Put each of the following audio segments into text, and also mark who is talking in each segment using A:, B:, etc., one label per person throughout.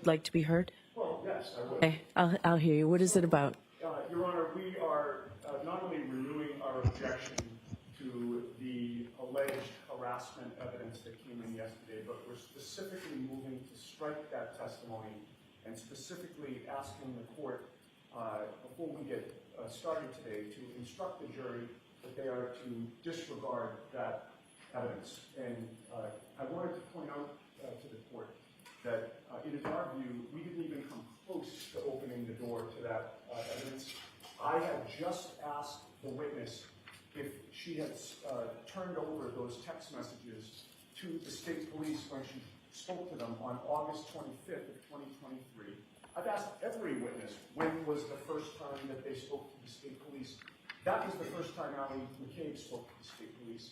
A: like to be heard?
B: Well, yes, I would.
A: Okay, I'll hear you. What is it about?
B: Your Honor, we are not only renewing our objection to the alleged harassment evidence that came in yesterday, but we're specifically moving to strike that testimony and specifically asking the court, before we get started today, to instruct the jury that they are to disregard that evidence. And I wanted to point out to the court that it is our view we didn't even come close to opening the door to that evidence. I had just asked the witness if she had turned over those text messages to the state police when she spoke to them on August 25th of 2023. I've asked every witness when was the first time that they spoke to the state police. That was the first time Allie McCabe spoke to the state police.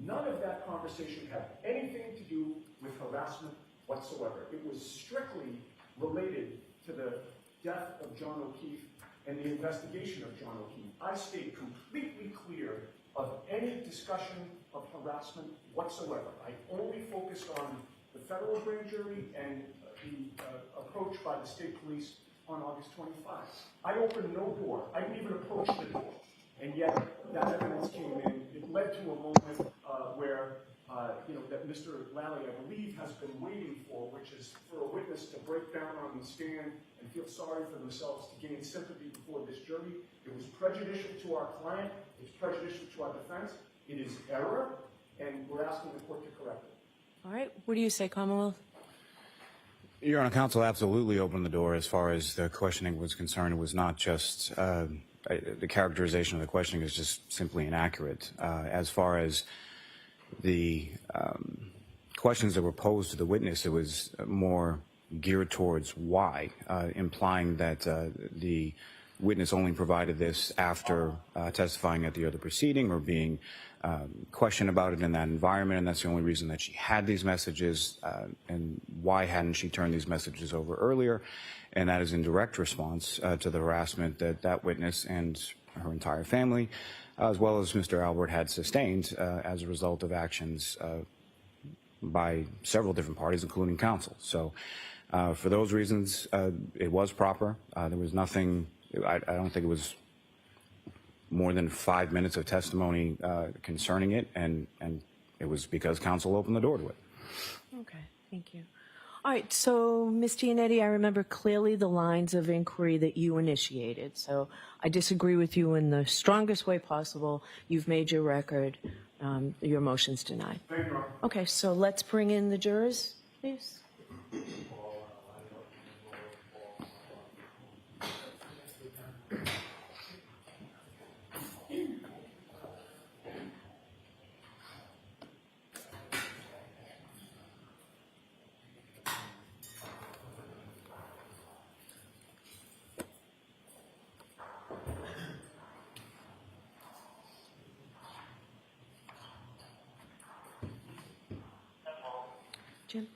B: None of that conversation had anything to do with harassment whatsoever. It was strictly related to the death of John O'Keefe and the investigation of John O'Keefe. I stayed completely clear of any discussion of harassment whatsoever. I only focused on the federal grand jury and the approach by the state police on August 25. I opened no door. I didn't even approach the door. And yet, that evidence came in. It led to a moment where, that Mr. Lally, I believe, has been waiting for, which is for a witness to break down on the stand and feel sorry for themselves to gain sympathy before this jury. It was prejudicial to our client. It's prejudicial to our defense. It is error, and we're asking the court to correct it.
A: All right. What do you say, Commonwealth?
C: Your Honor, counsel absolutely opened the door as far as the questioning was concerned. It was not just the characterization of the questioning is just simply inaccurate. As far as the questions that were posed to the witness, it was more geared towards why, implying that the witness only provided this after testifying at the other proceeding or being questioned about it in that environment, and that's the only reason that she had these messages, and why hadn't she turned these messages over earlier, and that is in direct response to the harassment that that witness and her entire family, as well as Mr. Albert, had sustained as a result of actions by several different parties, including counsel. So for those reasons, it was proper. There was nothing, I don't think it was more than 5 minutes of testimony concerning it, and it was because counsel opened the door to it.
A: Okay, thank you. All right, so Ms. Giannetti, I remember clearly the lines of inquiry that you initiated, so I disagree with you in the strongest way possible. You've made your record. Your motion's denied.
B: Thank you.
A: Okay, so let's bring in the jurors, please. Jim?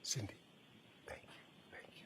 D: Cindy, thank you, thank you.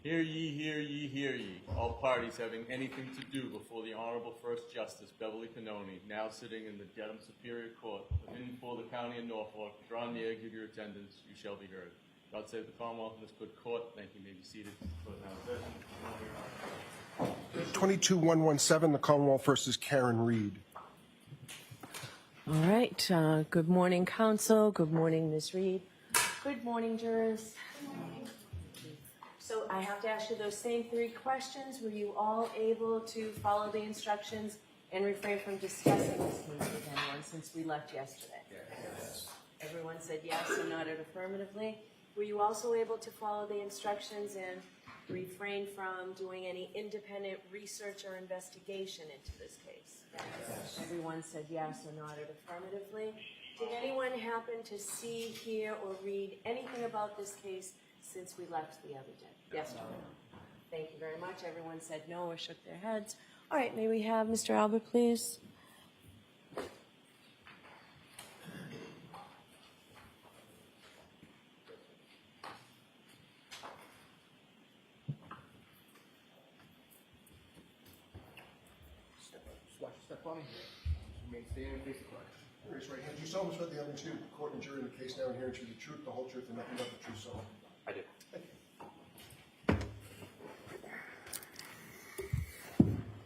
E: Hear ye, hear ye, hear ye. All parties having anything to do before the Honorable First Justice Beverly Pannoni, now sitting in the Dedham Superior Court, within and for the County of Norfolk, draw near, give your attendance, you shall be heard. God save the Commonwealth and this good court. Thank you. You may be seated. Court now in session.
F: 22-117, the Commonwealth versus Karen Reed.
A: All right. Good morning, counsel. Good morning, Ms. Reed. Good morning, jurors. So I have to ask you those same three questions. Were you all able to follow the instructions and refrain from discussing this case with anyone since we left yesterday? Yes. Everyone said yes and nodded affirmatively. Were you also able to follow the instructions and refrain from doing any independent research or investigation into this case? Yes. Everyone said yes or nodded affirmatively. Did anyone happen to see, hear, or read anything about this case since we left the other day? Yes or no? Thank you very much. Everyone said no or shook their heads. All right, may we have Mr. Albert, please?
F: Step on me. Remain standing and face the clock. Raise your right hand. Do you solemnly swear the evidence you, the court and jury in the case now and hearing to the truth, the whole truth, and nothing but the truth, so help you God?
D: I do.
F: Thank you.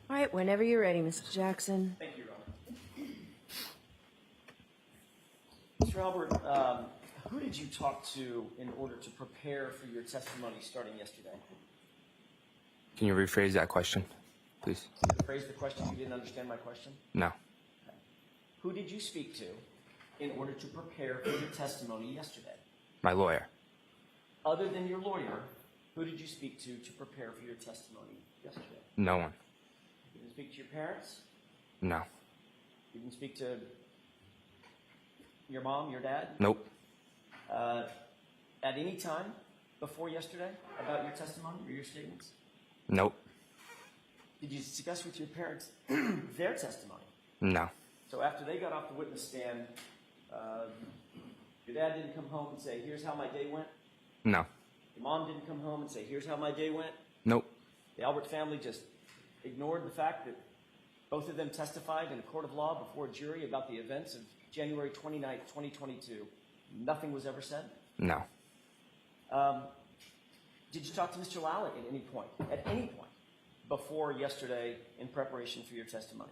A: All right, whenever you're ready, Mr. Jackson.
G: Thank you, Your Honor. Mr. Albert, who did you talk to in order to prepare for your testimony starting yesterday?
D: Can you rephrase that question, please?
G: Phrase the question. You didn't understand my question?
D: No.
G: Okay. Who did you speak to in order to prepare for your testimony yesterday?
D: My lawyer.
G: Other than your lawyer, who did you speak to prepare for your testimony yesterday?
D: No one.
G: You didn't speak to your parents?
D: No.
G: You didn't speak to your mom, your dad?
D: Nope.
G: At any time before yesterday about your testimony or your statements?
D: Nope.
G: Did you discuss with your parents their testimony?
D: No.
G: So after they got off the witness stand, your dad didn't come home and say, here's how my day went?
D: No.
G: Your mom didn't come home and say, here's how my day went?
D: Nope.
G: The Albert family just ignored the fact that both of them testified in a court of law before a jury about the events of January 29th, 2022. Nothing was ever said?
D: No.
G: Did you talk to Mr. Lally at any point before yesterday in preparation for your testimony?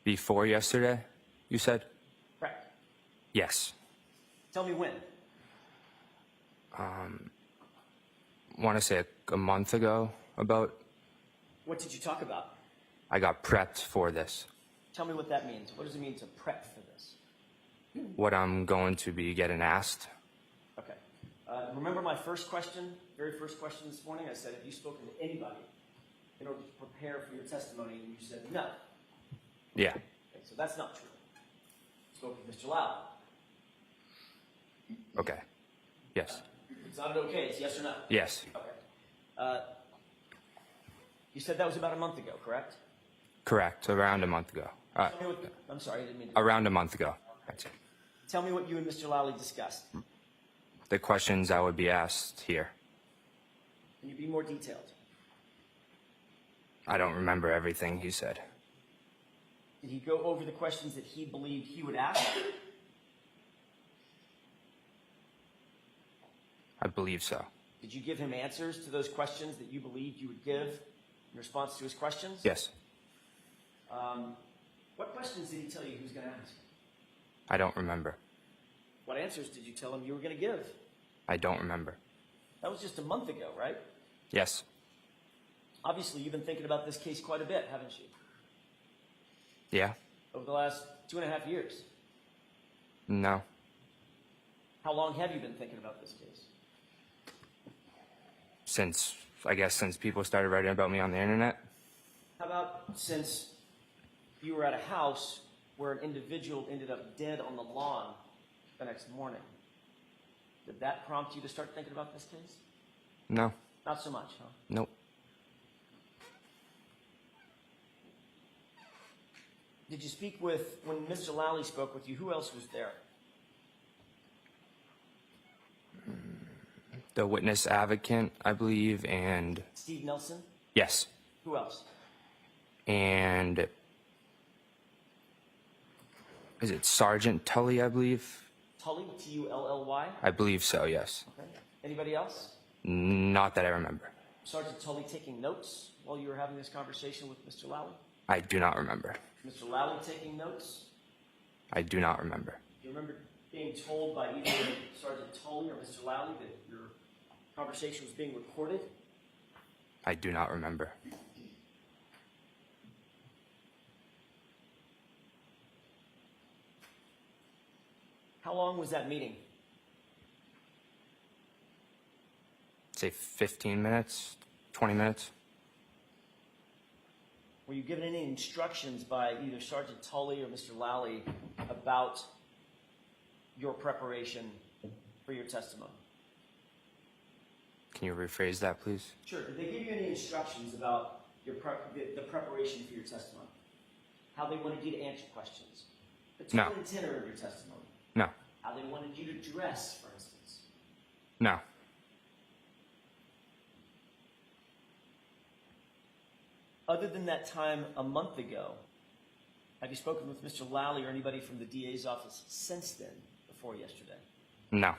D: Before yesterday, you said?
G: Correct.
D: Yes.
G: Tell me when.
D: Want to say a month ago about.
G: What did you talk about?
D: I got prepped for this.
G: Tell me what that means. What does it mean to prep for this?
D: What I'm going to be getting asked.
G: Okay. Remember my first question, very first question this morning? I said, have you spoken to anybody in order to prepare for your testimony? And you said no.
D: Yeah.
G: Okay, so that's not true. You spoke with Mr. Lally.
D: Okay. Yes.
G: It's not an okay, it's yes or no.
D: Yes.
G: Okay. You said that was about a month ago, correct?
D: Correct. Around a month ago.
G: Tell me what, I'm sorry, I didn't mean to.
D: Around a month ago. That's it.
G: Tell me what you and Mr. Lally discussed.
D: The questions I would be asked here.
G: Can you be more detailed?
D: I don't remember everything he said.
G: Did he go over the questions that he believed he would ask?
D: I believe so.
G: Did you give him answers to those questions that you believed you would give in response to his questions?
D: Yes.
G: What questions did he tell you he was going to ask?
D: I don't remember.
G: What answers did you tell him you were going to give?
D: I don't remember.
G: That was just a month ago, right?
D: Yes.
G: Obviously, you've been thinking about this case quite a bit, haven't you?
D: Yeah.
G: Over the last 2.5 years.
D: No.
G: How long have you been thinking about this case?
D: Since people started writing about me on the internet.
G: How about since you were at a house where an individual ended up dead on the lawn the next morning? Did that prompt you to start thinking about this case?
D: No.
G: Not so much, huh?
D: Nope.
G: Did you speak with, when Mr. Lally spoke with you, who else was there?
H: the witness advocate, I believe, and
G: Steve Nelson?
H: yes,
G: Who else?
H: and is it Sergeant Tully, I believe?
G: Tully, T-U-L-L-Y?
H: I believe so, yes.
G: Okay. Anybody else?
H: Not that I remember.
G: Sergeant Tully taking notes while you were having this conversation with Mr. Lally?
H: I do not remember.
G: Mr. Lally taking notes?
H: I do not remember.
G: Do you remember being told by either Sergeant Tully or Mr. Lally that your conversation was being recorded?
H: I do not remember.
G: How long was that meeting?
H: Say 15 minutes, 20 minutes?
G: Were you given any instructions by either Sergeant Tully or Mr. Lally about your preparation for your testimony?
H: Can you rephrase that, please?
G: Sure. Did they give you any instructions about your the preparation for your testimony? How they wanted you to answer questions? The
H: No.
G: tone and tenor of your testimony?
H: No.
G: How they wanted you to dress, for instance?
H: No.
G: Other than that time a month ago, have you spoken with Mr. Lally or anybody from the DA's office since then, before yesterday?
H: No.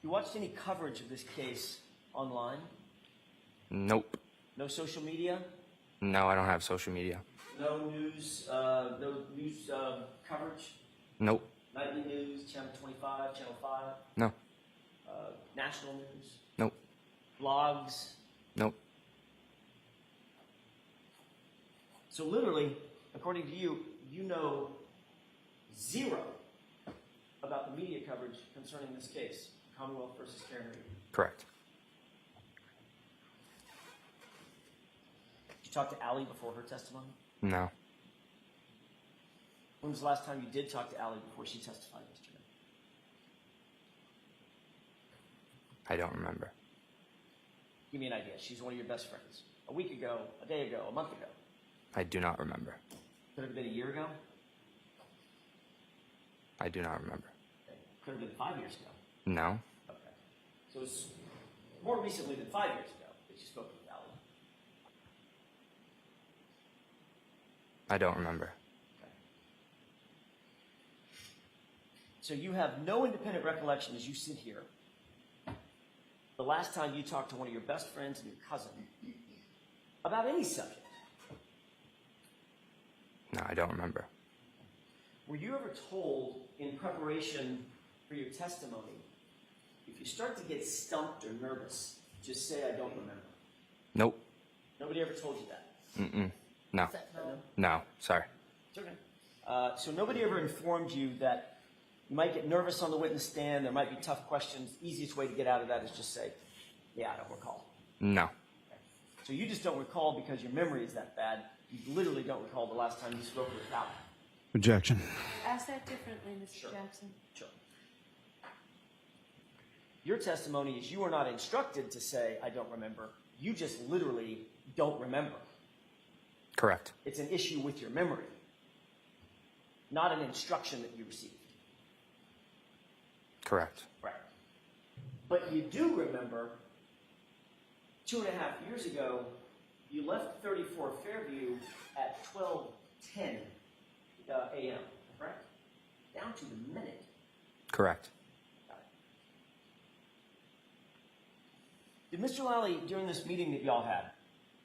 G: You watched any coverage of this case online?
H: Nope.
G: No social media?
H: No, I don't have social media.
G: No news, coverage?
H: Nope.
G: Nightly news, Channel 25, Channel 5,
H: No.
G: national news,
H: Nope.
G: blogs.
H: Nope.
G: So literally, according to you, you know zero about the media coverage concerning this case, Commonwealth versus Karen Reed.
H: Correct.
G: Did you talk to Allie before her testimony?
H: No.
G: When was the last time you did talk to Allie before she testified yesterday?
H: I don't remember.
G: Give me an idea. She's one of your best friends. A week ago, a day ago, a month ago.
H: I do not remember.
G: Could have been a year ago.
H: I do not remember.
G: Could have been 5 years ago.
H: No.
G: Okay. So it's more recently than 5 years ago that you spoke with Allie.
H: I don't remember.
G: Okay. So you have no independent recollection as you sit here. The last time you talked to one of your best friends and your cousin about any subject.
H: No, I don't remember.
G: Were you ever told in preparation for your testimony, if you start to get stumped or nervous, just say, I don't remember?
H: Nope.
G: Nobody ever told you that?
H: Mm-mm. No.
G: No?
H: No. Sorry.
G: It's okay. So nobody ever informed you that you might get nervous on the witness stand, there might be tough questions. Easiest way to get out of that is just say, yeah, I don't recall.
H: No.
G: Okay. So you just don't recall because your memory is that bad. You literally don't recall the last time you spoke with Allie.
C: Objection.
A: Ask that differently, Mr.
G: Sure.
A: Jackson.
G: Sure. Your testimony is you were not instructed to say, I don't remember. You just literally don't remember.
H: Correct.
G: It's an issue with your memory, not an instruction that you received. Correct. Right. But you do remember 2.5 years ago, you left 34 Fairview at 12:10 a.m., correct? Down to the minute.
H: Correct.
G: Got it. Did Mr. Lally, during this meeting that y'all had,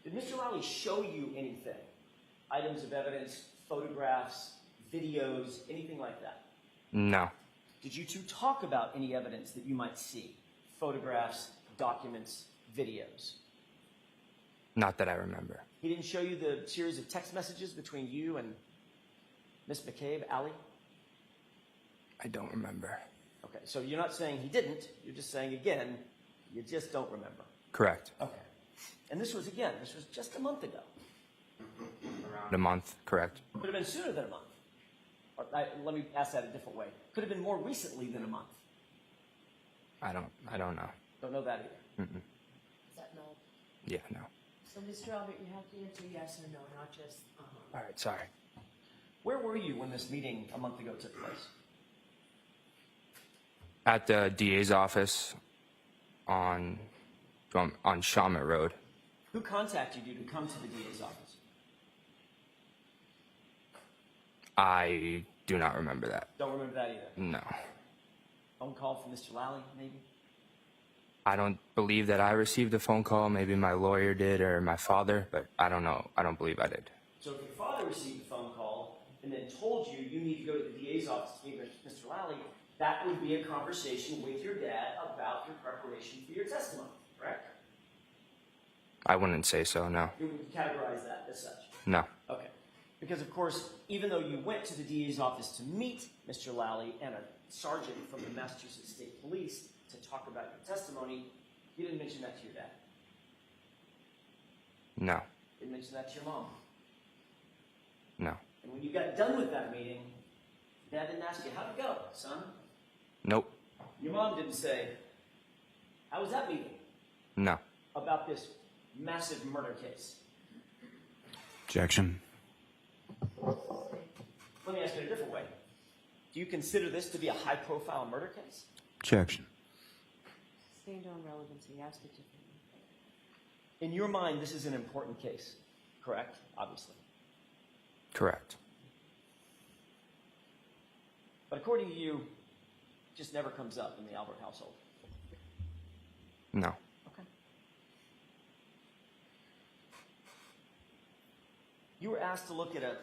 G: did Mr. Lally show you anything? Items of evidence, photographs, videos, anything like that?
H: No.
G: Did you two talk about any evidence that you might see? Photographs, documents, videos?
H: Not that I remember.
G: He didn't show you the series of text messages between you and Miss McCabe, Allie?
H: I don't remember.
G: Okay, so you're not saying he didn't. You're just saying, again, you just don't remember.
H: Correct.
G: Okay. And this was just a month ago.
H: Around a month. Correct.
G: Could have been sooner than a month. Or, let me ask that a different way. Could have been more recently than a month.
H: I don't know.
G: Don't know that either.
H: Mm-mm.
A: Is that no?
H: Yeah, no.
A: So, Mr. Albert, you have to answer yes or no, not just
H: All right, sorry.
G: Where were you when this meeting a month ago took place?
H: At the DA's office on Shawmut Road.
G: Who contacted you to come to the DA's office?
H: I do not remember that.
G: Don't remember that either.
H: No.
G: Phone call from Mr. Lally, maybe?
H: I don't believe that I received a phone call. Maybe my lawyer did or my father, but I don't know. I don't believe I did.
G: So if your father received a phone call and then told you you need to go to the DA's office to meet with Mr. Lally, that would be a conversation with your dad about your preparation for your testimony, correct?
H: I wouldn't say so, no.
G: You would categorize that as such.
H: No.
G: Okay. Because, of course, even though you went to the DA's office to meet Mr. Lally and a sergeant from the Massachusetts State Police to talk about your testimony, you didn't mention that to your dad.
H: No.
G: You didn't mention that to your mom.
H: No.
G: And when you got done with that meeting, Dad didn't ask you, how'd it go, son?
H: Nope.
G: Your mom didn't say, how was that meeting
H: No.
G: about this massive murder case?
C: Objection.
G: Let me ask it a different way. Do you consider this to be a high-profile murder case?
C: Objection.
A: Sustained on relevancy, asked it differently.
G: In your mind, this is an important case, correct? Obviously.
H: Correct.
G: But according to you, it just never comes up in the Albert household.
H: No.
G: Okay. You were asked to look at a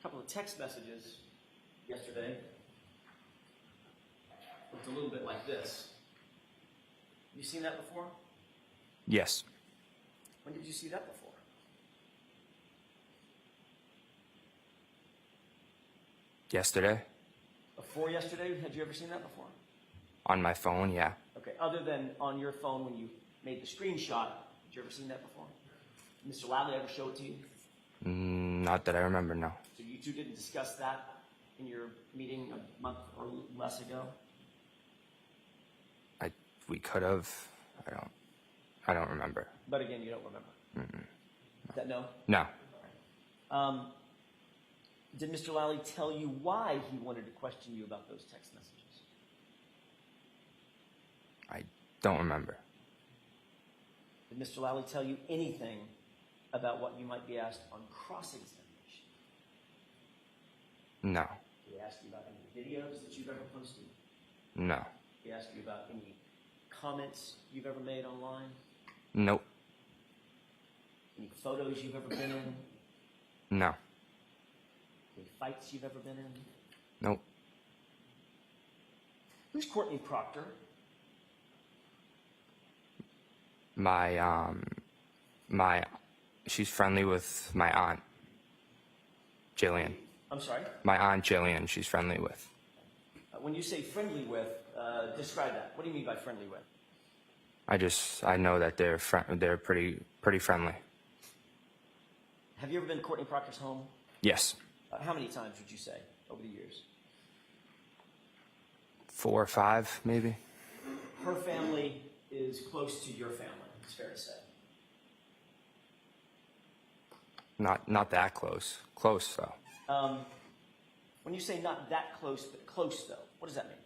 G: couple of text messages yesterday. Looked a little bit like this. You seen that before?
H: Yes.
G: When did you see that before?
H: Yesterday.
G: Before yesterday? Had you ever seen that before?
H: On my phone, yeah.
G: Okay, other than on your phone when you made the screenshot, had you ever seen that before? Mr. Lally ever show it to you?
H: Not that I remember, no.
G: So you two didn't discuss that in your meeting a month or less ago?
H: We could have. I don't remember.
G: But again, you don't remember. Is that no?
H: No.
G: Did Mr. Lally tell you why he wanted to question you about those text messages?
H: I don't remember.
G: Did Mr. Lally tell you anything about what you might be asked on cross-examination?
H: No.
G: Did he ask you about any videos that you've ever posted?
H: No.
G: Did he ask you about any comments you've ever made online?
H: Nope.
G: Any photos you've ever been in?
H: No.
G: Any fights you've ever been in?
H: Nope.
G: Who's Courtney Proctor?
H: She's friendly with my aunt, Jillian.
G: I'm sorry?
H: My aunt Jillian, she's friendly with.
G: When you say friendly with, describe that. What do you mean by friendly with?
H: I know that they're pretty friendly.
G: Have you ever been to Courtney Proctor's home?
H: Yes.
G: How many times would you say over the years?
H: 4 or 5, maybe.
G: Her family is close to your family, it's fair to say.
H: Not that close. Close though.
G: When you say not that close, but close though, what does that mean?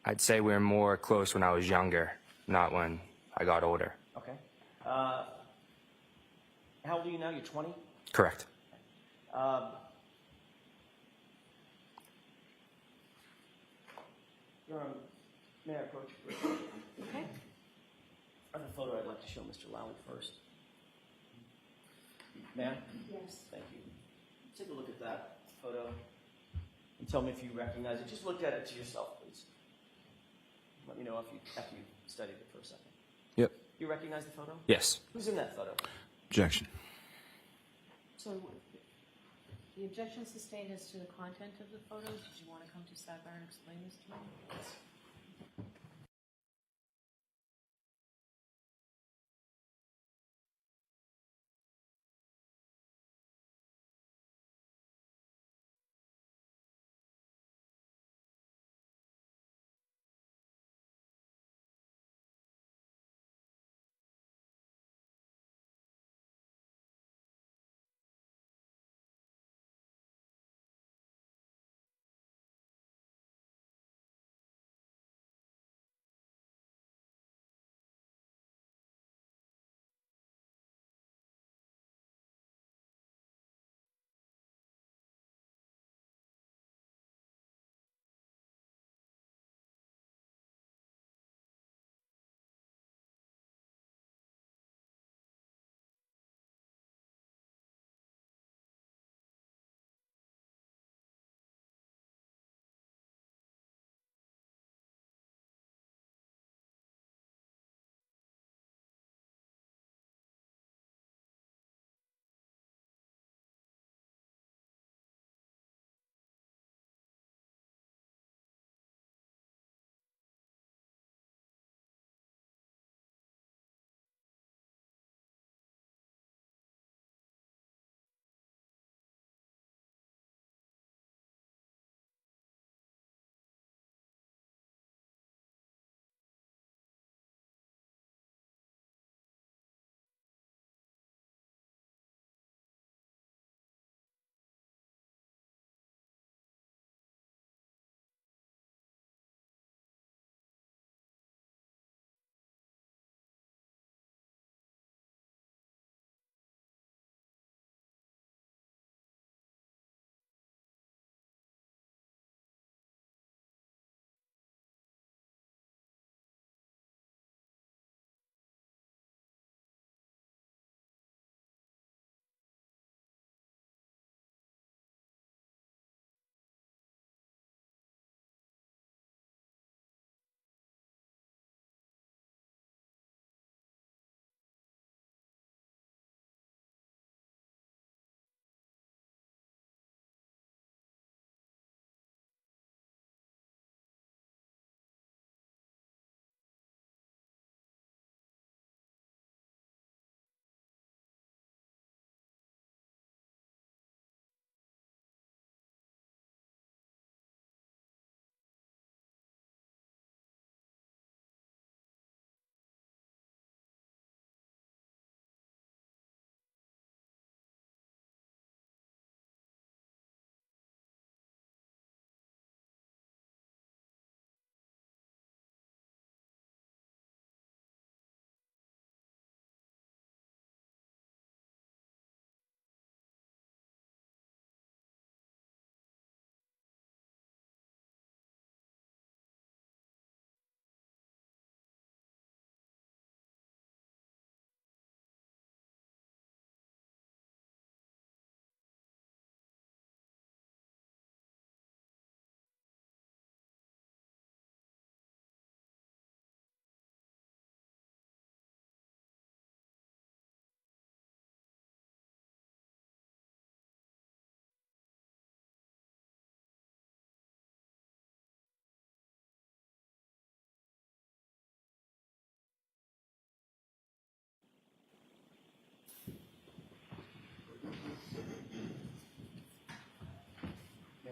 H: I'd say we were more close when I was younger, not when I got older.
G: Okay. How old are you now? You're 20?
H: Correct.
G: May I approach you for a second? Okay. I have a photo I'd like to show Mr. Lally first. Ma'am?
A: Yes.
G: Thank you. Take a look at that photo and tell me if you recognize it. Just look at it to yourself, please. Let me know after you studied it for a second.
H: Yep.
G: You recognize the photo?
H: Yes.
G: Who's in that photo?
C: Objection.
A: So the objection sustained as to the content of the photos. Did you want to come to sidebar and explain this to me?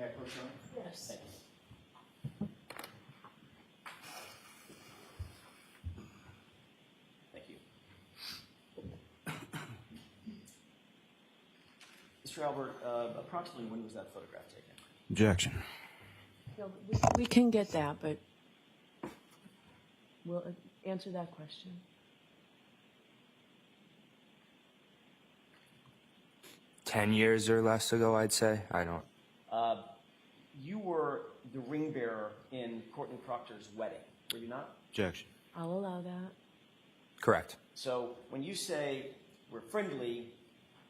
G: May I approach you?
A: Yes.
G: Thank you. Thank you. Mr. Albert, approximately when was that photograph taken?
C: Objection.
A: No, we can get that, but we'll answer that question.
H: Ten years or less ago, I'd say. I don't.
G: You were the ring bearer in Courtney Proctor's wedding, were you not?
C: Objection.
A: I'll allow that.
H: Correct.
G: So when you say we're friendly,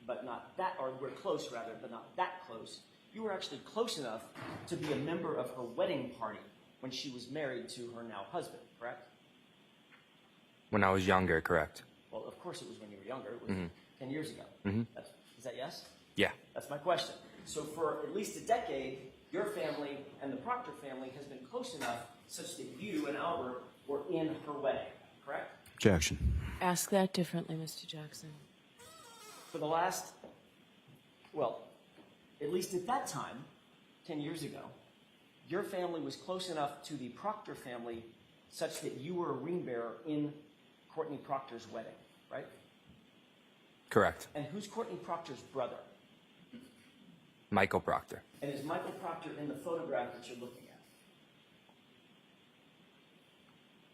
G: but not that, or we're close rather, but not that close, you were actually close enough to be a member of her wedding party when she was married to her now husband, correct?
H: When I was younger, correct.
G: Well, of course it was when you were younger. It was 10 years ago. Is that yes?
H: Yeah.
G: That's my question. So for at least a decade, your family and the Proctor family has been close enough such that you and Albert were in her wedding, correct?
C: Objection.
A: Ask that differently, Mr. Jackson.
G: For the last, well, at least at that time, 10 years ago, your family was close enough to the Proctor family such that you were a ring bearer in Courtney Proctor's wedding, right?
H: Correct.
G: And who's Courtney Proctor's brother?
H: Michael Proctor.
G: And is Michael Proctor in the photograph that you're looking at?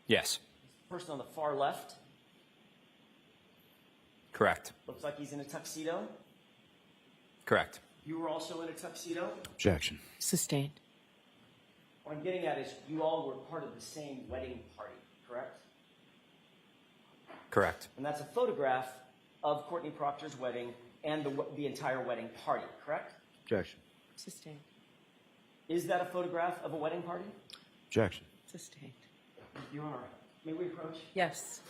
H: Yes.
G: The person on the far left
H: Correct.
G: looks like he's in a tuxedo.
H: Correct.
G: You were also in a tuxedo.
C: Objection.
A: Sustained.
G: What I'm getting at is you all were part of the same wedding party, correct?
H: Correct.
G: And that's a photograph of Courtney Proctor's wedding and the entire wedding party, correct?
C: Objection.
A: Sustained.
G: Is that a photograph of a wedding party?
C: Objection.
A: Sustained.
G: Your Honor, may we approach?
A: Yes.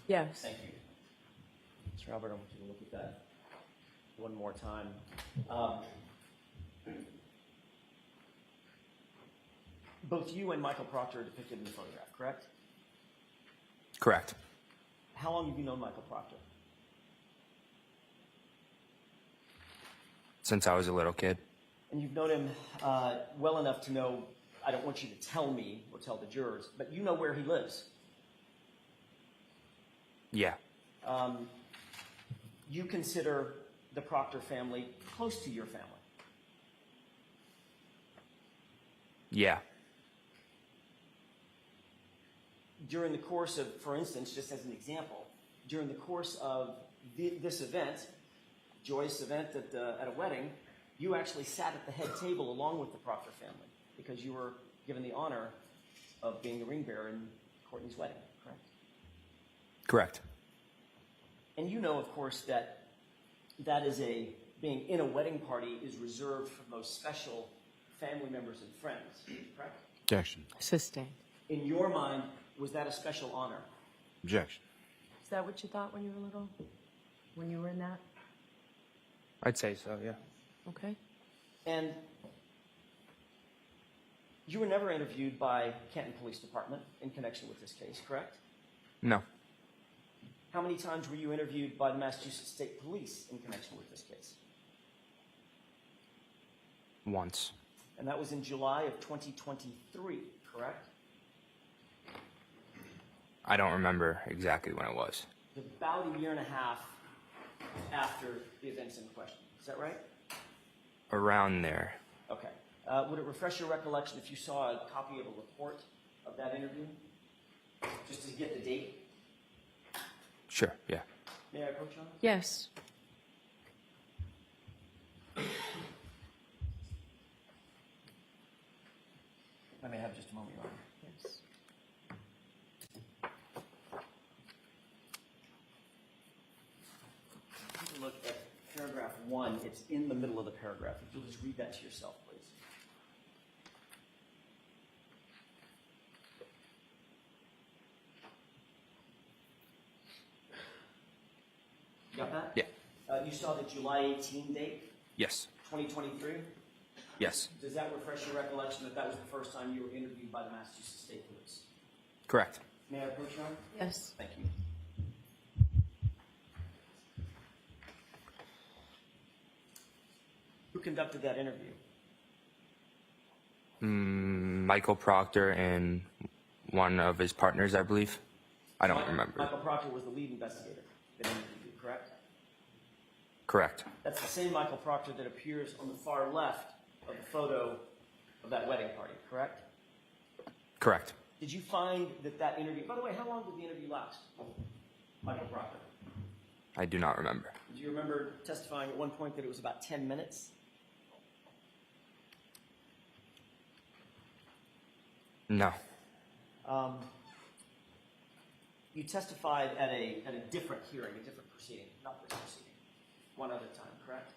A: Yes.
G: Thank you. Mr. Albert, I want you to look at that one more time. Both you and Michael Proctor are depicted in the photograph, correct?
H: Correct.
G: How long have you known Michael Proctor?
H: Since I was a little kid.
G: And you've known him well enough to know, I don't want you to tell me or tell the jurors, but you know where he lives.
H: Yeah.
G: You consider the Proctor family close to your family.
H: Yeah.
G: During the course of, for instance, just as an example, during the course of this event, joyous event at a wedding, you actually sat at the head table along with the Proctor family because you were given the honor of being the ring bearer in Courtney's wedding, correct?
H: Correct.
G: And you know, of course, that being in a wedding party is reserved for the most special family members and friends, correct?
C: Objection.
A: Sustained.
G: In your mind, was that a special honor?
C: Objection.
A: Is that what you thought when you were little? When you were in that?
H: I'd say so, yeah.
A: Okay.
G: And you were never interviewed by Canton Police Department in connection with this case, correct?
H: No.
G: How many times were you interviewed by the Massachusetts State Police in connection with this case?
H: Once.
G: And that was in July of 2023, correct?
H: I don't remember exactly when it was.
G: About a year and a half after the events in question. Is that right?
H: Around there.
G: Okay. Would it refresh your recollection if you saw a copy of a report of that interview? Just to get the date?
H: Sure, yeah.
G: May I approach you on it?
A: Yes.
G: I may have just a moment, Your Honor.
A: Yes.
G: Take a look at paragraph 1. It's in the middle of the paragraph. If you'll just read that to yourself, please. Got that?
H: Yeah.
G: You saw the July 18 date,
H: Yes.
G: 2023?
H: Yes.
G: Does that refresh your recollection that that was the first time you were interviewed by the Massachusetts State Police?
H: Correct.
G: May I approach you, Your Honor?
A: Yes.
G: Thank you. Who conducted that interview?
H: Michael Proctor and one of his partners, I believe. I don't remember.
G: Michael Proctor was the lead investigator that interviewed you, correct?
H: Correct.
G: That's the same Michael Proctor that appears on the far left of the photo of that wedding party, correct?
H: Correct.
G: Did you find that interview, by the way, how long did the interview last? Michael Proctor.
H: I do not remember.
G: Do you remember testifying at one point that it was about 10 minutes?
H: No.
G: You testified at a different hearing, a different proceeding, not this proceeding, one other time, correct?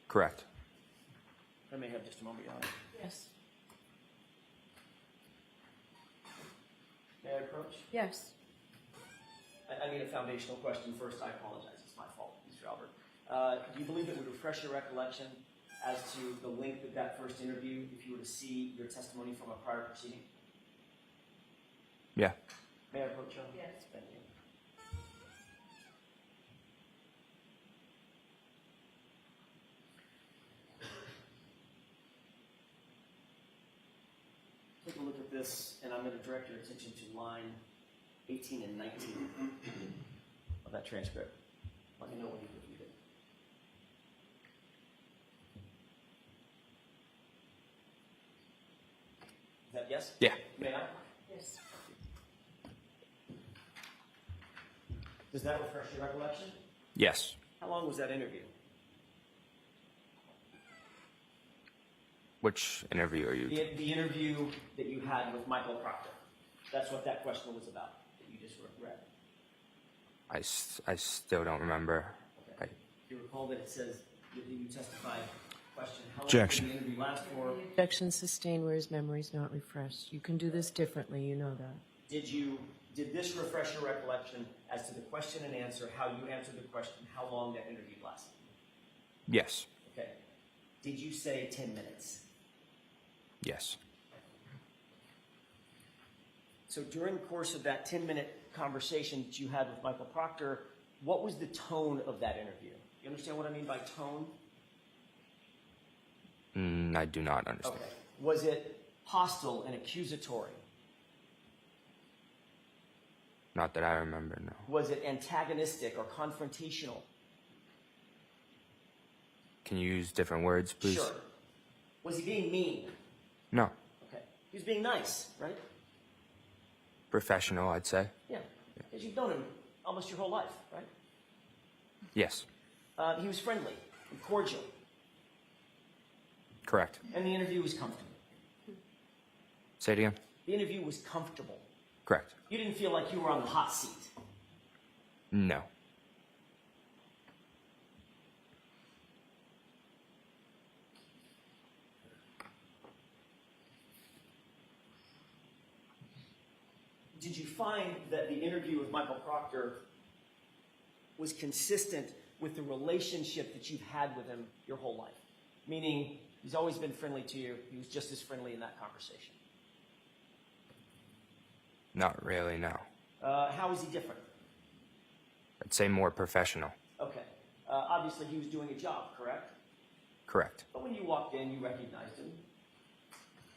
H: Correct.
G: I may have just a moment, Your Honor.
A: Yes.
G: May I approach?
A: Yes.
G: I need a foundational question first. I apologize. It's my fault, Mr. Albert. Do you believe it would refresh your recollection as to the length of that first interview if you were to see your testimony from a prior proceeding?
H: Yeah.
G: May I approach you?
A: Yes.
G: Thank you. Take a look at this, and I'm going to direct your attention to line 18 and 19 of that transcript. Let me know when you've reviewed it. Is that yes?
H: Yeah.
G: May I?
A: Yes.
G: Does that refresh your recollection?
H: Yes.
G: How long was that interview?
H: Which interview are you?
G: The interview that you had with Michael Proctor. That's what that question was about, that you just read.
H: I still don't remember.
G: Okay. Do you recall that it says that you testified? Question, how long
C: Objection.
G: did the interview last for?
A: Objection sustained where his memory is not refreshed. You can do this differently, you know that.
G: Did this refresh your recollection as to the question and answer, how you answered the question, how long that interview lasted?
H: Yes.
G: Okay. Did you say 10 minutes?
H: Yes.
G: So during the course of that 10-minute conversation that you had with Michael Proctor, what was the tone of that interview? You understand what I mean by tone?
H: I do not understand.
G: Okay. Was it hostile and accusatory?
H: Not that I remember, no.
G: Was it antagonistic or confrontational?
H: Can you use different words, please?
G: Sure. Was he being mean?
H: No.
G: Okay. He was being nice, right?
H: Professional, I'd say.
G: Yeah. Because you've known him almost your whole life, right?
H: Yes.
G: He was friendly and cordial,
H: Correct.
G: and the interview was comfortable.
H: Say it again.
G: The interview was comfortable.
H: Correct.
G: You didn't feel like you were on the hot seat.
H: No.
G: Did you find that the interview with Michael Proctor was consistent with the relationship that you've had with him your whole life? Meaning, he's always been friendly to you. He was just as friendly in that conversation.
H: Not really, no.
G: How is he different?
H: I'd say more professional.
G: Okay. Obviously, he was doing a job, correct?
H: Correct.
G: But when you walked in, you recognized him.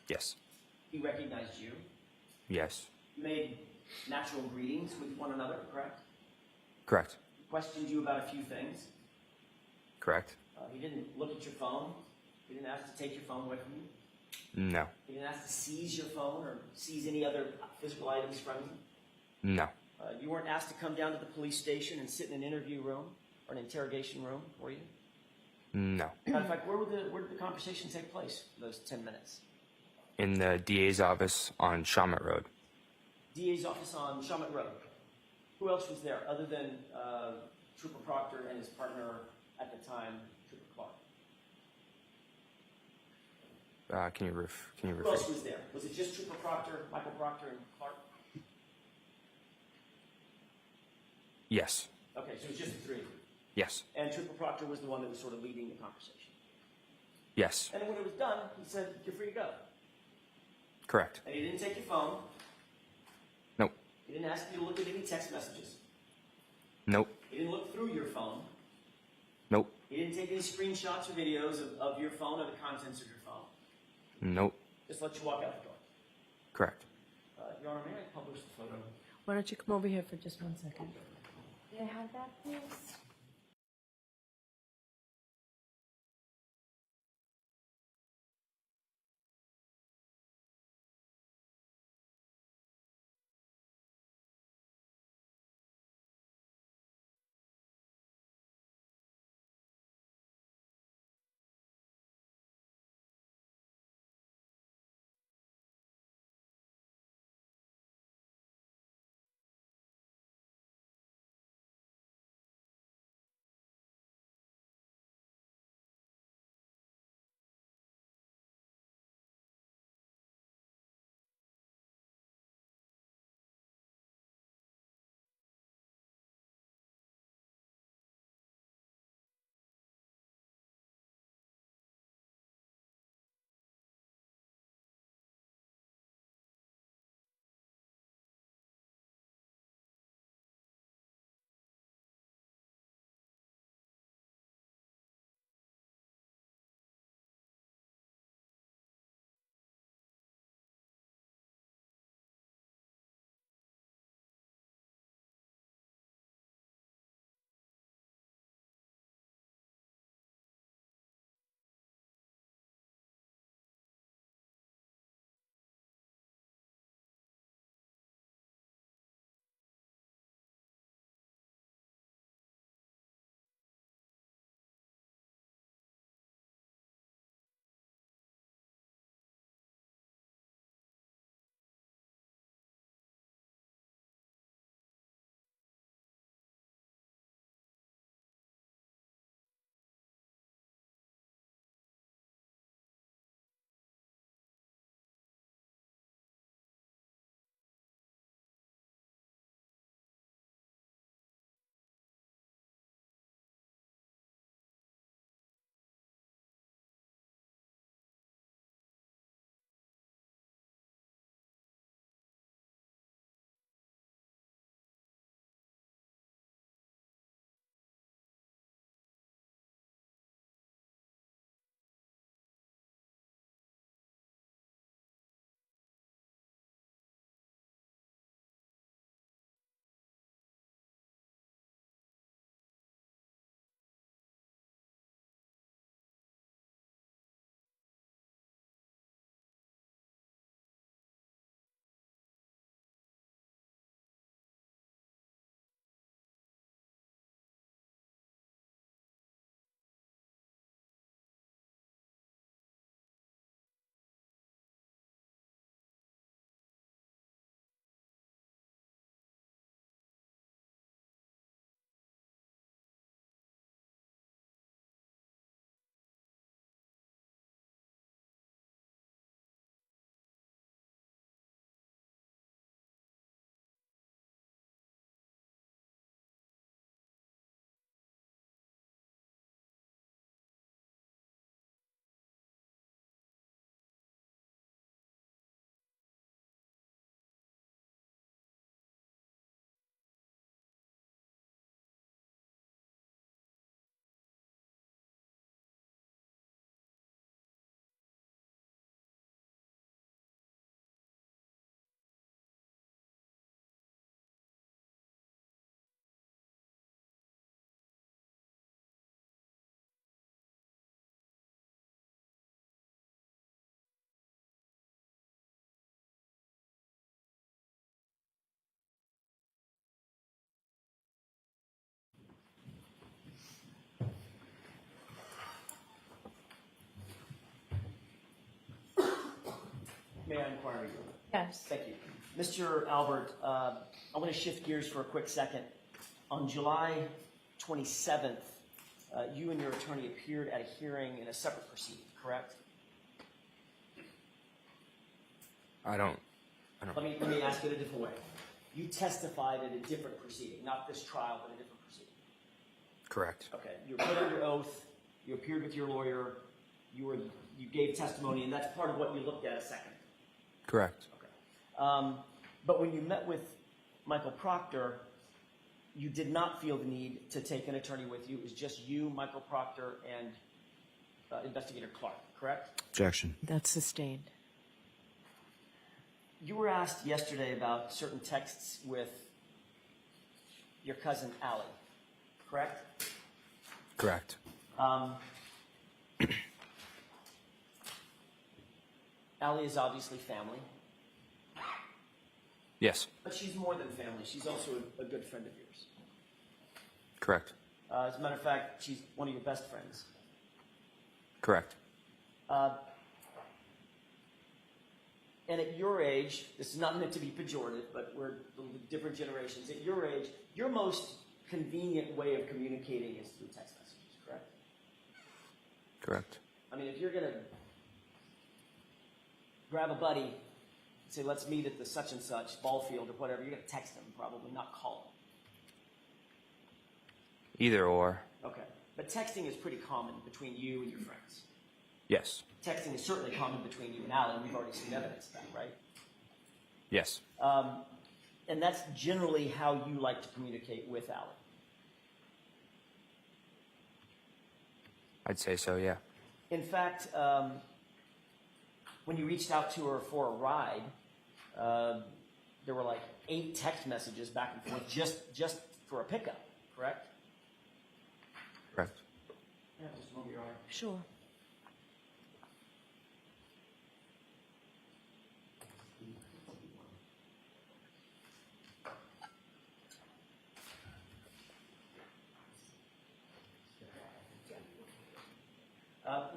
H: Yes.
G: He recognized you.
H: Yes.
G: You made natural greetings with one another, correct?
H: Correct.
G: He questioned you about a few things.
H: Correct.
G: He didn't look at your phone. He didn't ask to take your phone away from you.
H: No.
G: He didn't ask to seize your phone or seize any other physical items from you.
H: No.
G: You weren't asked to come down to the police station and sit in an interview room or an interrogation room, were you?
H: No.
G: Matter of fact, where did the conversation take place for those 10 minutes?
H: In the DA's office on Shawmut Road.
G: DA's office on Shawmut Road. Who else was there other than Trooper Proctor and his partner at the time, Trooper Clark?
H: Can you
G: Who
H: repeat?
G: else was there? Was it just Trooper Proctor, Michael Proctor, and Clark?
H: Yes.
G: Okay, so it was just the three of you.
H: Yes.
G: And Trooper Proctor was the one that was sort of leading the conversation.
H: Yes.
G: And then when it was done, he said, "You're free to go."
H: Correct.
G: And he didn't take your phone.
H: Nope.
G: He didn't ask you to look at any text messages.
H: Nope.
G: He didn't look through your phone.
H: Nope.
G: He didn't take any screenshots or videos of your phone or the contents of your phone.
H: Nope.
G: Just let you walk out the door.
H: Correct.
G: Your Honor, may I publish the photo?
A: Why don't you come over here for just 1 second?
I: May I have that, please?
G: May I inquire you?
A: Yes.
G: Thank you. Mr. Albert, I want to shift gears for a quick second. On July 27th, you and your attorney appeared at a hearing in a separate proceeding, correct?
H: I don't.
G: Let me ask it a different way. You testified at a different proceeding, not this trial, but a different proceeding.
H: Correct.
G: Okay. You were put under oath. You appeared with your lawyer. You gave testimony, and that's part of what you looked at a second.
H: Correct.
G: Okay. But when you met with Michael Proctor, you did not feel the need to take an attorney with you. It was just you, Michael Proctor, and Investigator Clark, correct?
C: Objection.
A: That's sustained.
G: You were asked yesterday about certain texts with your cousin Allie, correct?
H: Correct.
G: Allie is obviously family,
H: Yes.
G: but she's more than family. She's also a good friend of yours.
H: Correct.
G: As a matter of fact, she's one of your best friends.
H: Correct.
G: And at your age, this is not meant to be pejorative, but we're different generations. At your age, your most convenient way of communicating is through text messages, correct?
H: Correct.
G: I mean, if you're going to grab a buddy and say, let's meet at the such and such ball field or whatever, you're going to text them probably, not call
H: Either or.
G: them. Okay. But texting is pretty common between you and your friends.
H: Yes.
G: Texting is certainly common between you and Alan. We've already seen evidence of that, right?
H: Yes.
G: And that's generally how you like to communicate with Alan.
H: I'd say so, yeah.
G: In fact, when you reached out to her for a ride, there were like 8 text messages back and forth just for a pickup, correct?
H: Correct.
G: Yeah, just move your arm.
A: Sure.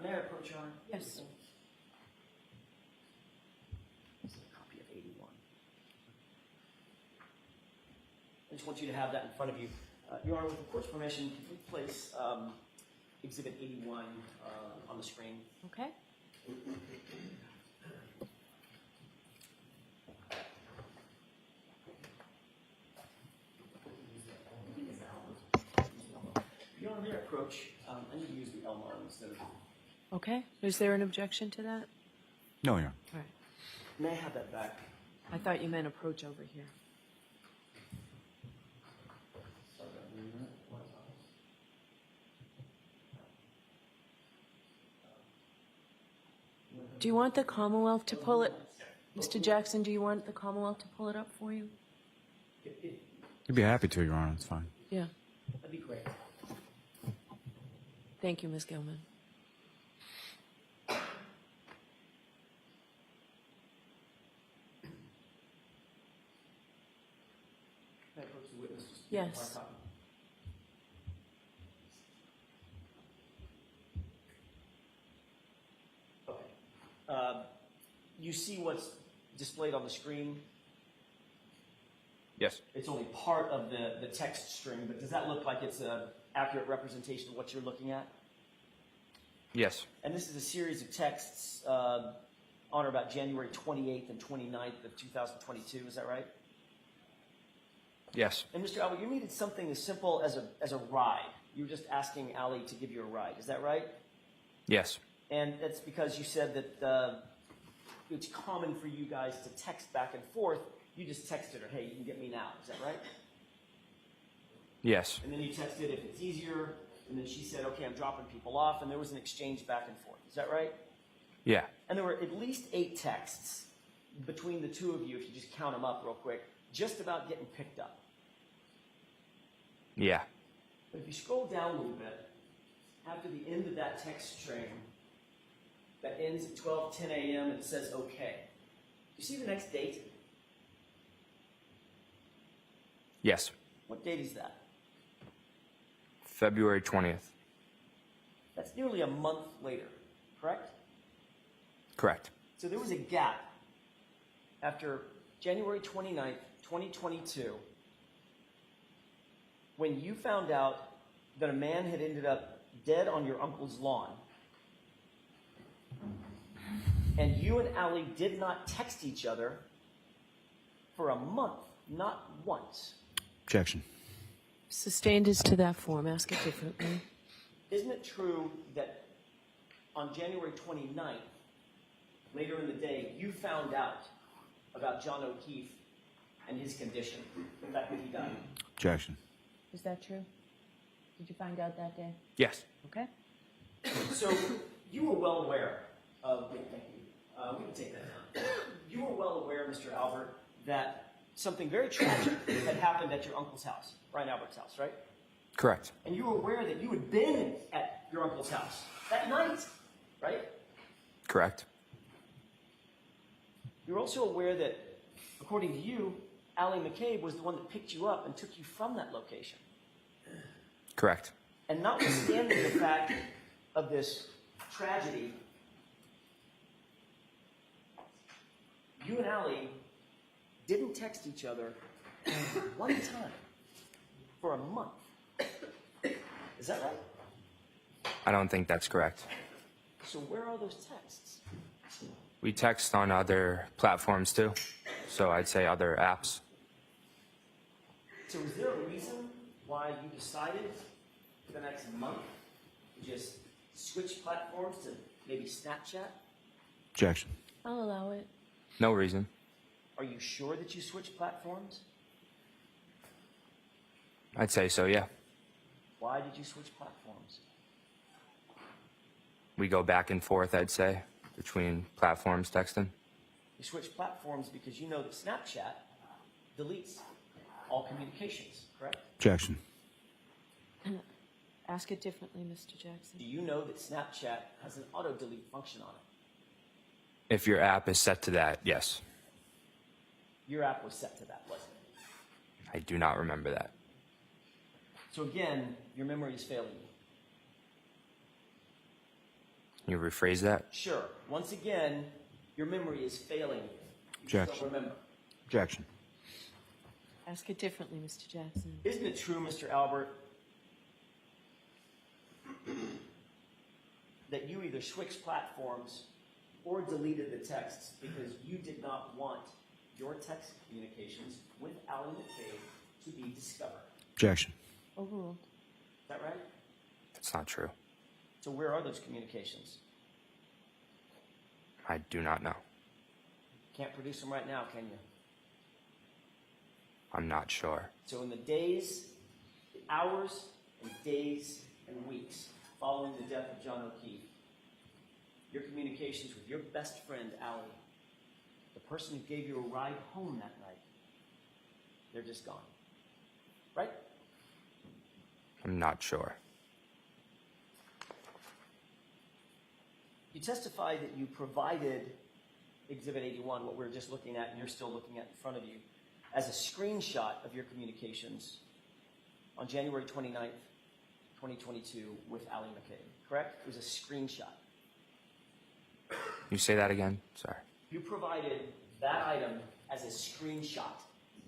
G: May I approach your arm?
A: Yes.
G: This is a copy of 81. I just want you to have that in front of you. Your Honor, with the court's permission, can we place Exhibit 81 on the screen?
A: Okay.
G: Your Honor, may I approach? I need to use the Elmar instead of...
A: Okay. Is there an objection to that?
C: No, Your Honor.
A: All right.
G: May I have that back?
A: I thought you meant approach over here. Do you want the Commonwealth to pull it? Mr. Jackson, do you want the Commonwealth to pull it up for you?
C: You'd be happy to, Your Honor. It's fine.
A: Yeah.
G: That'd be great.
A: Thank you, Ms. Gilman.
G: May I approach the witness?
A: Yes.
G: Okay. You see what's displayed on the screen?
H: Yes.
G: It's only part of the text string, but does that look like it's an accurate representation of what you're looking at?
H: Yes.
G: And this is a series of texts on or about January 28th and 29th of 2022, is that right?
H: Yes.
G: And Mr. Albert, you needed something as simple as a ride. You were just asking Allie to give you a ride, is that right?
H: Yes.
G: And that's because you said that it's common for you guys to text back and forth. You just texted her, hey, you can get me now, is that right?
H: Yes.
G: And then you texted if it's easier, and then she said, okay, I'm dropping people off, and there was an exchange back and forth, is that right?
H: Yeah.
G: And there were at least 8 texts between the two of you, if you just count them up real quick, just about getting picked up.
H: Yeah.
G: But if you scroll down a little bit, after the end of that text string, that ends at 12:10 a.m. and it says okay. You see the next date?
H: Yes.
G: What date is that?
H: February 20th.
G: That's nearly a month later, correct?
H: Correct.
G: So there was a gap after January 29th, 2022, when you found out that a man had ended up dead on your uncle's lawn, and you and Allie did not text each other for a month, not once.
C: Objection.
A: Sustained as to that form. Ask it differently.
G: Isn't it true that on January 29th, later in the day, you found out about John O'Keefe and his condition, the fact that he died?
C: Objection.
I: Is that true? Did you find out that day?
H: Yes.
I: Okay.
G: So you were well aware of, thank you. We can take that down. You were well aware, Mr. Albert, that something very tragic had happened at your uncle's house, Brian Albert's house, right?
H: Correct.
G: And you were aware that you had been at your uncle's house that night, right?
H: Correct.
G: You're also aware that, according to you, Allie McCabe was the one that picked you up and took you from that location.
H: Correct.
G: And notwithstanding the fact of this tragedy, you and Allie didn't text each other one time for a month. Is that right?
H: I don't think that's correct.
G: So where are those texts?
H: We text on other platforms too, so I'd say other apps.
G: So is there a reason why you decided for the next month to just switch platforms to maybe Snapchat?
C: Objection.
A: I'll allow it.
H: No reason.
G: Are you sure that you switched platforms?
H: I'd say so, yeah.
G: Why did you switch platforms?
H: We go back and forth, I'd say, between platforms texting.
G: You switched platforms because you know that Snapchat deletes all communications, correct?
C: Objection.
A: Ask it differently, Mr. Jackson.
G: Do you know that Snapchat has an auto-delete function on it?
H: If your app is set to that, yes.
G: Your app was set to that, wasn't it?
H: I do not remember that.
G: So again, your memory is failing you.
H: Can you rephrase that?
G: Sure. Once again, your memory is failing you. You just
C: Objection.
G: don't remember.
C: Objection.
A: Ask it differently, Mr. Jackson.
G: Isn't it true, Mr. Albert, that you either switched platforms or deleted the texts because you did not want your text communications with Allie McCabe to be discovered?
C: Objection.
A: Overruled.
G: Is that right?
H: That's not true.
G: So where are those communications?
H: I do not know.
G: Can't produce them right now, can you?
H: I'm not sure.
G: So in the days, the hours, and days and weeks following the death of John O'Keefe, your communications with your best friend, Allie, the person who gave you a ride home that night, they're just gone. Right?
H: I'm not sure.
G: You testified that you provided Exhibit 81, what we were just looking at and you're still looking at in front of you, as a screenshot of your communications on January 29th, 2022 with Allie McCabe, correct? It was a screenshot.
H: You say that again? Sorry.
G: You provided that item as a screenshot,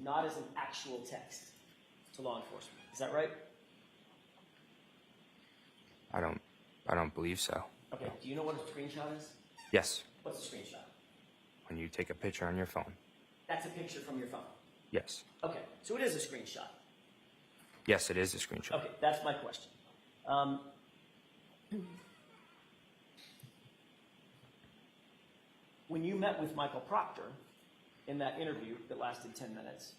G: not as an actual text to law enforcement. Is that right?
H: I don't believe so.
G: Okay, do you know what a screenshot is?
H: Yes.
G: What's a screenshot?
H: When you take a picture on your phone.
G: That's a picture from your phone.
H: Yes.
G: Okay, so it is a screenshot.
H: Yes, it is a screenshot.
G: Okay, that's my question. When you met with Michael Proctor in that interview that lasted 10 minutes,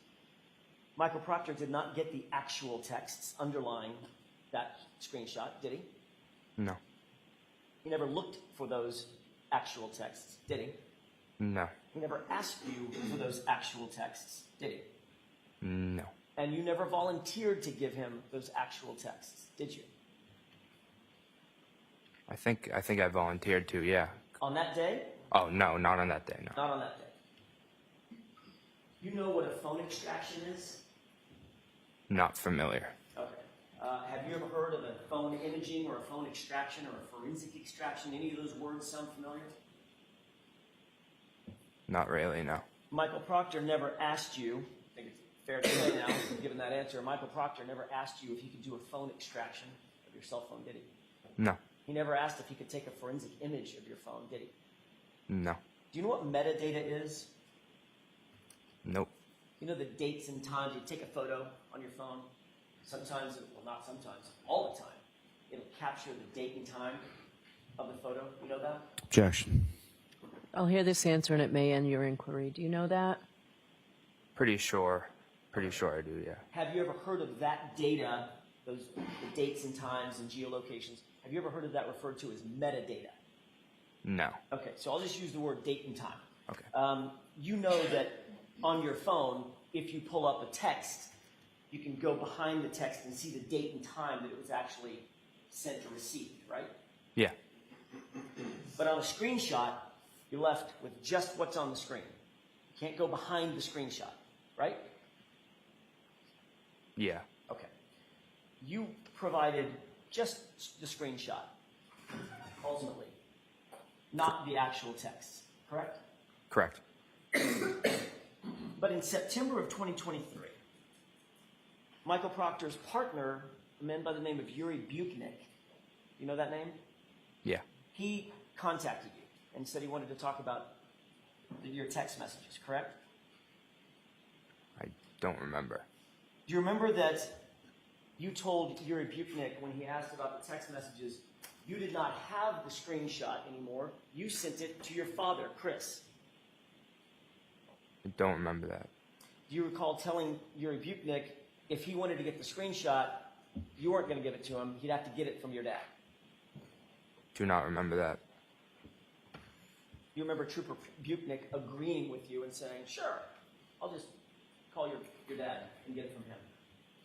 G: Michael Proctor did not get the actual texts underlying that screenshot, did he?
H: No.
G: He never looked for those actual texts, did he?
H: No.
G: He never asked you for those actual texts, did he?
H: No.
G: And you never volunteered to give him those actual texts, did you?
H: I think I volunteered to, yeah.
G: On that day?
H: Oh, no, not on that day, no.
G: Not on that day. You know what a phone extraction is?
H: Not familiar.
G: Okay. Have you ever heard of a phone imaging or a phone extraction or a forensic extraction? Any of those words sound familiar?
H: Not really, no.
G: Michael Proctor never asked you, I think it's fair to say now, given that answer, Michael Proctor never asked you if he could do a phone extraction of your cell phone, did he?
H: No.
G: He never asked if he could take a forensic image of your phone, did he?
H: No.
G: Do you know what metadata is?
H: Nope.
G: You know the dates and times. You take a photo on your phone. Sometimes, well, not sometimes, all the time, it'll capture the date and time of the photo. You know that?
C: Objection.
A: I'll hear this answer and it may end your inquiry. Do you know that?
H: Pretty sure. Pretty sure I do, yeah.
G: Have you ever heard of that data, the dates and times and geolocations? Have you ever heard of that referred to as metadata?
H: No.
G: Okay, so I'll just use the word date and time.
H: Okay.
G: You know that on your phone, if you pull up a text, you can go behind the text and see the date and time that it was actually sent or received, right?
H: Yeah.
G: But on a screenshot, you're left with just what's on the screen. You can't go behind the screenshot, right?
H: Yeah.
G: Okay. You provided just the screenshot, ultimately, not the actual text, correct?
H: Correct.
G: But in September of 2023, Michael Proctor's partner, a man by the name of Yuri Buknik, you know that name?
H: Yeah.
G: He contacted you and said he wanted to talk about your text messages, correct?
H: I don't remember.
G: Do you remember that you told Yuri Buknik when he asked about the text messages, you did not have the screenshot anymore. You sent it to your father, Chris.
H: I don't remember that.
G: Do you recall telling Yuri Buknik if he wanted to get the screenshot, you weren't going to give it to him, he'd have to get it from your dad?
H: Do not remember that.
G: You remember Trooper Buknik agreeing with you and saying, sure, I'll just call your dad and get it from him.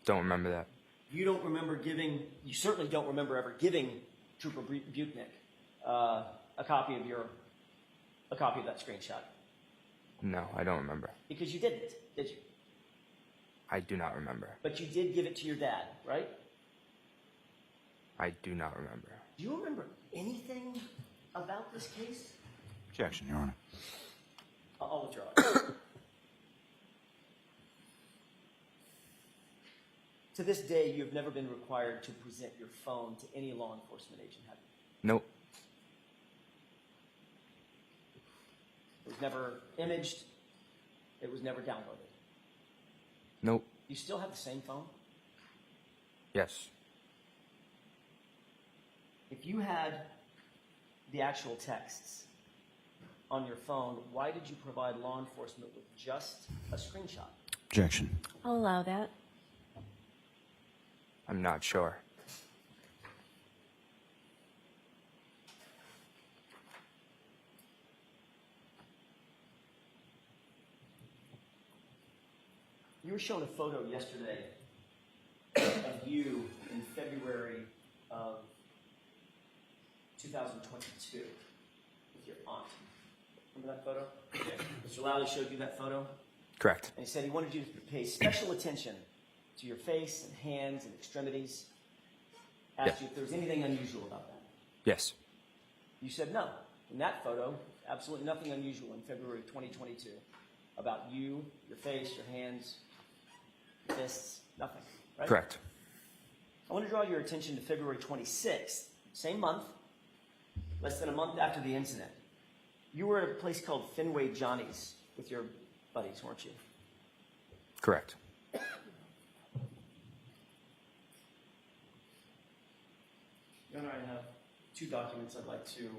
H: Don't remember that.
G: You don't remember giving, you certainly don't remember ever giving Trooper Buknik a copy of that screenshot.
H: No, I don't remember.
G: Because you didn't, did you?
H: I do not remember.
G: But you did give it to your dad, right?
H: I do not remember.
G: Do you remember anything about this case?
C: Objection, Your Honor.
G: I'll withdraw it. To this day, you have never been required to present your phone to any law enforcement agent, have you?
H: Nope.
G: It was never imaged. It was never downloaded.
H: Nope.
G: You still have the same phone?
H: Yes.
G: If you had the actual texts on your phone, why did you provide law enforcement with just a screenshot?
C: Objection.
A: I'll allow that.
H: I'm not sure.
G: You were shown a photo yesterday of you in February of 2022 with your aunt. Remember that photo? Mr. Lally showed you that photo,
H: Correct.
G: and he said he wanted you to pay special attention to your face and hands and extremities. Asked you if there was anything unusual about that.
H: Yes.
G: You said no. In that photo, absolutely nothing unusual in February of 2022 about you, your face, your hands, fists, nothing, right?
H: Correct.
G: I want to draw your attention to February 26th, same month, less than a month after the incident. You were at a place called Fenway Johnny's with your buddies, weren't you?
H: Correct.
G: Your Honor, I have two documents I'd like to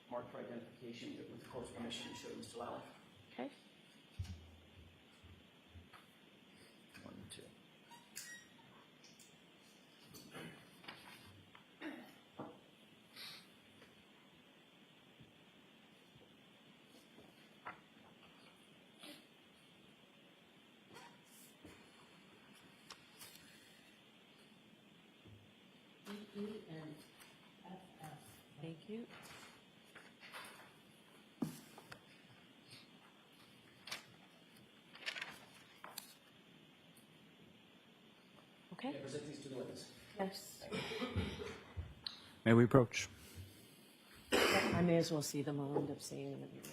G: mark for identification with the court's permission to show to Mr. Lally.
A: Okay.
G: One and two.
A: Thank you. Okay.
G: Okay, present these to the witness.
A: Yes.
C: May we approach?
A: I may as well see them. I'll end up seeing them in the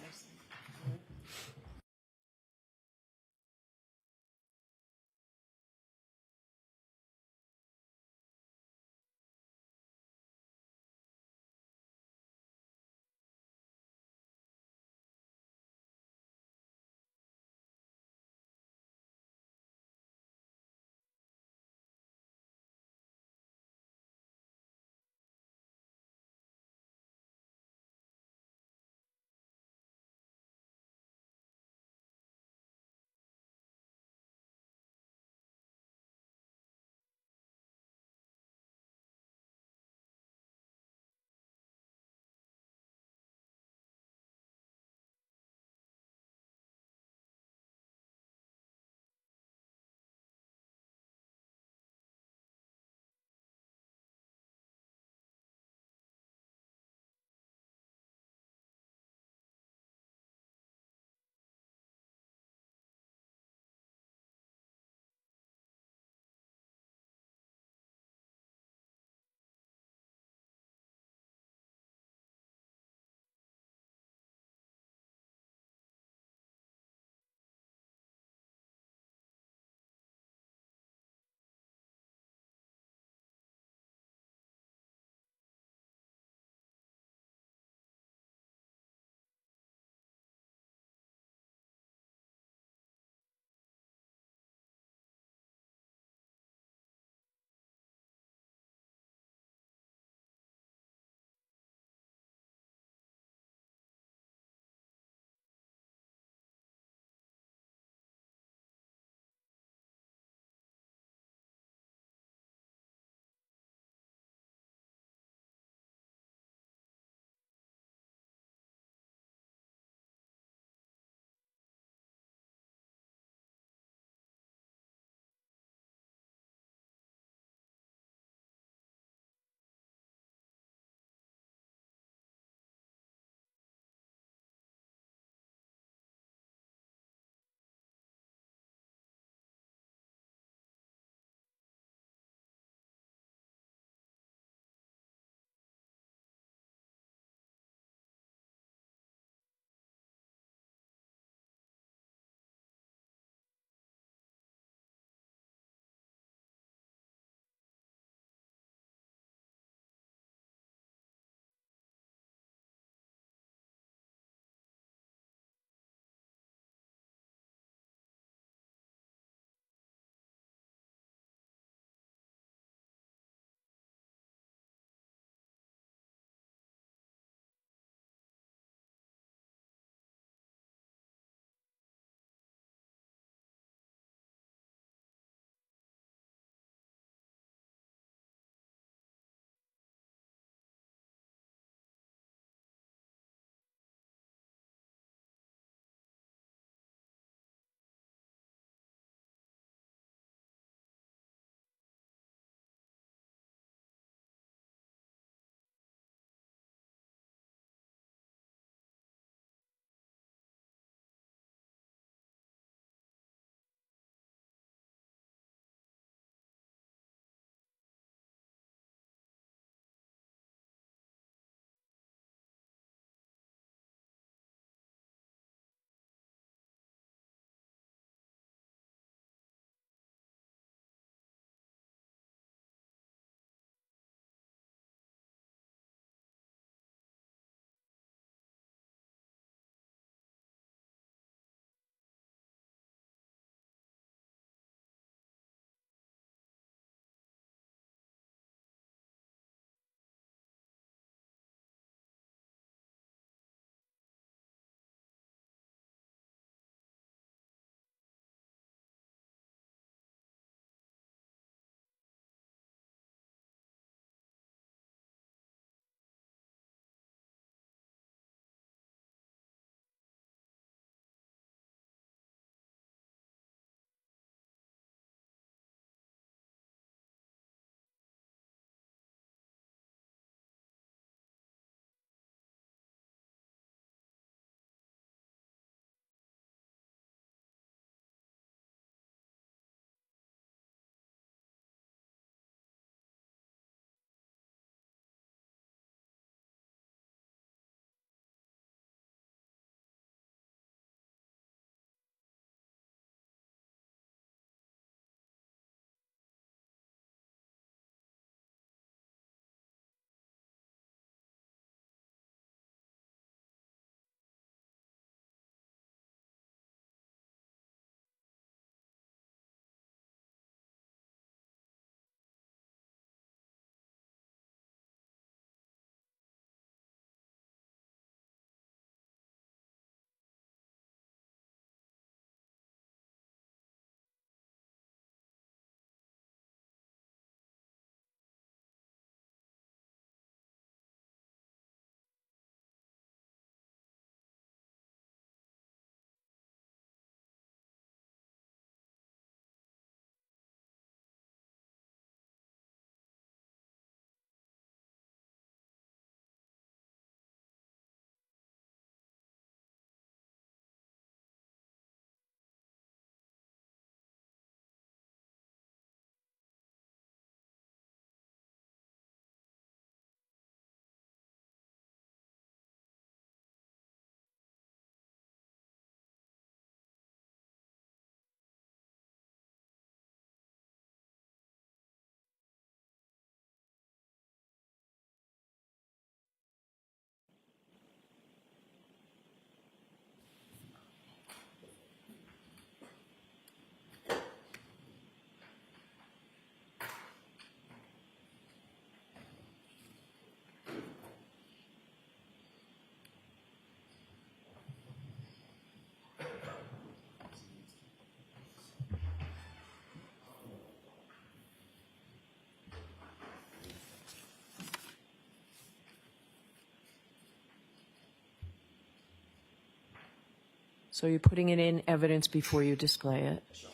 A: So you're putting it in evidence before you display it?
G: Sure.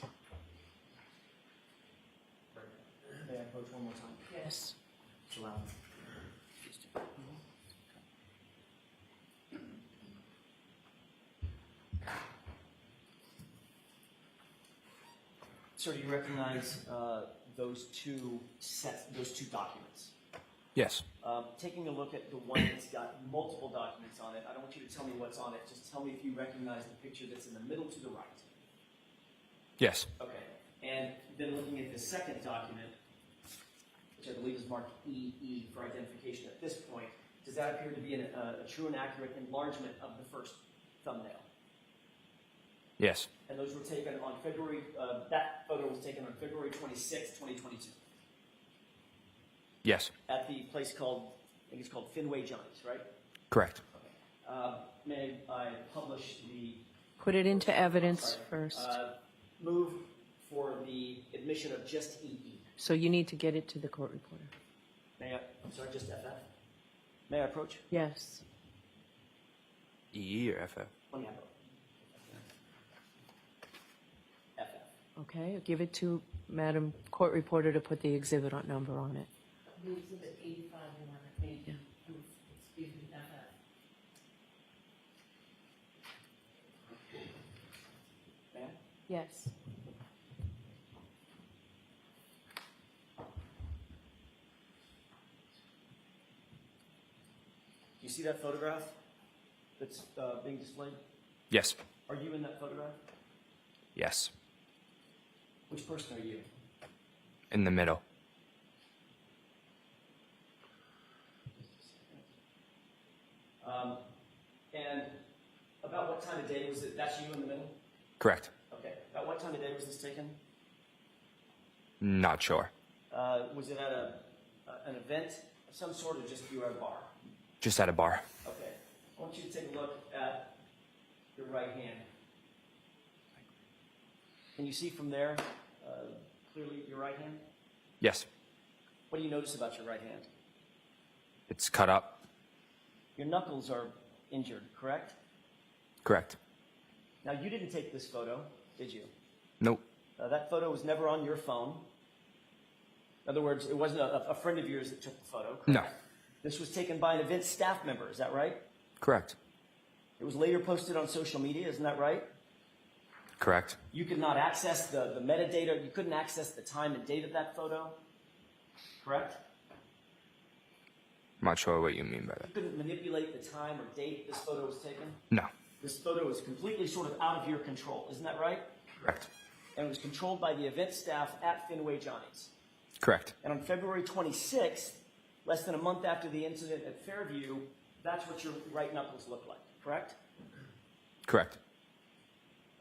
G: May I approach one more time?
A: Yes.
G: Just allow me. Sir, do you recognize those two documents?
H: Yes.
G: Taking a look at the one that's got multiple documents on it, I don't want you to tell me what's on it. Just tell me if you recognize the picture that's in the middle to the right.
H: Yes.
G: Okay. And then looking at the second document, which I believe is marked EE for identification at this point, does that appear to be a true and accurate enlargement of the first thumbnail?
H: Yes.
G: And those were taken on that photo was taken on February 26, 2022.
H: Yes.
G: At the place called, I think it's called Fenway Johnny's, right?
H: Correct.
G: Okay. May I publish the
A: Put it into evidence first.
G: move for the admission of just EE?
A: So you need to get it to the court reporter.
G: May I, I'm sorry, just FF? May I approach?
A: Yes.
H: EE or FF?
G: Let me have it. FF.
A: Okay, give it to Madam Court Reporter to put the exhibit number on it.
I: The exhibit 85, you want to page, excuse me, FF.
G: May I?
A: Yes.
G: Do you see that photograph that's being displayed?
H: Yes.
G: Are you in that photograph?
H: Yes.
G: Which person are you?
H: In the middle.
G: And about what time of day was it? That's you in the middle?
H: Correct.
G: Okay. About what time of day was this taken?
H: Not sure.
G: Was it at an event of some sort, or just you were at a bar?
H: Just at a bar.
G: Okay. I want you to take a look at your right hand. Can you see from there clearly your right hand?
H: Yes.
G: What do you notice about your right hand?
H: It's cut up.
G: Your knuckles are injured, correct?
H: Correct.
G: Now, you didn't take this photo, did you?
H: Nope.
G: That photo was never on your phone. In other words, it wasn't a friend of yours that took the photo, correct?
H: No.
G: This was taken by an event staff member, is that right?
H: Correct.
G: It was later posted on social media, isn't that right?
H: Correct.
G: You could not access the metadata, you couldn't access the time and date of that photo, correct?
H: I'm not sure what you mean by
G: You
H: that.
G: couldn't manipulate the time or date this photo was taken?
H: No.
G: This photo is completely sort of out of your control, isn't that right?
H: Correct.
G: And it was controlled by the event staff at Fenway Johnny's.
H: Correct.
G: And on February 26th, less than a month after the incident at Fairview, that's what your right knuckles look like, correct?
H: Correct.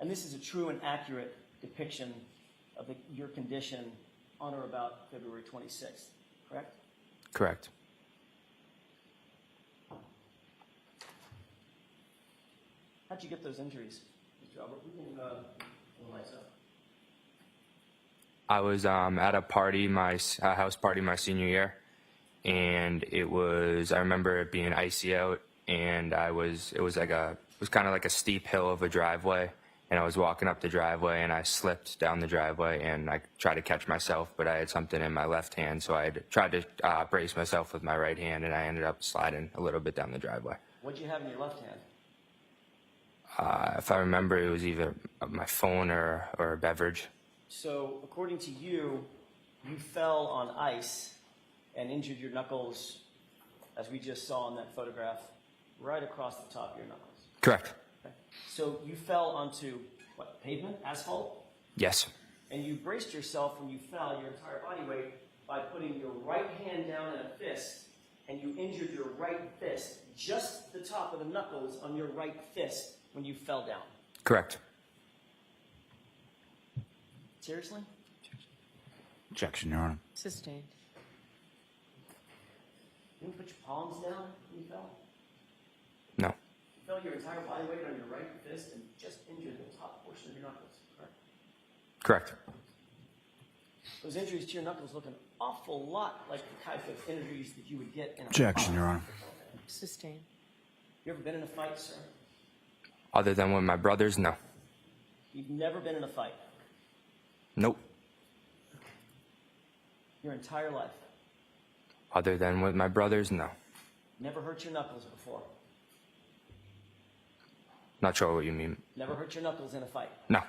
G: And this is a true and accurate depiction of your condition on or about February 26th, correct?
H: Correct.
G: How'd you get those injuries, Mr. Albert? We can pull the lights up.
H: I was at a party, a house party my senior year, and I remember it being icy out, and it was kind of like a steep hill of a driveway, and I was walking up the driveway, and I slipped down the driveway, and I tried to catch myself, but I had something in my left hand, so I had tried to brace myself with my right hand, and I ended up sliding a little bit down the driveway.
G: What'd you have in your left hand?
H: If I remember, it was either my phone or a beverage.
G: So, according to you, you fell on ice and injured your knuckles, as we just saw in that photograph, right across the top of your knuckles.
H: Correct.
G: Okay. So you fell onto, what, pavement, asphalt?
H: Yes.
G: And you braced yourself when you fell, your entire body weight, by putting your right hand down in a fist, and you injured your right fist, just the top of the knuckles on your right fist when you fell down.
H: Correct.
G: Seriously?
C: Objection, Your Honor.
A: Sustained.
G: You didn't put your palms down when you fell?
H: No.
G: You felt your entire body weight on your right fist and just injured the top portion of your knuckles, correct?
H: Correct.
G: Those injuries to your knuckles look an awful lot like the type of injuries that you would get in a
C: Objection, Your Honor.
A: Sustained.
G: You ever been in a fight, sir?
H: Other than with my brothers, no.
G: You've never been in a fight
H: Nope.
G: your entire life.
H: Other than with my brothers, no.
G: Never hurt your knuckles before.
H: Not sure what you mean.
G: Never hurt your knuckles in a fight.
H: No.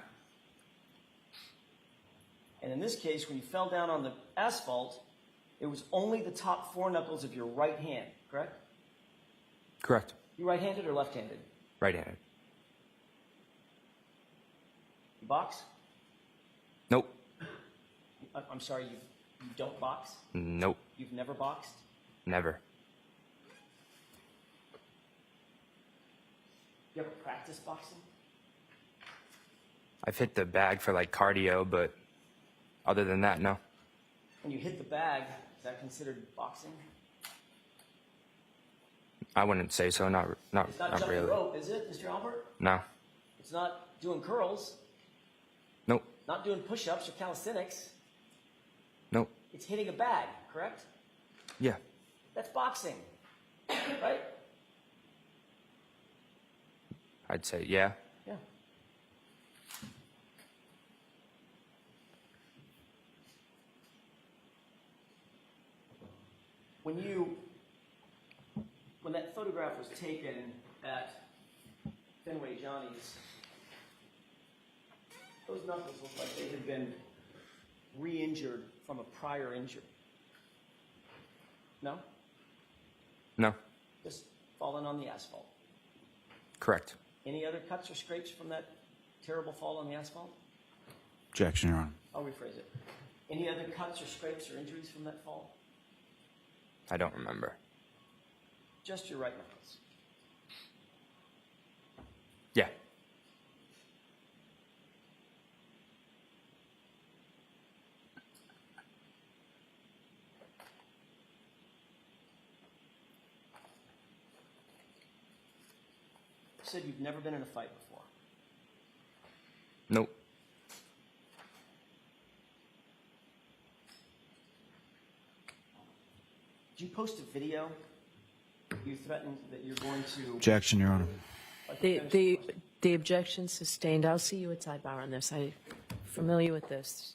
G: And in this case, when you fell down on the asphalt, it was only the top 4 knuckles of your right hand, correct?
H: Correct.
G: You right-handed or left-handed?
H: Right-handed.
G: You box?
H: Nope.
G: I'm sorry, you don't box?
H: Nope.
G: You've never boxed?
H: Never.
G: You ever practiced boxing?
H: I've hit the bag for like cardio, but other than that, no.
G: When you hit the bag, is that considered boxing?
H: I wouldn't say so. Not
G: It's not jumping
H: really.
G: rope, is it, Mr. Albert?
H: No.
G: It's not doing curls,
H: Nope.
G: not doing push-ups or calisthenics.
H: Nope.
G: It's hitting a bag, correct?
H: Yeah.
G: That's boxing, right?
H: I'd say yeah.
G: Yeah. When that photograph was taken at Fenway Johnny's, those knuckles looked like they had been re-injured from a prior injury. No?
H: No.
G: Just falling on the asphalt.
H: Correct.
G: Any other cuts or scrapes from that terrible fall on the asphalt?
C: Objection, Your Honor.
G: I'll rephrase it. Any other cuts or scrapes or injuries from that fall?
H: I don't remember.
G: Just your right knuckles.
H: Yeah.
G: You said you've never been in a fight before.
H: Nope.
G: Did you post a video? You threatened that you're going to...
C: Objection, Your Honor.
A: The objection sustained. I'll see you at sidebar on this. I'm familiar with this.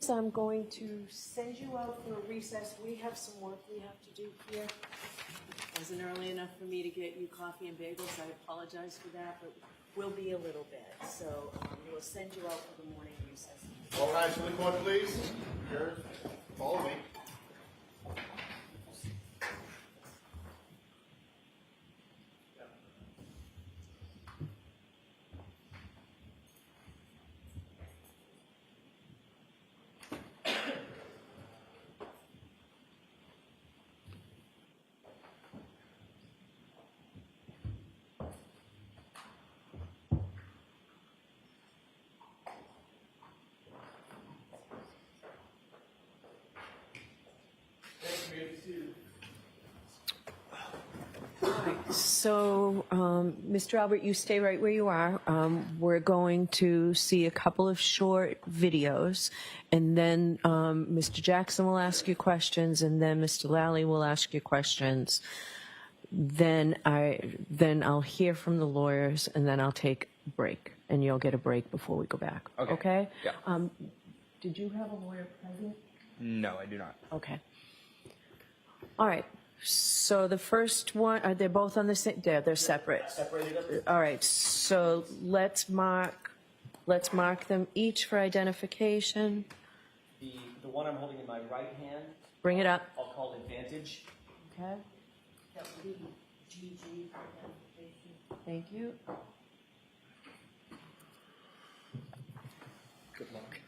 A: I'm going to send you out for a recess. We have some work we have to do here. Wasn't early enough for me to get you coffee and bagels. I apologize for that, but we'll be a little bit. So we'll send you out for the morning recess.
F: All rise for the court, please. Here, follow me.
A: So, Mr. Albert, you stay right where you are. We're going to see a couple of short videos, and then Mr. Jackson will ask you questions, and then Mr. Lally will ask you questions. Then I'll hear from the lawyers, and then I'll take a break, and you'll get a break before we go back. Okay?
H: Yeah.
A: Did you have a lawyer present?
H: No, I do not.
A: Okay. All right. So the first one, they're both on the same, they're separate.
G: Separated up.
A: All right, so let's mark them each for identification.
G: The one I'm holding in my right hand,
A: Bring it up.
G: I'll call Advantage.
A: Okay,
I: That would be GG for identification.
A: thank you.
G: Good luck.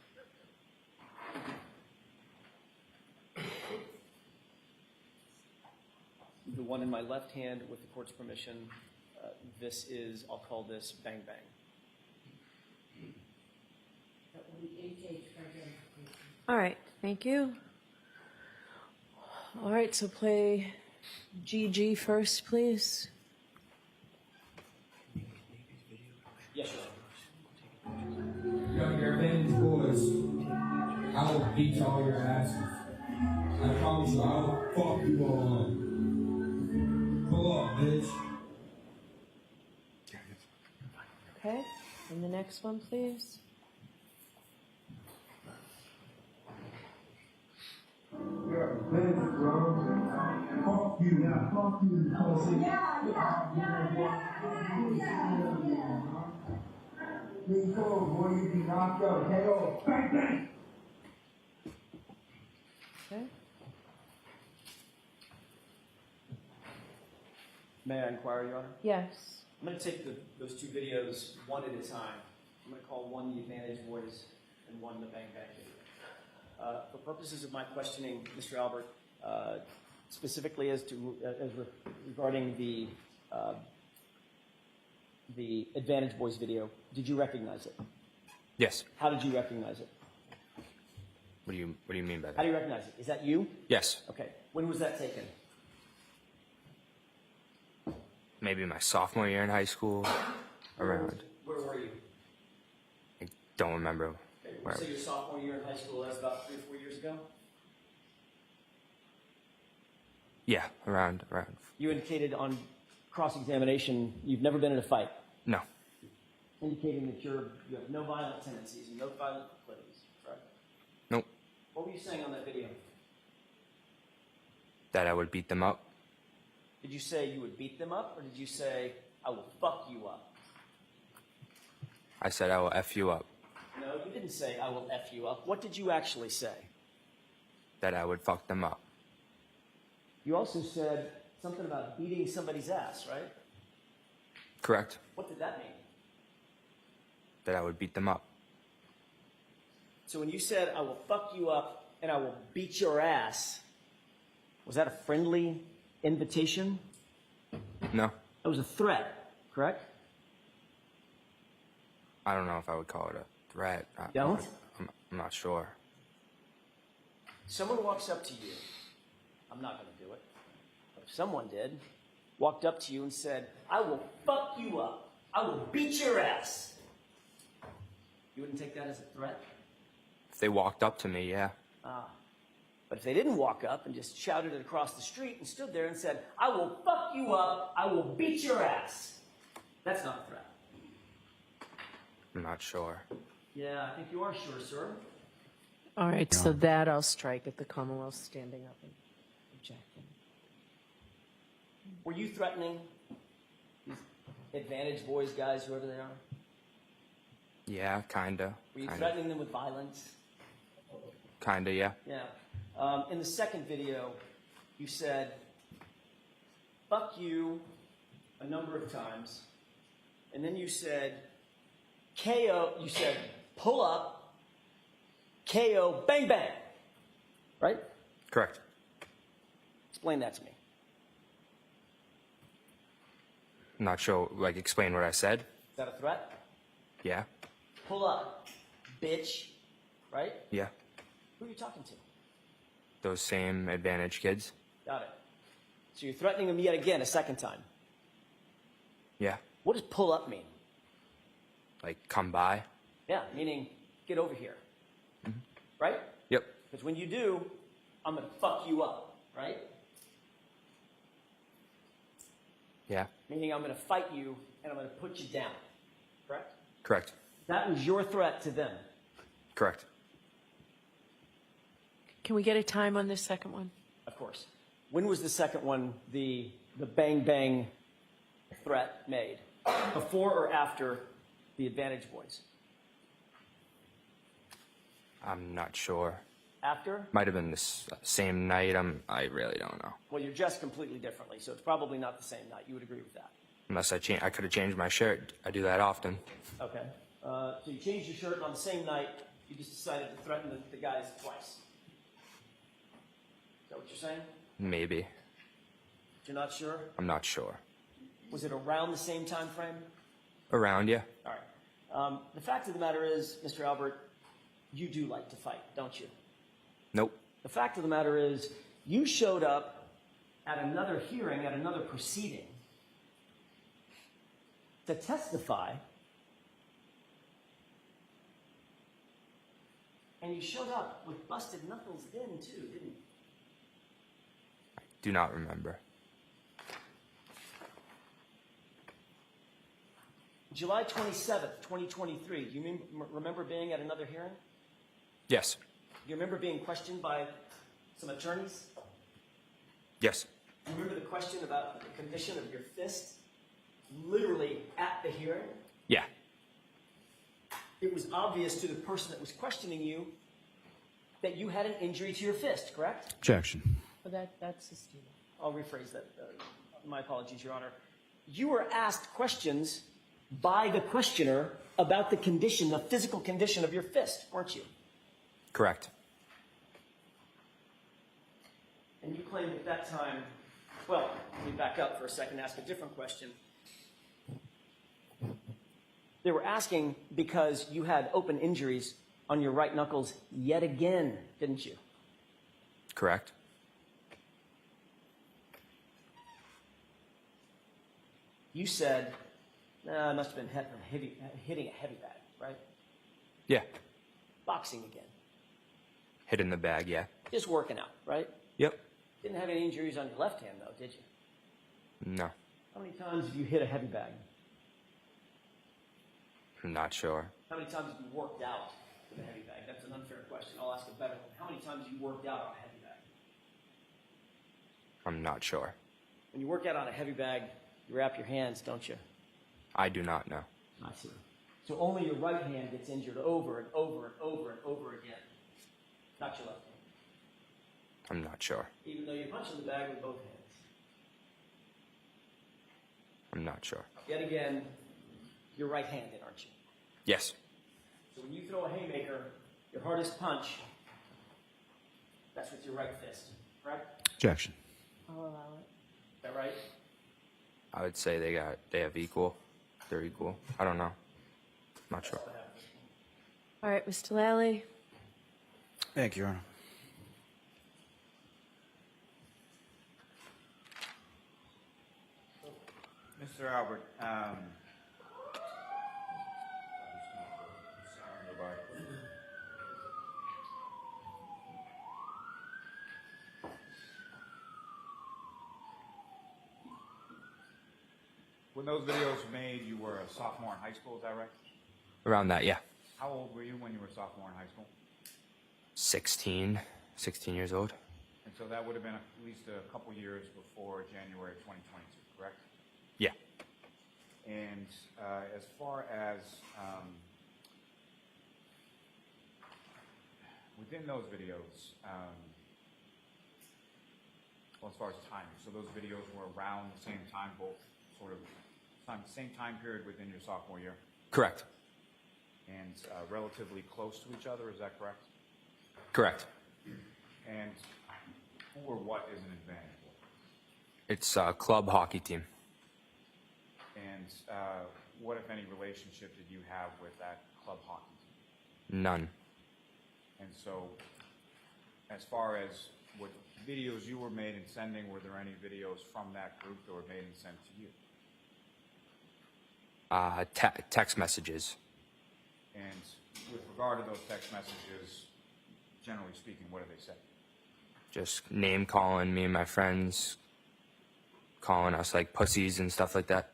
G: The one in my left hand, with the court's permission, I'll call this Bang Bang.
I: That would be HH for identification.
A: All right, thank you. All right, so play GG first, please.
G: Yes, Your Honor.
J: Yo, your advantage boys, I will beat all your asses. I promise you, I will fuck you all up. Pull up, bitch.
A: Okay, and the next one, please.
J: You're a bitch, bro. Fuck you. Yeah, fuck you, pussy. Me too, boy, you be knocked out. KO. Bang, bang.
A: Okay.
G: May I inquire, Your Honor?
A: Yes.
G: I'm going to take those two videos one at a time. I'm going to call one the Advantage Boys and one the Bang Bang video. For purposes of my questioning, Mr. Albert, specifically regarding the Advantage Boys video, did you recognize it?
H: Yes.
G: How did you recognize it?
H: What do you mean by
G: How
H: that?
G: do you recognize it? Is that you?
H: Yes.
G: Okay. When was that taken?
H: Maybe my sophomore year in high school, around.
G: Where were you?
H: I don't remember.
G: Okay.
H: Where.
G: So your sophomore year in high school, that's about 3 or 4 years ago?
H: Yeah, around.
G: You indicated on cross-examination you've never been in a fight,
H: No.
G: indicating that you have no violent tendencies and no violent proclivities, correct?
H: Nope.
G: What were you saying on that video?
H: That I would beat them up.
G: Did you say you would beat them up, or did you say, I will fuck you up?
H: I said I will F you up.
G: No, you didn't say, I will F you up. What did you actually say?
H: That I would fuck them up.
G: You also said something about beating somebody's ass, right?
H: Correct.
G: What did that mean?
H: That I would beat them up.
G: So when you said, I will fuck you up and I will beat your ass, was that a friendly invitation?
H: No.
G: That was a threat, correct?
H: I don't know if I would call it a threat.
G: Don't?
H: I'm not sure.
G: Someone walks up to you. I'm not going to do it. But if someone did, walked up to you and said, I will fuck you up. I will beat your ass. You wouldn't take that as a threat?
H: If they walked up to me, yeah.
G: But if they didn't walk up and just shouted it across the street and stood there and said, I will fuck you up, I will beat your ass, that's not a threat.
H: I'm not sure.
G: Yeah, I think you are sure, sir.
A: All right, so that I'll strike if the Commonwealth standing up and objecting.
G: Were you threatening these Advantage Boys guys, whoever they are?
H: Yeah, kinda.
G: Were you
H: Kinda,
G: threatening them with violence?
H: kinda, yeah.
G: Yeah. In the second video, you said, fuck you a number of times. And then you said, KO, you said, pull up, KO, bang, bang. Right?
H: Correct.
G: Explain that to me.
H: I'm not sure, like, explain what I said.
G: Is that a threat?
H: Yeah,
G: Pull up, bitch. Right?
H: yeah.
G: Who are you talking to?
H: Those same Advantage kids.
G: Got it. So you're threatening them yet again, a second time.
H: Yeah.
G: What does pull up mean?
H: Like, come by.
G: Yeah, meaning get over here. Right?
H: Yep.
G: Because when you do, I'm going to fuck you up. Right?
H: Yeah.
G: Meaning I'm going to fight you and I'm going to put you down. Correct?
H: Correct.
G: That was your threat to them.
H: Correct.
A: Can we get a time on this second one?
G: Of course. When was the second one, the bang bang threat made? Before or after the Advantage Boys?
H: I'm not sure.
G: After?
H: Might have been this same night. I really don't know.
G: Well, you're dressed completely differently, so it's probably not the same night. You would agree with that.
H: Unless I could have changed my shirt. I do that often.
G: Okay. So you changed your shirt and on the same night. You just decided to threaten the guys twice. Is that what you're saying?
H: Maybe.
G: You're not sure?
H: I'm not sure.
G: Was it around the same time frame?
H: Around, yeah.
G: All right. The fact of the matter is, Mr. Albert, you do like to fight, don't you?
H: Nope.
G: The fact of the matter is, you showed up at another hearing, at another proceeding, to testify, and you showed up with busted knuckles then, too, didn't you?
H: Do not remember.
G: July 27th, 2023, do you remember being at another hearing?
H: Yes.
G: Do you remember being questioned by some attorneys?
H: Yes.
G: Do you remember the question about the condition of your fist? Literally at the hearing?
H: Yeah.
G: It was obvious to the person that was questioning you that you had an injury to your fist, correct?
C: Objection.
A: Well, that's sustainable.
G: I'll rephrase that. My apologies, Your Honor. You were asked questions by the questioner about the condition, the physical condition of your fist, weren't you?
H: Correct.
G: And you claimed at that time, well, let me back up for a second and ask a different question. They were asking because you had open injuries on your right knuckles yet again, didn't you?
H: Correct.
G: You said, I must have been hitting a heavy bag, right?
H: Yeah.
G: Boxing again.
H: Hit in the bag, yeah.
G: Just working out, right?
H: Yep.
G: Didn't have any injuries on your left hand, though, did you?
H: No.
G: How many times have you hit a heavy bag?
H: I'm not sure.
G: How many times have you worked out with a heavy bag? That's an unfair question. I'll ask a better one. How many times have you worked out on a heavy bag?
H: I'm not sure.
G: When you work out on a heavy bag, you wrap your hands, don't you?
H: I do not know.
G: I see. So only your right hand gets injured over and over and over and over again. Not your left hand.
H: I'm not sure.
G: Even though you're punching the bag with both hands.
H: I'm not sure.
G: Yet again, you're right-handed, aren't you?
H: Yes.
G: So when you throw a haymaker, your hardest punch, that's with your right fist, correct?
C: Objection.
A: I'll allow it.
G: Is that right?
H: I would say they have equal. They're equal. I don't know. Not sure.
A: All right, Mr. Lally.
C: Thank you, Your Honor. Mr. Albert, when those videos were made, you were a sophomore in high school, is that right?
H: Around that, yeah.
C: How old were you when you were a sophomore in high school?
H: 16 years old.
C: And so that would have been at least a couple years before January 2022, correct?
H: Yeah.
C: And as far as within those videos, well, as far as timing, so those videos were around the same time, both sort of same time period within your sophomore year,
H: Correct.
C: and relatively close to each other. Is that correct?
H: Correct.
C: And who or what is an advantage for?
H: It's a club hockey team.
C: And what, if any, relationship did you have with that club hockey team?
H: None.
C: And so, as far as what videos you were made and sending, were there any videos from that group that were made and sent to you?
H: Text messages.
C: And with regard to those text messages, generally speaking, what do they say?
H: Just name calling me and my friends, calling us like pussies and stuff like that.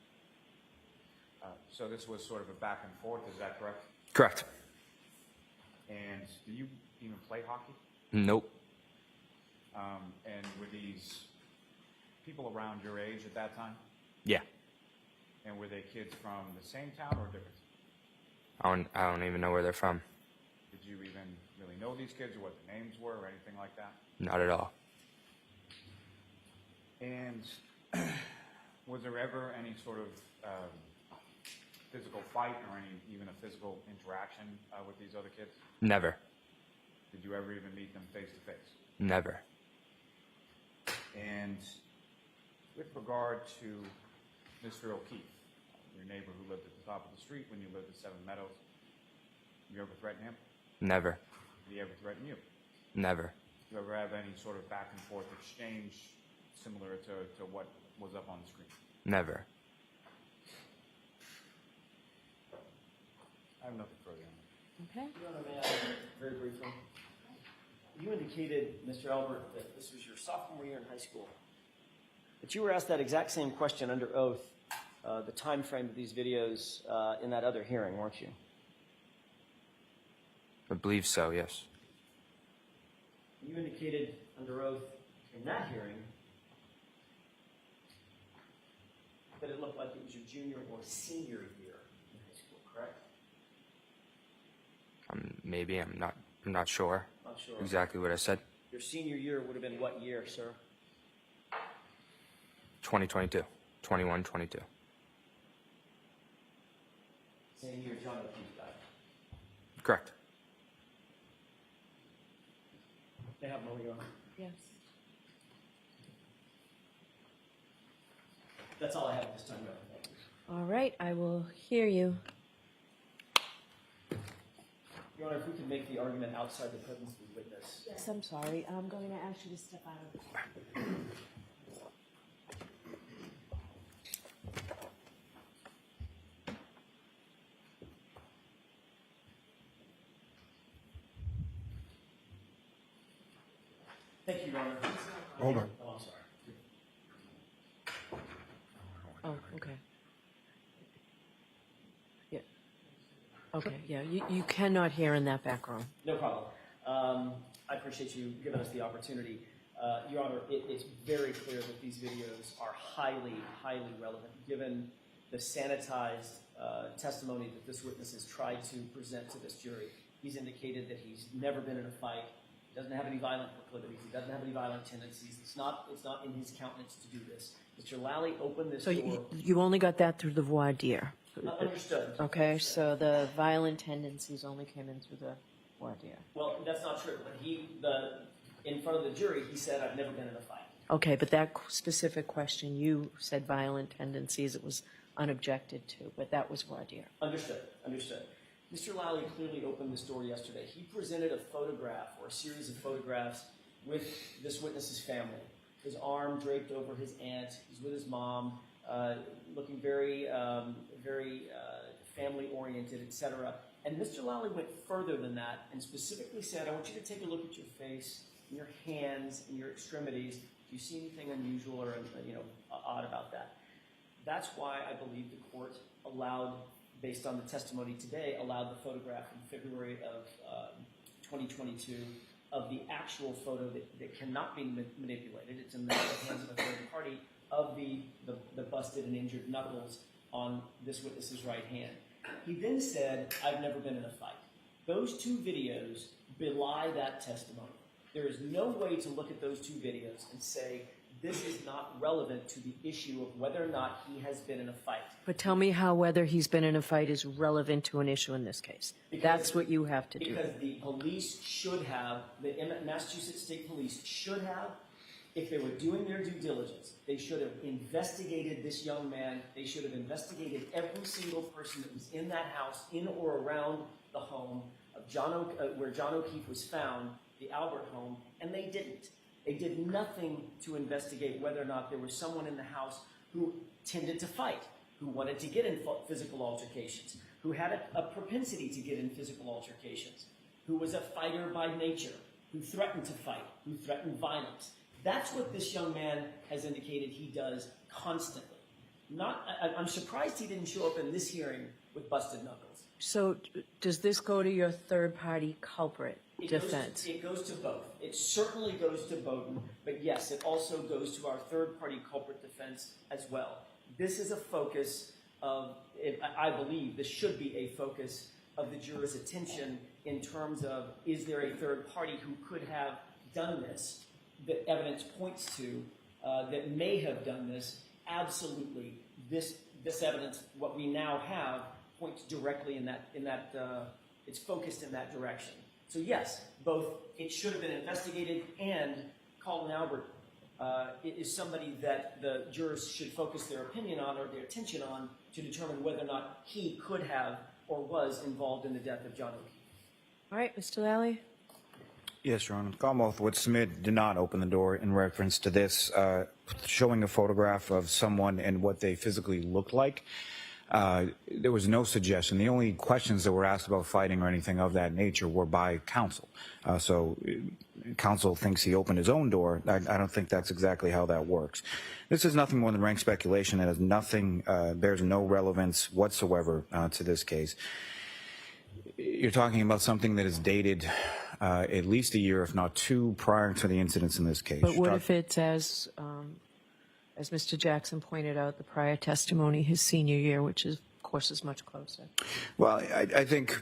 C: So this was sort of a back and forth, is that correct?
H: Correct.
C: And do you even play hockey?
H: Nope.
C: And were these people around your age at that time?
H: Yeah.
C: And were they kids from the same town or different?
H: I don't even know where they're from.
C: Did you even really know these kids or what their names were or anything like that?
H: Not at all.
C: And was there ever any sort of physical fight or even a physical interaction with these other kids?
H: Never.
C: Did you ever even meet them face to face?
H: Never.
C: And with regard to Mr. O'Keefe, your neighbor who lived at the top of the street when you lived at Seven Meadows, you ever threaten him?
H: Never.
C: Did he ever threaten you?
H: Never.
C: Do you ever have any sort of back and forth exchange similar to what was up on the screen?
H: Never.
C: I have nothing further on that.
A: Okay.
G: Your Honor, may I, very briefly? You indicated, Mr. Albert, that this was your sophomore year in high school. But you were asked that exact same question under oath, the time frame of these videos in that other hearing, weren't you?
H: I believe so, yes.
G: You indicated under oath in that hearing that it looked like it was your junior or senior year in high school, correct?
H: Maybe. I'm not sure
G: Not sure.
H: exactly what I said.
G: Your senior year would have been what year, sir?
H: 2022. 21, 22.
G: Same year John O'Keefe died.
H: Correct.
G: They have no, Your Honor.
A: Yes.
G: That's all I have at this time, Your Honor. Thank you.
A: All right, I will hear you.
G: Your Honor, if we could make the argument outside the presence of the witness.
A: Yes, I'm sorry. I'm going to ask you to step out of the court.
G: Thank you, Your Honor.
F: Hold on.
G: Oh, I'm sorry.
A: Oh, okay. Yeah. Okay, yeah, you cannot hear in that background.
G: No problem. I appreciate you giving us the opportunity. Your Honor, it's very clear that these videos are highly, highly relevant, given the sanitized testimony that this witness has tried to present to this jury. He's indicated that he's never been in a fight, he doesn't have any violent proclivities, he doesn't have any violent tendencies. It's not in his countenance to do this. Mr. Lally opened this
A: So
G: door.
A: you only got that through the voir dire?
G: Understood.
A: Okay, so the violent tendencies only came in through the voir dire.
G: Well, that's not true. In front of the jury, he said, "I've never been in a fight."
A: Okay, but that specific question, you said violent tendencies, it was unobjected to, but that was voir dire.
G: Understood. Mr. Lally clearly opened this door yesterday. He presented a photograph or a series of photographs with this witness's family. His arm draped over his aunt. He's with his mom, looking very, very family-oriented, etc. And Mr. Lally went further than that and specifically said, "I want you to take a look at your face, and your hands, and your extremities. Do you see anything unusual or odd about that?" That's why I believe the court allowed, based on the testimony today, allowed the photograph in February of 2022 of the actual photo that cannot be manipulated. It's in the hands of a third party of the busted and injured knuckles on this witness's right hand. He then said, "I've never been in a fight." Those two videos belie that testimony. There is no way to look at those two videos and say, this is not relevant to the issue of whether or not he has been in a fight.
A: But tell me how whether he's been in a fight is relevant to an issue in this case. That's what you have to do.
G: Because the police should have, the Massachusetts State Police should have, if they were doing their due diligence, they should have investigated this young man. They should have investigated every single person that was in that house, in or around the home of where John O'Keefe was found, the Albert home, and they didn't. They did nothing to investigate whether or not there was someone in the house who tended to fight, who wanted to get in physical altercations, who had a propensity to get in physical altercations, who was a fighter by nature, who threatened to fight, who threatened violence. That's what this young man has indicated he does constantly. I'm surprised he didn't show up in this hearing with busted knuckles.
A: So does this go to your third-party culprit defense?
G: It goes to both. It certainly goes to Bowden, but yes, it also goes to our third-party culprit defense as well. This is a focus of, I believe, this should be a focus of the juror's attention in terms of, is there a third party who could have done this, that evidence points to, that may have done this? Absolutely. This evidence, what we now have, points directly in that it's focused in that direction. So yes, both it should have been investigated, and Colin Albert is somebody that the jurors should focus their opinion on or their attention on to determine whether or not he could have or was involved in the death of John O'Keefe.
A: All right, Mr. Lally?
C: Yes, Your Honor. Commonwealth would submit did not open the door in reference to this, showing a photograph of someone and what they physically looked like. There was no suggestion. The only questions that were asked about fighting or anything of that nature were by counsel. So counsel thinks he opened his own door. I don't think that's exactly how that works. This is nothing more than rank speculation. It has nothing, bears no relevance whatsoever to this case. You're talking about something that is dated at least a year, if not two, prior to the incidents in this case.
A: But what if it's as Mr. Jackson pointed out, the prior testimony, his senior year, which is, of course, is much closer?
C: Well, I think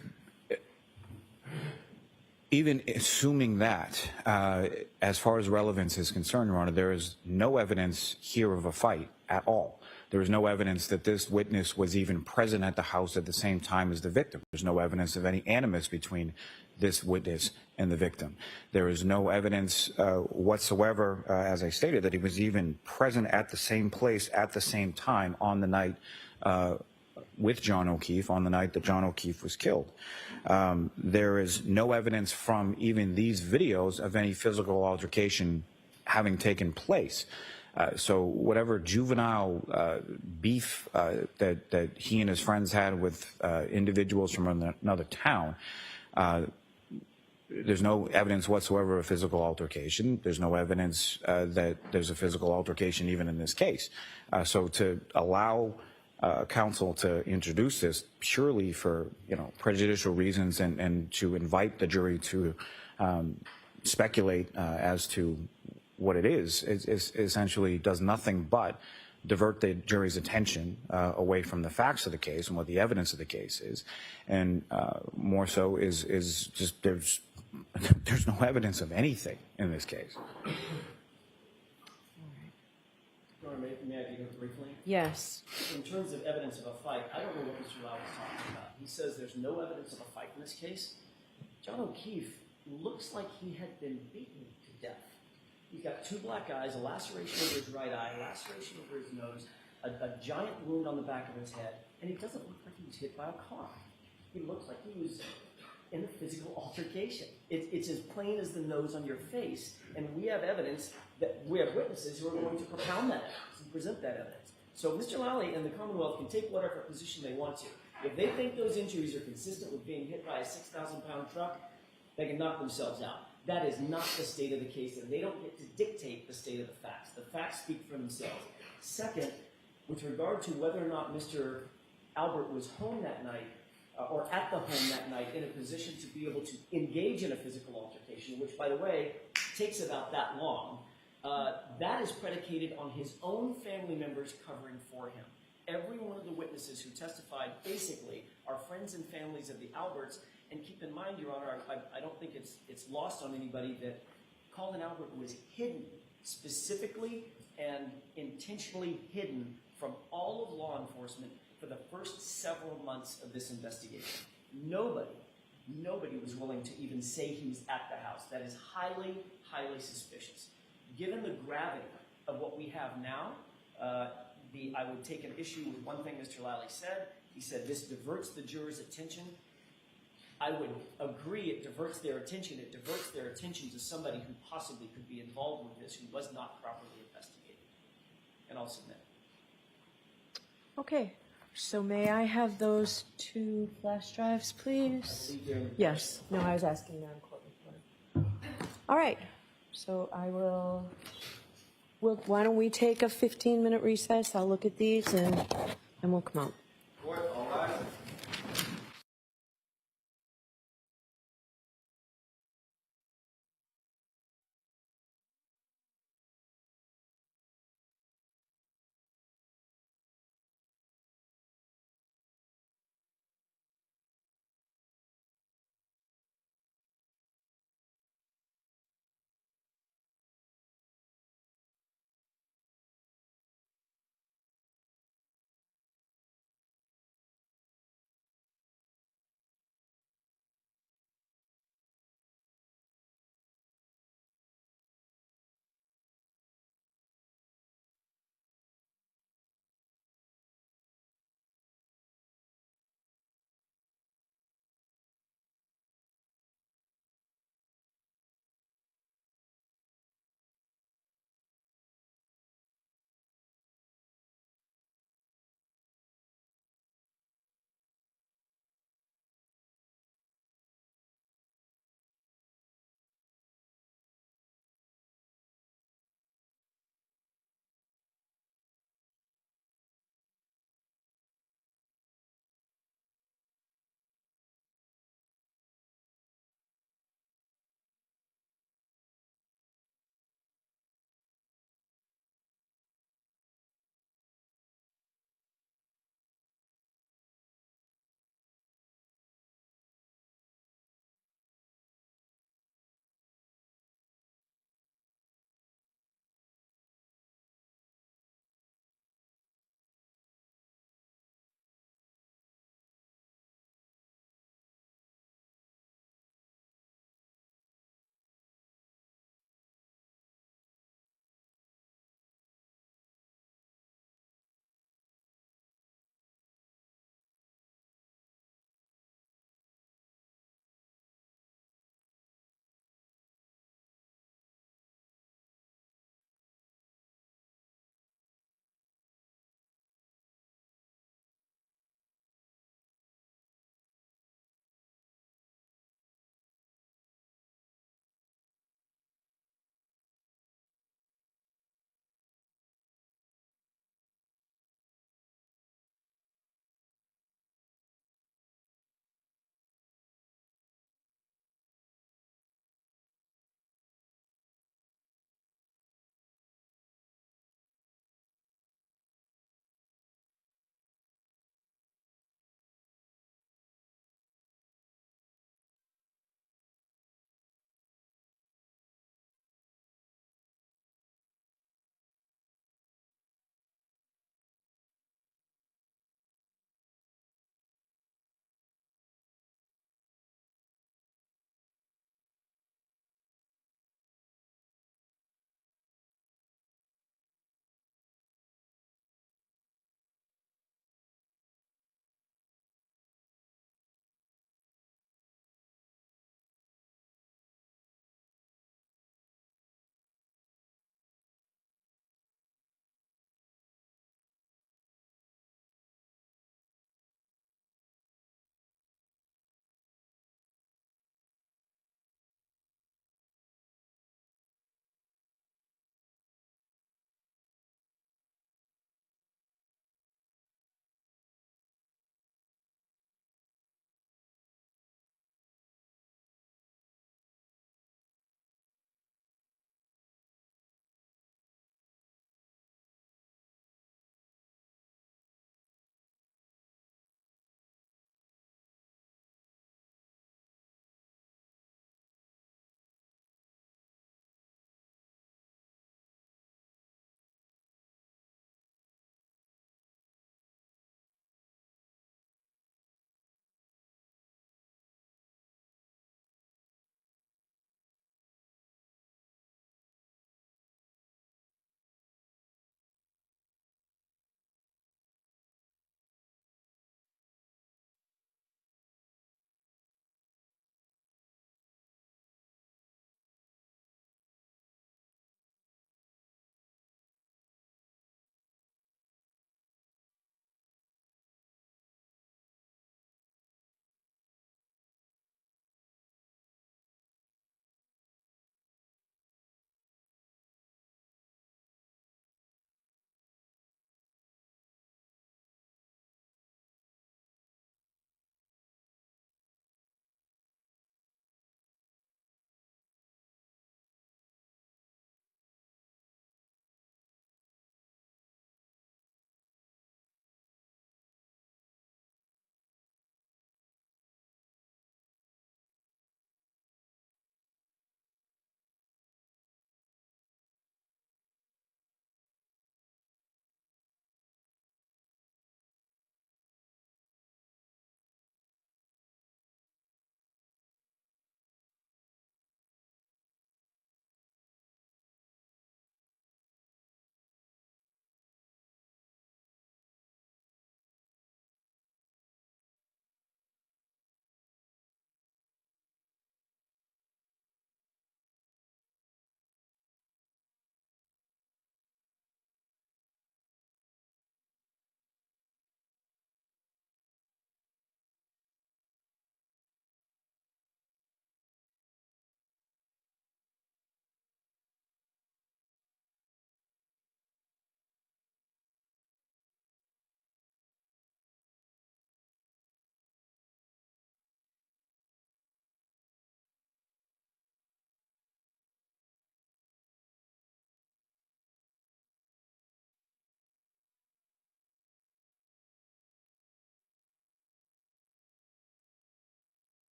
C: even assuming that, as far as relevance is concerned, Your Honor, there is no evidence here of a fight at all. There is no evidence that this witness was even present at the house at the same time as the victim. There's no evidence of any animus between this witness and the victim. There is no evidence whatsoever, as I stated, that he was even present at the same place at the same time on the night with John O'Keefe, on the night that John O'Keefe was killed. There is no evidence from even these videos of any physical altercation having taken place. So whatever juvenile beef that he and his friends had with individuals from another town, there's no evidence whatsoever of physical altercation. There's no evidence that there's a physical altercation even in this case. So to allow counsel to introduce this purely for prejudicial reasons and to invite the jury to speculate as to what it is essentially does nothing but divert the jury's attention away from the facts of the case and what the evidence of the case is, and more so is just there's no evidence of anything in this case.
G: May I begin briefly?
A: Yes.
G: In terms of evidence of a fight, I don't know what Mr. Lau is talking about. He says there's no evidence of a fight in this case. John O'Keefe looks like he had been beaten to death. He's got two black eyes, a laceration over his right eye, a laceration over his nose, a giant wound on the back of his head, and he doesn't look like he was hit by a car. He looks like he was in a physical altercation. It's as plain as the nose on your face, and we have evidence that we have witnesses who are going to propound that evidence and present that evidence. So Mr. Lally and the Commonwealth can take whatever position they want to. If they think those injuries are consistent with being hit by a 6,000-pound truck, they can knock themselves out. That is not the state of the case, and they don't get to dictate the state of the facts. The facts speak for themselves. Second, with regard to whether or not Mr. Albert was home that night, or at the home that night in a position to be able to engage in a physical altercation, which, by the way, takes about that long, that is predicated on his own family members covering for him. Every one of the witnesses who testified basically are friends and families of the Alberts. And keep in mind, Your Honor, I don't think it's lost on anybody that Colin Albert was hidden, specifically and intentionally hidden from all of law enforcement for the first several months of this investigation. Nobody was willing to even say he was at the house. That is highly, highly suspicious. Given the gravity of what we have now, I would take an issue with one thing Mr. Lally said. He said this diverts the jurors' attention. I would agree it diverts their attention. It diverts their attention to somebody who possibly could be involved with this who was not properly investigated. And I'll submit.
A: Okay, so may I have those 2 flash drives, please? Yes, no, I was asking Madam Courtney. All right, so I will, why don't we take a 15-minute recess? I'll look at these and we'll come out.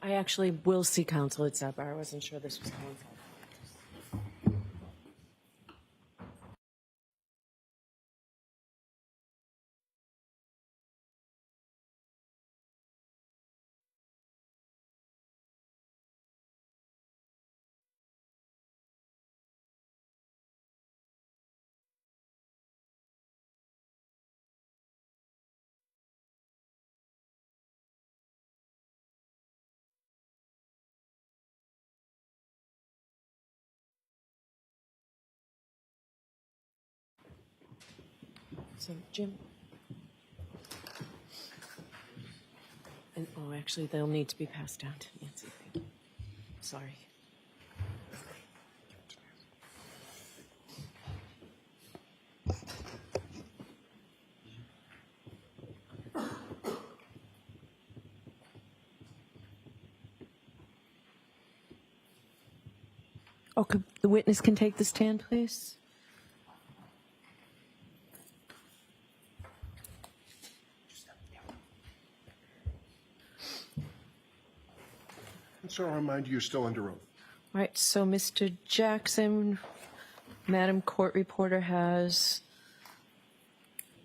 A: I actually will see counsel at Zappa. I wasn't sure this was coinciding. So, Jim. And, oh, actually, they'll need to be passed down to Nancy. Thank you. Sorry. Okay, the witness can take the stand, please.
F: And sir, I'll remind you, you're still under oath.
A: All right, so Mr. Jackson, Madam Court Reporter has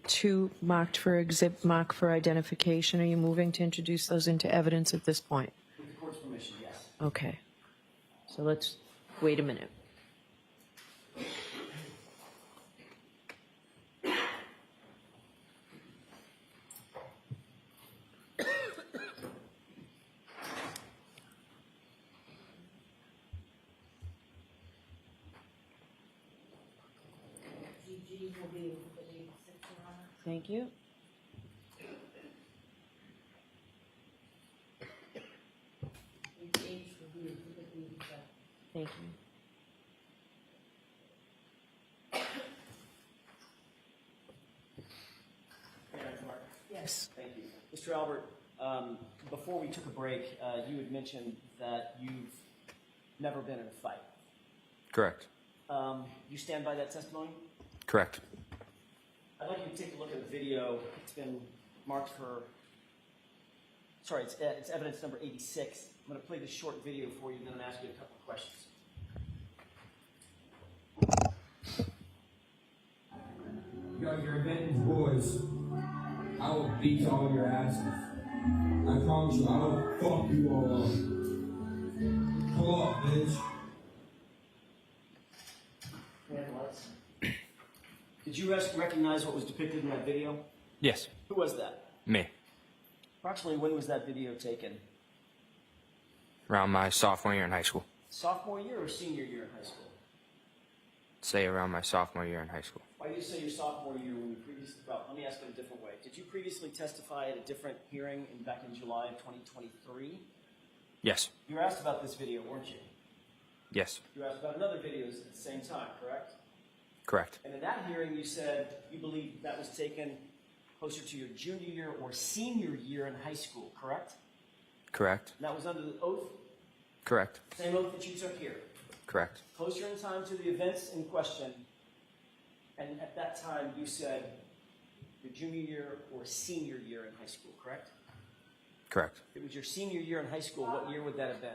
A: 2 marked for identification. Are you moving to introduce those into evidence at this point?
G: With the court's permission, yes.
A: Okay. So let's wait a minute.
I: GG will be with the 86, Your Honor.
A: Thank you.
I: Age will be with the 87.
A: Thank you. Yes.
G: Thank you. Mr. Albert, before we took a break, you had mentioned that you've never been in a fight.
H: Correct.
G: You stand by that testimony?
H: Correct.
G: I'd like you to take a look at the video. It's been marked for, sorry, it's evidence number 86. I'm going to play this short video for you, and then I'm going to ask you a couple of questions.
J: You guys are Benton's boys. I will beat all your asses. I promise you, I will fuck you all up. Pull up, bitch.
G: Did you recognize what was depicted in that video?
H: Yes.
G: Who was that?
H: Me.
G: Approximately when was that video taken?
H: Around my sophomore year in high school.
G: Sophomore year or senior year in high school?
H: Say around my sophomore year in high school.
G: Why do you say your sophomore year when you previously, well, let me ask it a different way. Did you previously testify at a different hearing back in July of 2023?
H: Yes.
G: You were asked about this video, weren't you?
H: Yes.
G: You were asked about another video at the same time, correct?
H: Correct.
G: And in that hearing, you said you believe that was taken closer to your junior year or senior year in high school, correct?
H: Correct.
G: And that was under the oath,
H: Correct.
G: same oath that you took here.
H: Correct.
G: Closer in time to the events in question, and at that time you said your junior year or senior year in high school, correct?
H: Correct.
G: If it was your senior year in high school, what year would that have been?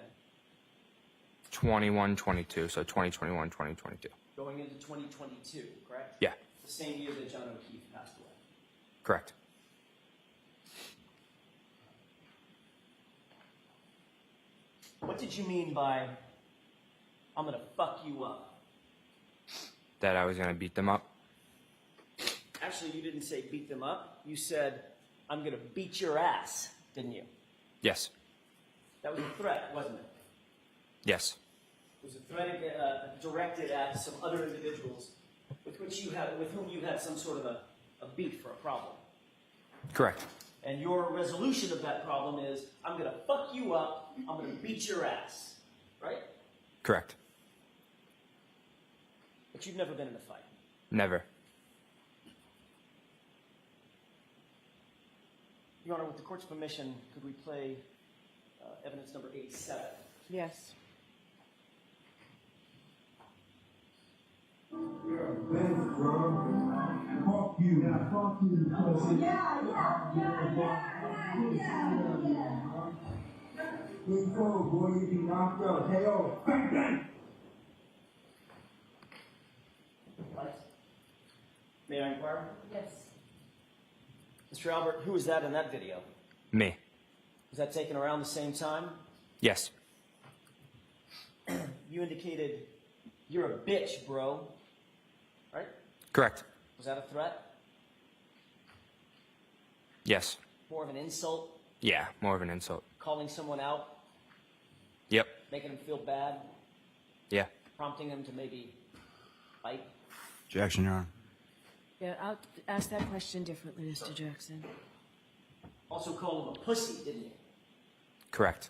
H: 21, 22. So 2021, 2022.
G: Going into 2022, correct?
H: Yeah.
G: The same year that John O'Keefe passed away.
H: Correct.
G: What did you mean by, I'm going to fuck you up?
H: That I was going to beat them up.
G: Actually, you didn't say beat them up. You said, I'm going to beat your ass, didn't you?
H: Yes.
G: That was a threat, wasn't it?
H: Yes.
G: It was a threat directed at some other individuals with whom you had some sort of a beef or a problem.
H: Correct.
G: And your resolution of that problem is, I'm going to fuck you up, I'm going to beat your ass. Right?
H: Correct.
G: But you've never been in a fight.
H: Never.
G: Your Honor, with the court's permission, could we play evidence number 87?
A: Yes.
J: You're a bitch, bro. Fuck you. Yeah, fuck you. Being told, boy, you'd be knocked out. KO. Bang, bang.
G: What? May I inquire?
I: Yes.
G: Mr. Albert, who was that in that video?
H: Me.
G: Was that taken around the same time?
H: Yes.
G: You indicated, you're a bitch, bro. Right?
H: Correct.
G: Was that a threat?
H: Yes.
G: More of an insult?
H: Yeah, more of an insult.
G: Calling someone out?
H: Yep.
G: Making them feel bad?
H: Yeah.
G: Prompting them to maybe fight?
C: Objection, Your Honor.
A: Yeah, I'll ask that question differently, Mr. Jackson.
G: Also called him a pussy, didn't you?
H: Correct.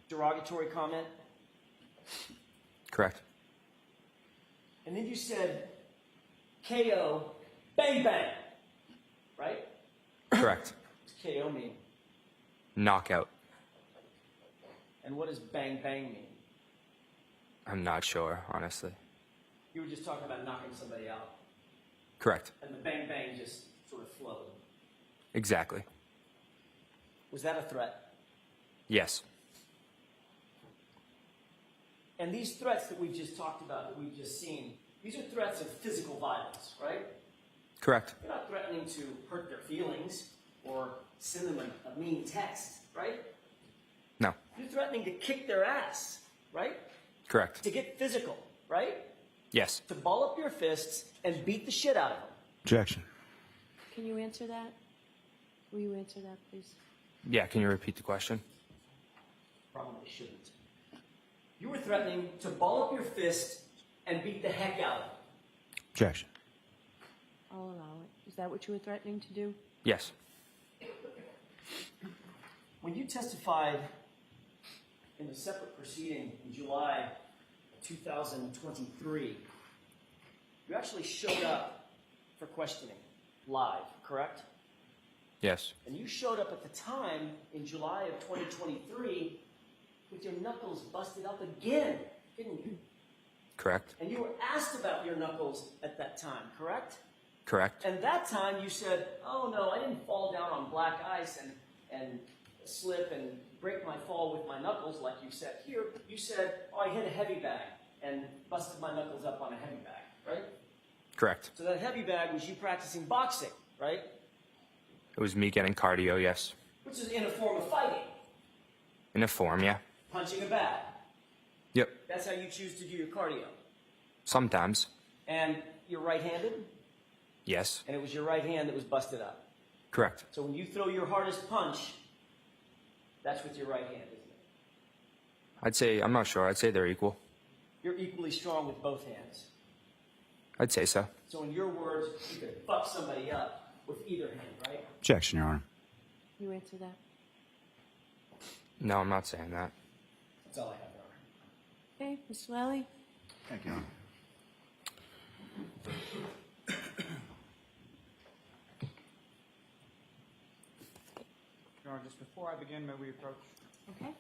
G: Derogatory comment?
H: Correct.
G: And then you said, KO, bang bang. Right?
H: Correct.
G: What's KO mean?
H: Knockout.
G: And what does bang bang mean?
H: I'm not sure, honestly.
G: You were just talking about knocking somebody out.
H: Correct.
G: And the bang bang just sort of flowed.
H: Exactly.
G: Was that a threat?
H: Yes.
G: And these threats that we've just talked about, that we've just seen, these are threats of physical violence, right?
H: Correct.
G: You're not threatening to hurt their feelings or send them a mean text, right?
H: No.
G: You're threatening to kick their ass, right?
H: Correct.
G: To get physical, right?
H: Yes.
G: To ball up your fists and beat the shit out of them.
C: Objection.
A: Can you answer that? Will you answer that, please?
H: Yeah, can you repeat the question?
G: Probably shouldn't. You were threatening to ball up your fist and beat the heck out of them.
C: Objection.
A: I'll allow it. Is that what you were threatening to do?
H: Yes.
G: When you testified in a separate proceeding in July 2023, you actually showed up for questioning live, correct?
H: Yes.
G: And you showed up at the time in July of 2023 with your knuckles busted up again, didn't you?
H: Correct.
G: And you were asked about your knuckles at that time, correct?
H: Correct.
G: And that time you said, oh no, I didn't fall down on black ice and slip and break my fall with my knuckles like you said here. You said, oh, I hit a heavy bag and busted my knuckles up on a heavy bag, right?
H: Correct.
G: So that heavy bag was you practicing boxing, right?
H: It was me getting cardio, yes.
G: Which is in a form of fighting,
H: In a form, yeah.
G: punching a bag.
H: Yep.
G: That's how you choose to do your cardio.
H: Sometimes.
G: And you're right-handed,
H: Yes.
G: and it was your right hand that was busted up.
H: Correct.
G: So when you throw your hardest punch, that's with your right hand, isn't it?
H: I'd say, I'm not sure. I'd say they're equal.
G: You're equally strong with both hands.
H: I'd say so.
G: So in your words, you could fuck somebody up with either hand, right?
C: Objection, Your Honor.
A: You answer that.
H: No, I'm not saying that.
G: That's all I have, Your Honor.
A: Okay, Mr. Lally?
C: Thank you, Your Honor.
K: Your Honor, just before I begin, may we approach?
A: Okay.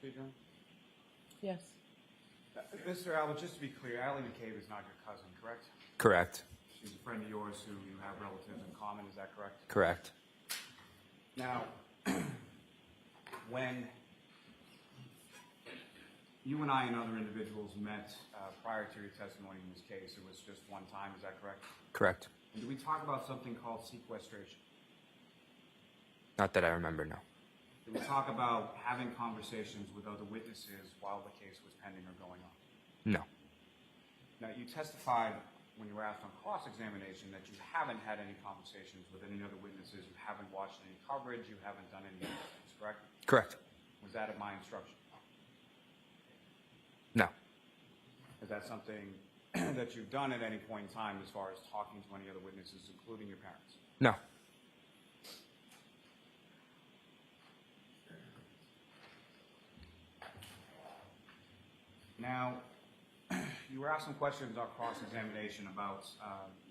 C: adjourn?
A: Yes.
C: Mr. Albert, just to be clear, Ally McCabe is not your cousin, correct?
H: Correct.
C: She's a friend of yours who you have relatives in common, is that correct?
H: Correct.
C: Now, when you and I and other individuals met prior to your testimony in this case, it was just one time, is that correct?
H: Correct.
C: And did we talk about something called sequestration?
H: Not that I remember, no.
C: Did we talk about having conversations with other witnesses while the case was pending or going on?
H: No.
C: Now, you testified when you were asked on cross-examination that you haven't had any conversations with any other witnesses, you haven't watched any coverage, you haven't done any interviews, correct?
H: Correct.
C: Was that at my instruction?
H: No.
C: Is that something that you've done at any point in time as far as talking to any other witnesses, including your parents?
H: No.
C: Now, you were asked some questions on cross-examination about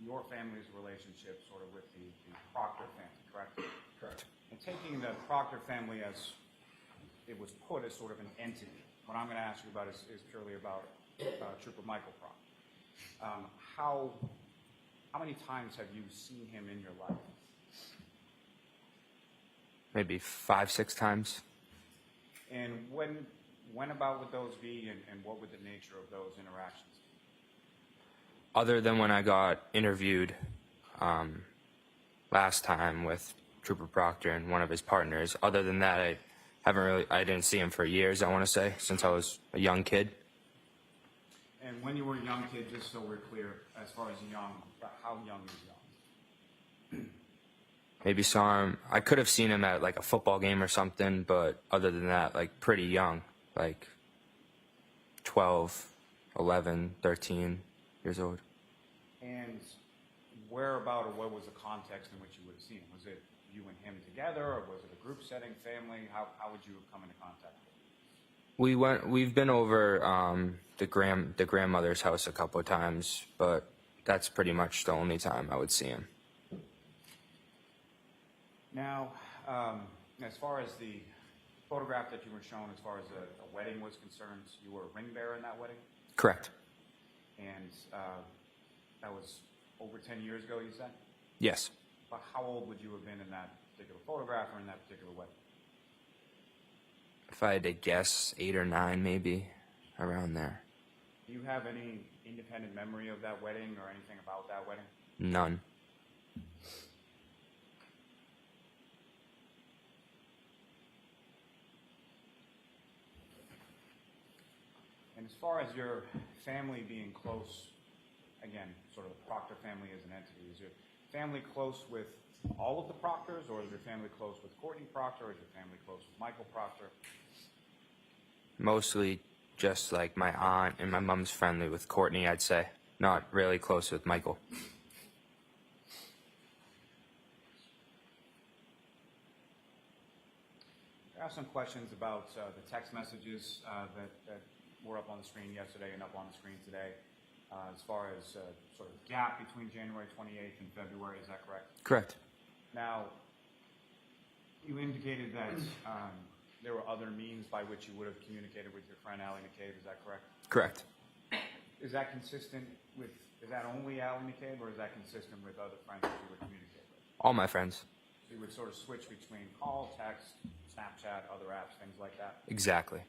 C: your family's relationship sort of with the Proctor family, correct?
H: Correct.
C: And taking the Proctor family as it was put as sort of an entity, what I'm going to ask you about is purely about Trooper Michael Proctor. How many times have you seen him in your life?
H: Maybe 5, 6 times.
C: And when about would those be, and what would the nature of those interactions be?
H: Other than when I got interviewed last time with Trooper Proctor and one of his partners, other than that, I didn't see him for years, I want to say, since I was a young kid.
C: And when you were a young kid, just so we're clear, as far as young, how young is young?
H: Maybe saw him, I could have seen him at like a football game or something, but other than that, like pretty young, like 12, 11, 13 years old.
C: And where about, or what was the context in which you would have seen him? Was it you and him together, or was it a group setting, family? How would you have come into contact with him?
H: We've been over the grandmother's house a couple of times, but that's pretty much the only time I would see him.
C: Now, as far as the photograph that you were shown, as far as a wedding was concerned, you were a ring bearer in that wedding?
H: Correct.
C: And that was over 10 years ago, you said?
H: Yes.
C: But how old would you have been in that particular photograph or in that particular wedding?
H: If I had to guess, 8 or 9 maybe, around there.
C: Do you have any independent memory of that wedding or anything about that wedding?
H: None.
C: And as far as your family being close, again, sort of the Proctor family as an entity, is your family close with all of the Proctors, or is your family close with Courtney Proctor, or is your family close with Michael Proctor?
H: Mostly just like my aunt and my mom's friendly with Courtney, I'd say. Not really close with Michael.
C: I have some questions about the text messages that were up on the screen yesterday and up on the screen today, as far as sort of gap between January 28th and February, is that correct?
H: Correct.
C: Now, you indicated that there were other means by which you would have communicated with your friend Ally McCabe, is that correct?
H: Correct.
C: Is that consistent with, is that only Ally McCabe, or is that consistent with other friends that you would communicate with?
H: All my friends.
C: So you would sort of switch between call, text, Snapchat, other apps, things like that?
H: Exactly.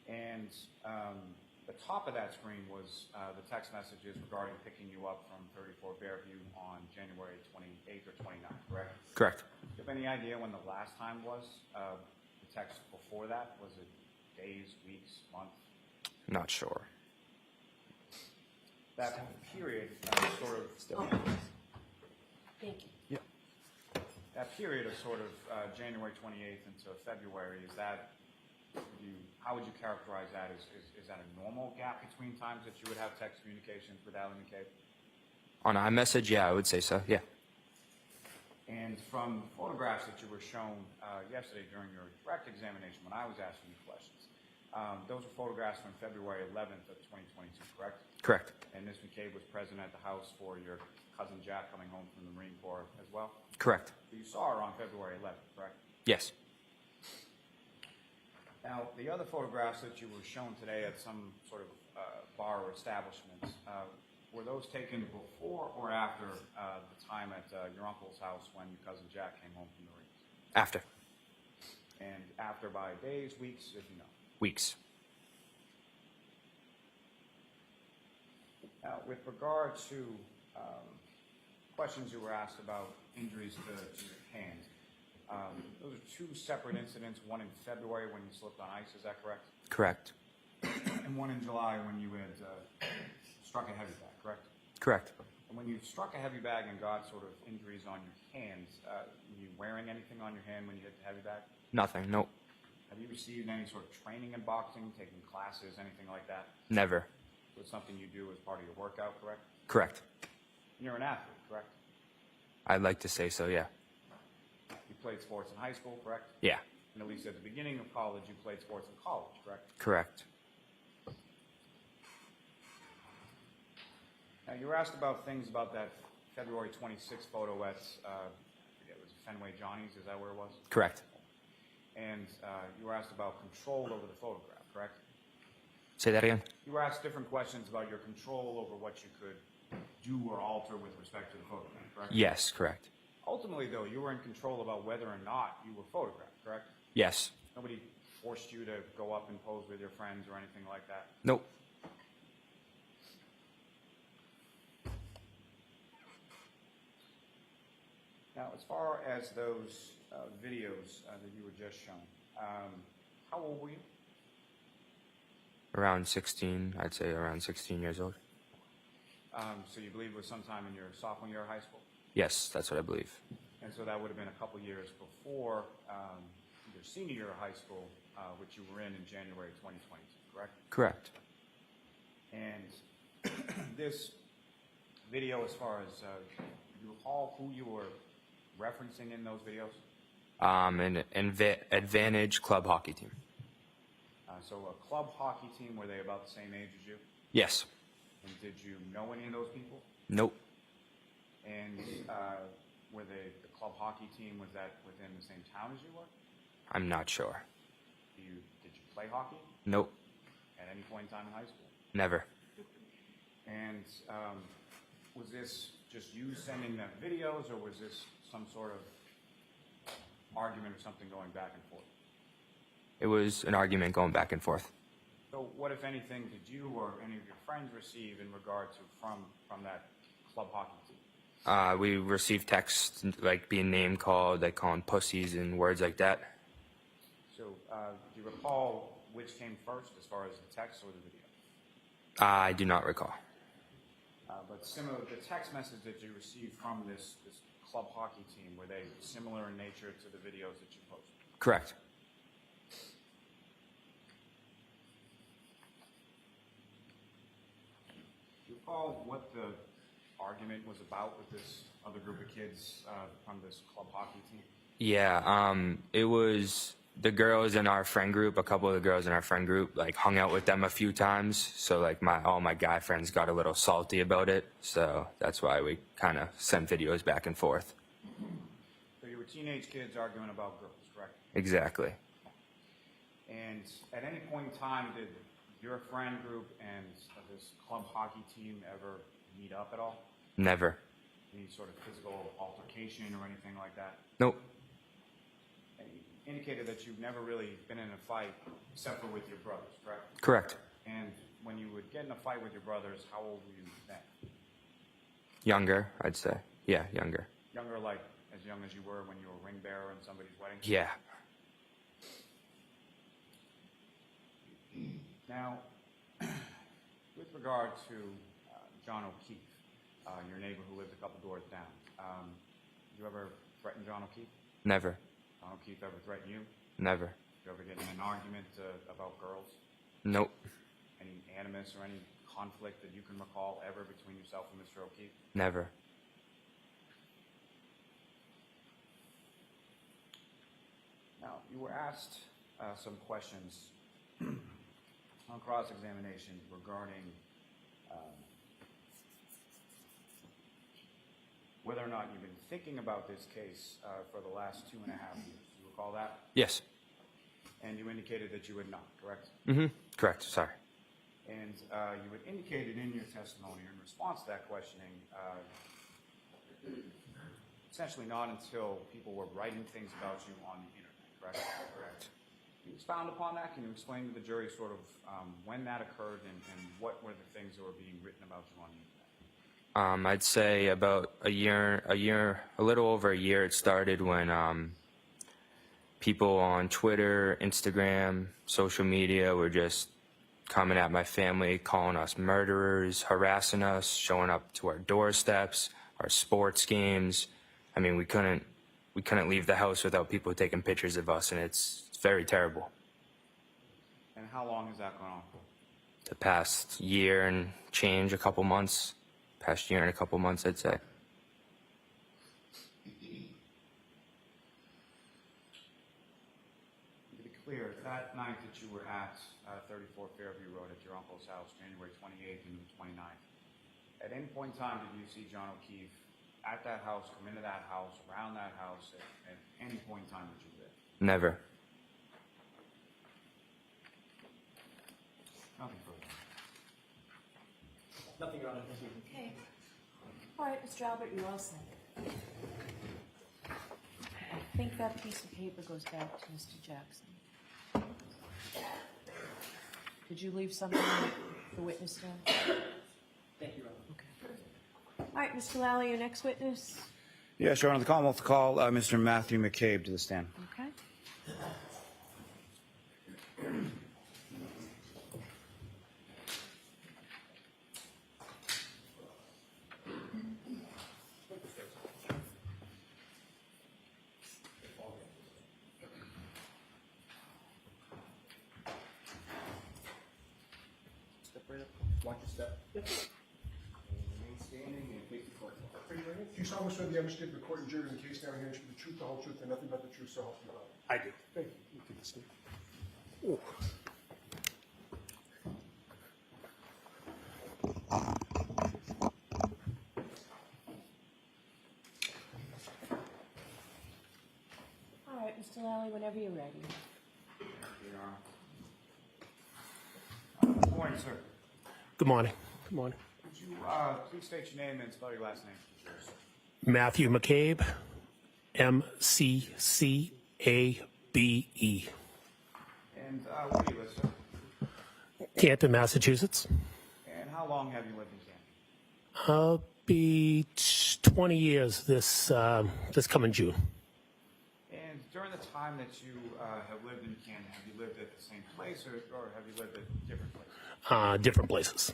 C: And the top of that screen was the text messages regarding picking you up from 34 Fairview on January 28th or 29th, correct?
H: Correct.
C: Do you have any idea when the last time was? The text before that? Was it days, weeks, months?
H: Not sure.
C: That period sort of...
A: Thank you.
C: That period of sort of January 28th into February, is that, how would you characterize that? Is that a normal gap between times that you would have text communications with Ally McCabe?
H: On iMessage, yeah, I would say so, yeah.
C: And from photographs that you were shown yesterday during your direct examination when I was asking you questions, those were photographs from February 11th of 2022, correct?
H: Correct.
C: And Ms. McCabe was present at the house for your cousin Jack coming home from the Marine Corps as well?
H: Correct.
C: So you saw her on February 11th, correct?
H: Yes.
C: Now, the other photographs that you were shown today at some sort of bar or establishment, were those taken before or after the time at your uncle's house when your cousin Jack came home from the Marines?
H: After.
C: And after by days, weeks, if you know?
H: Weeks.
C: Now, with regard to questions you were asked about injuries to your hands, those are two separate incidents, one in February when you slipped on ice, is that correct?
H: Correct.
C: And one in July when you had struck a heavy bag, correct?
H: Correct.
C: And when you struck a heavy bag and got sort of injuries on your hands, were you wearing anything on your hand when you hit the heavy bag?
H: Nothing. Nope.
C: Have you received any sort of training in boxing, taking classes, anything like that?
H: Never.
C: So it's something you do as part of your workout, correct?
H: Correct.
C: You're an athlete, correct?
H: I'd like to say so, yeah.
C: You played sports in high school, correct?
H: Yeah.
C: And at least at the beginning of college, you played sports in college, correct?
H: Correct.
C: Now, you were asked about things about that February 26th photo at, I forget, was it Fenway Johnny's? Is that where it was?
H: Correct.
C: And you were asked about control over the photograph, correct?
H: Say that again?
C: You were asked different questions about your control over what you could do or alter with respect to the photograph, correct?
H: Yes, correct.
C: Ultimately, though, you were in control about whether or not you were photographed, correct?
H: Yes.
C: Nobody forced you to go up and pose with your friends or anything like that?
H: Nope.
C: Now, as far as those videos that you were just shown, how old were you?
H: Around 16, I'd say around 16 years old.
C: So you believe it was sometime in your sophomore year of high school?
H: Yes, that's what I believe.
C: And so that would have been a couple years before your senior year of high school, which you were in January 2022, correct?
H: Correct.
C: And this video, as far as, do you recall who you were referencing in those videos?
H: An Advantage club hockey team.
C: So a club hockey team, were they about the same age as you?
H: Yes.
C: And did you know any of those people?
H: Nope.
C: And were they, the club hockey team, was that within the same town as you were?
H: I'm not sure.
C: Did you play hockey
H: Nope.
C: at any point in time in high school?
H: Never.
C: And was this just you sending them videos, or was this some sort of argument or something going back and forth?
H: It was an argument going back and forth.
C: So what, if anything, did you or any of your friends receive in regard to from that club hockey team?
H: We received texts like being name called, like calling pussies and words like that.
C: So do you recall which came first, as far as the text or the video?
H: I do not recall.
C: But similar, the text message that you received from this club hockey team, were they similar in nature to the videos that you posted?
H: Correct.
C: Do you recall what the argument was about with this other group of kids from this club hockey team?
H: Yeah, it was the girls in our friend group, a couple of the girls in our friend group, like hung out with them a few times. So like all my guy friends got a little salty about it. So that's why we kind of sent videos back and forth.
C: So you were teenage kids arguing about girls, correct?
H: Exactly.
C: And at any point in time, did your friend group and this club hockey team ever meet up at all?
H: Never.
C: Any sort of physical altercation or anything like that?
H: Nope.
C: And you indicated that you've never really been in a fight except for with your brothers, correct?
H: Correct.
C: And when you would get in a fight with your brothers, how old were you then?
H: Younger, I'd say. Yeah, younger.
C: Younger, like as young as you were when you were ring bearer in somebody's wedding?
H: Yeah.
C: Now, with regard to John O'Keefe, your neighbor who lived a couple doors down, did you ever threaten John O'Keefe?
H: Never.
C: John O'Keefe ever threaten you?
H: Never.
C: Did you ever get in an argument about girls?
H: Nope.
C: Any animus or any conflict that you can recall ever between yourself and Mr. O'Keefe?
H: Never.
C: Now, you were asked some questions on cross-examination regarding whether or not you've been thinking about this case for the last 2.5 years. Do you recall that?
H: Yes.
C: And you indicated that you had not, correct?
H: Correct. Sorry.
C: And you had indicated in your testimony in response to that questioning, essentially not until people were writing things about you on the internet, correct? Correct. Can you expound upon that? Can you explain to the jury sort of when that occurred and what were the things that were being written about you on the internet?
H: I'd say about a little over a year. It started when people on Twitter, Instagram, social media were just coming at my family, calling us murderers, harassing us, showing up to our doorsteps, our sports games. I mean, we couldn't leave the house without people taking pictures of us, and it's very terrible.
C: And how long has that gone on for?
H: The past year and change, a couple months. Past year and a couple months, I'd say.
C: To be clear, that night that you were at 34 Fairview Road at your uncle's house, January 28th and 29th, at any point in time did you see John O'Keefe at that house, come into that house, around that house, at any point in time that you were there?
H: Never.
C: Nothing further.
G: Nothing, Your Honor. Thank you.
A: Okay. All right, Mr. Albert, you're all set. I think that piece of paper goes back to Mr. Jackson. Did you leave something with the witness stand?
G: Thank you, Your Honor.
A: Okay. All right, Mr. Lally, your next witness.
C: Yes, Your Honor. The Commonwealth will call Mr. Matthew McCabe to the stand.
A: Okay.
G: Step right up. Watch your step. Yep. Remain standing and face the court.
F: Do you solemnly swear the evidence given to the court and jury in the case now hearing the truth, the whole truth, and nothing but the truth, so help you God?
B: I do.
F: Thank you. You can sit.
A: All right, Mr. Lally, whenever you're ready.
C: Your Honor. Good morning, sir.
L: Good morning. Good morning.
C: Would you please state your name and spell your last name?
L: Matthew McCabe, MCCABE,
C: And where do you live, sir?
L: Canton, Massachusetts.
C: And how long have you lived in Canton?
L: Be 20 years this coming June.
C: And during the time that you have lived in Canton, have you lived at the same place or have you lived at different places?
L: Different places.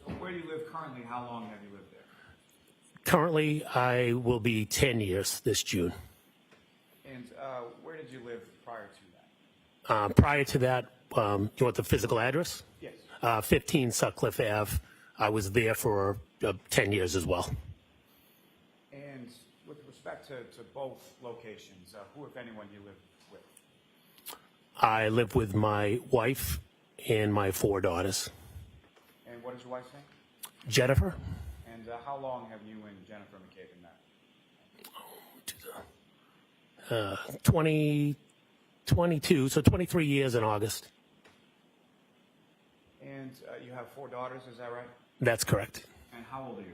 C: So where do you live currently? How long have you lived there?
L: Currently, I will be 10 years this June.
C: And where did you live prior to that?
L: Prior to that, you want the physical address?
C: Yes.
L: 15 Sutcliffe Ave. I was there for 10 years as well.
C: And with respect to both locations, who, if anyone, do you live with?
L: I live with my wife and my 4 daughters.
C: And what is your wife's name?
L: Jennifer,
C: And how long have you and Jennifer McCabe been married?
L: 2022, so 23 years in August.
C: And you have 4 daughters, is that right?
L: That's correct.
C: And how old are you?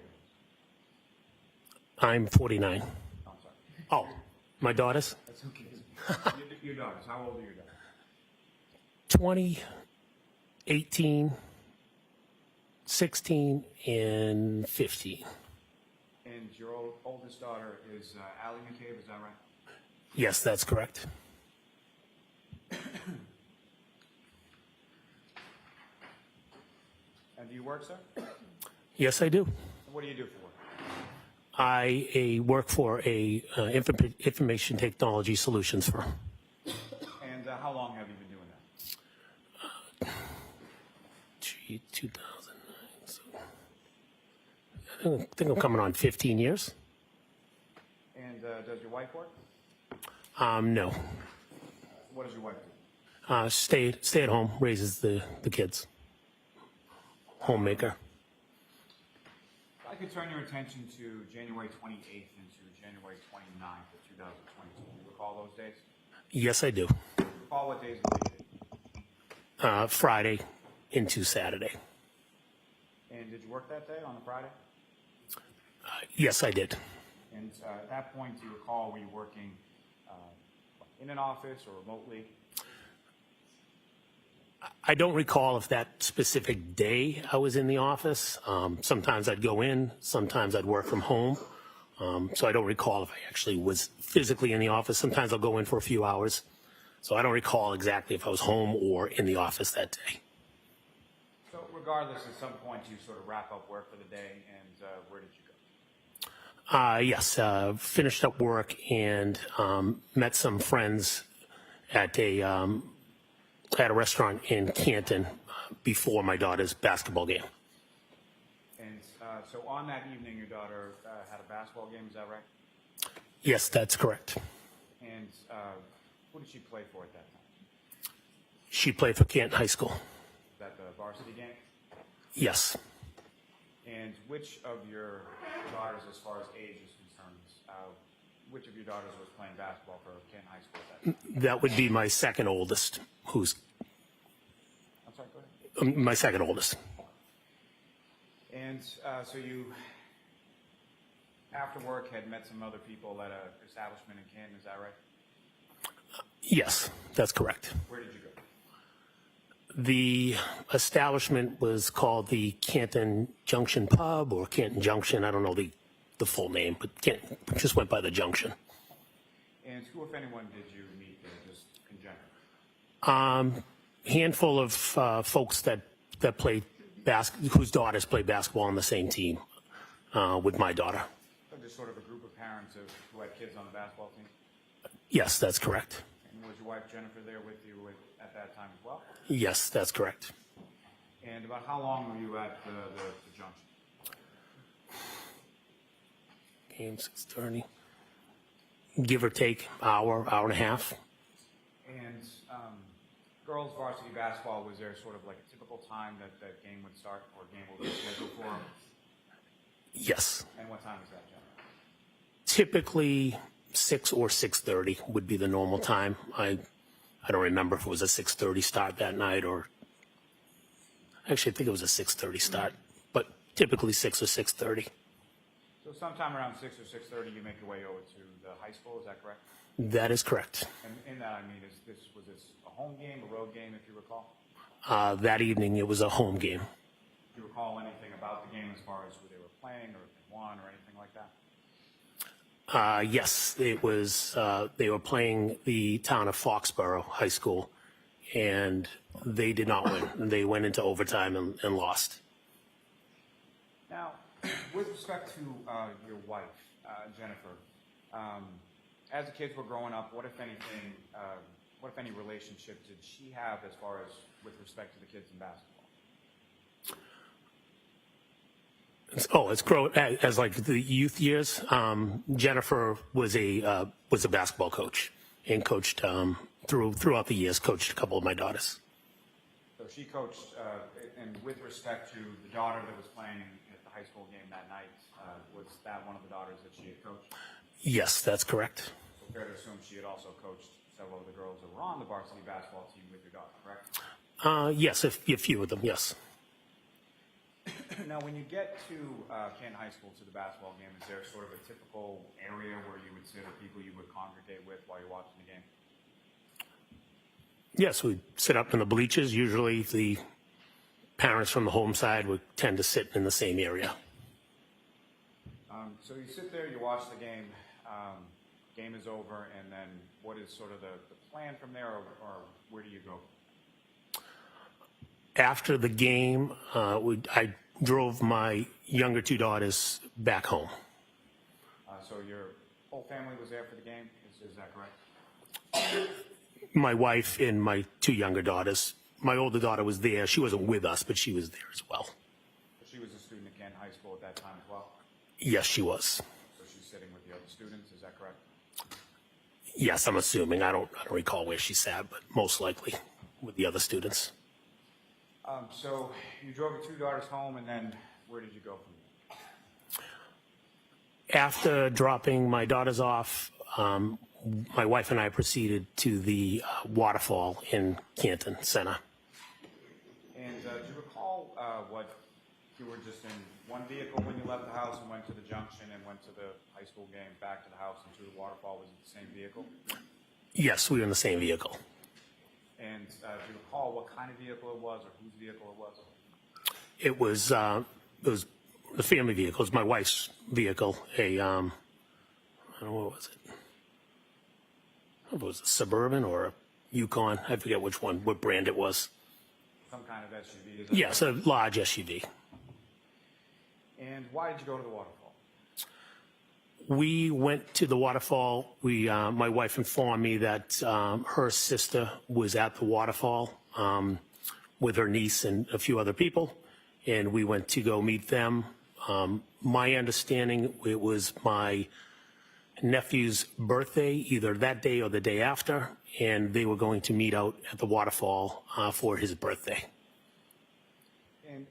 L: I'm 49.
C: Oh, I'm sorry.
L: Oh, my daughters?
C: That's okay. Your daughters, how old are your daughters?
L: 20, 18, 16, and 15.
C: And your oldest daughter is Allie McCabe, is that right?
L: Yes, that's correct.
C: And do you work, sir?
L: Yes, I do.
C: What do you do for work?
L: I work for a information technology solutions firm.
C: And how long have you been doing that?
L: 2009. So I think I'm coming on 15 years.
C: And does your wife work?
L: No.
C: What does your wife do?
L: Stay at home, raises the kids. Homemaker.
C: If I could turn your attention to January 28th and to January 29th of 2022. Do you recall those days?
L: Yes, I do.
C: recall what days of the week?
L: Friday into Saturday.
C: And did you work that day on the Friday?
L: Yes, I did.
C: And at that point, do you recall, were you working in an office or remotely?
L: I don't recall if that specific day I was in the office. Sometimes I'd go in, sometimes I'd work from home. So I don't recall if I actually was physically in the office. Sometimes I'll go in for a few hours. So I don't recall exactly if I was home or in the office that day.
C: So regardless, at some point you sort of wrap up work for the day, and where did you go?
L: Yes, finished up work and met some friends at a restaurant in Canton before my daughter's basketball game.
C: And so on that evening, your daughter had a basketball game, is that right?
L: Yes, that's correct.
C: And who did she play for at that time?
L: She played for Canton High School.
C: Was that the varsity game?
L: Yes.
C: And which of your daughters, as far as age is concerned, which of your daughters was playing basketball for Canton High School at that time?
L: That would be my second oldest, who's
C: I'm sorry, go ahead.
L: my second oldest.
C: And so you, after work, had met some other people at an establishment in Canton, is that right?
L: Yes, that's correct.
C: Where did you go?
L: The establishment was called the Canton Junction Pub or Canton Junction. I don't know the full name, but just went by the Junction.
C: And who, if anyone, did you meet there, just in general?
L: Handful of folks that played whose daughters played basketball on the same team with my daughter.
C: So just sort of a group of parents who had kids on the basketball team?
L: Yes, that's correct.
C: And was your wife Jennifer there with you at that time as well?
L: Yes, that's correct.
C: And about how long were you at the junction?
L: Game 6:30. Give or take hour and a half.
C: And girls varsity basketball, was there sort of like a typical time that game would start or game would be scheduled for?
L: Yes.
C: And what time is that, Jennifer?
L: Typically 6 or 6:30 would be the normal time. I don't remember if it was a 6:30 start that night or actually I think it was a 6:30 start, but typically 6 or 6:30.
C: So sometime around 6 or 6:30, you make your way over to the high school, is that correct?
L: That is correct.
C: And in that, I mean, was this a home game, a road game, if you recall?
L: That evening it was a home game.
C: Do you recall anything about the game as far as who they were playing or if they won or anything like that?
L: Yes, it was. They were playing the town of Foxborough High School, and they did not win. They went into overtime and lost.
C: Now, with respect to your wife, Jennifer, as the kids were growing up, what if any relationship did she have as far as with respect to the kids in basketball?
L: It's grown as like the youth years. Jennifer was a basketball coach and coached throughout the years. Coached a couple of my daughters.
C: So she coached, and with respect to the daughter that was playing at the high school game that night, was that one of the daughters that she had coached?
L: Yes, that's correct.
C: So fair to assume she had also coached several of the girls that were on the varsity basketball team with your daughter, correct?
L: Yes, a few of them. Yes.
C: Now, when you get to Canton High School to the basketball game, is there sort of a typical area where you would sit or people you would congregate with while you're watching the game?
L: Yes, we sit up in the bleachers. Usually the parents from the home side would tend to sit in the same area.
C: So you sit there, you watch the game, game is over, and then what is sort of the plan from there, or where do you go?
L: After the game, I drove my younger two daughters back home.
C: So your whole family was there for the game, is that correct?
L: My wife and my two younger daughters. My older daughter was there. She wasn't with us, but she was there as well.
C: She was a student at Canton High School at that time as well?
L: Yes, she was.
C: So she's sitting with the other students, is that correct?
L: Yes, I'm assuming. I don't recall where she sat, but most likely with the other students.
C: So you drove your two daughters home, and then where did you go from there?
L: After dropping my daughters off, my wife and I proceeded to the waterfall in Canton Center.
C: And do you recall what you were just in one vehicle when you left the house and went to the junction and went to the high school game, back to the house and to the waterfall? Was it the same vehicle?
L: Yes, we were in the same vehicle.
C: And do you recall what kind of vehicle it was or whose vehicle it was?
L: It was the family vehicle. It was my wife's vehicle. I don't know, what was it? I don't know if it was a Suburban or a Yukon. I forget which one, what brand it was.
C: Some kind of SUV? Is it?
L: Yes, a large SUV.
C: And why did you go to the waterfall?
L: We went to the waterfall. My wife informed me that her sister was at the waterfall with her niece and a few other people, and we went to go meet them. My understanding, it was my nephew's birthday, either that day or the day after, and they were going to meet out at the waterfall for his birthday.
C: And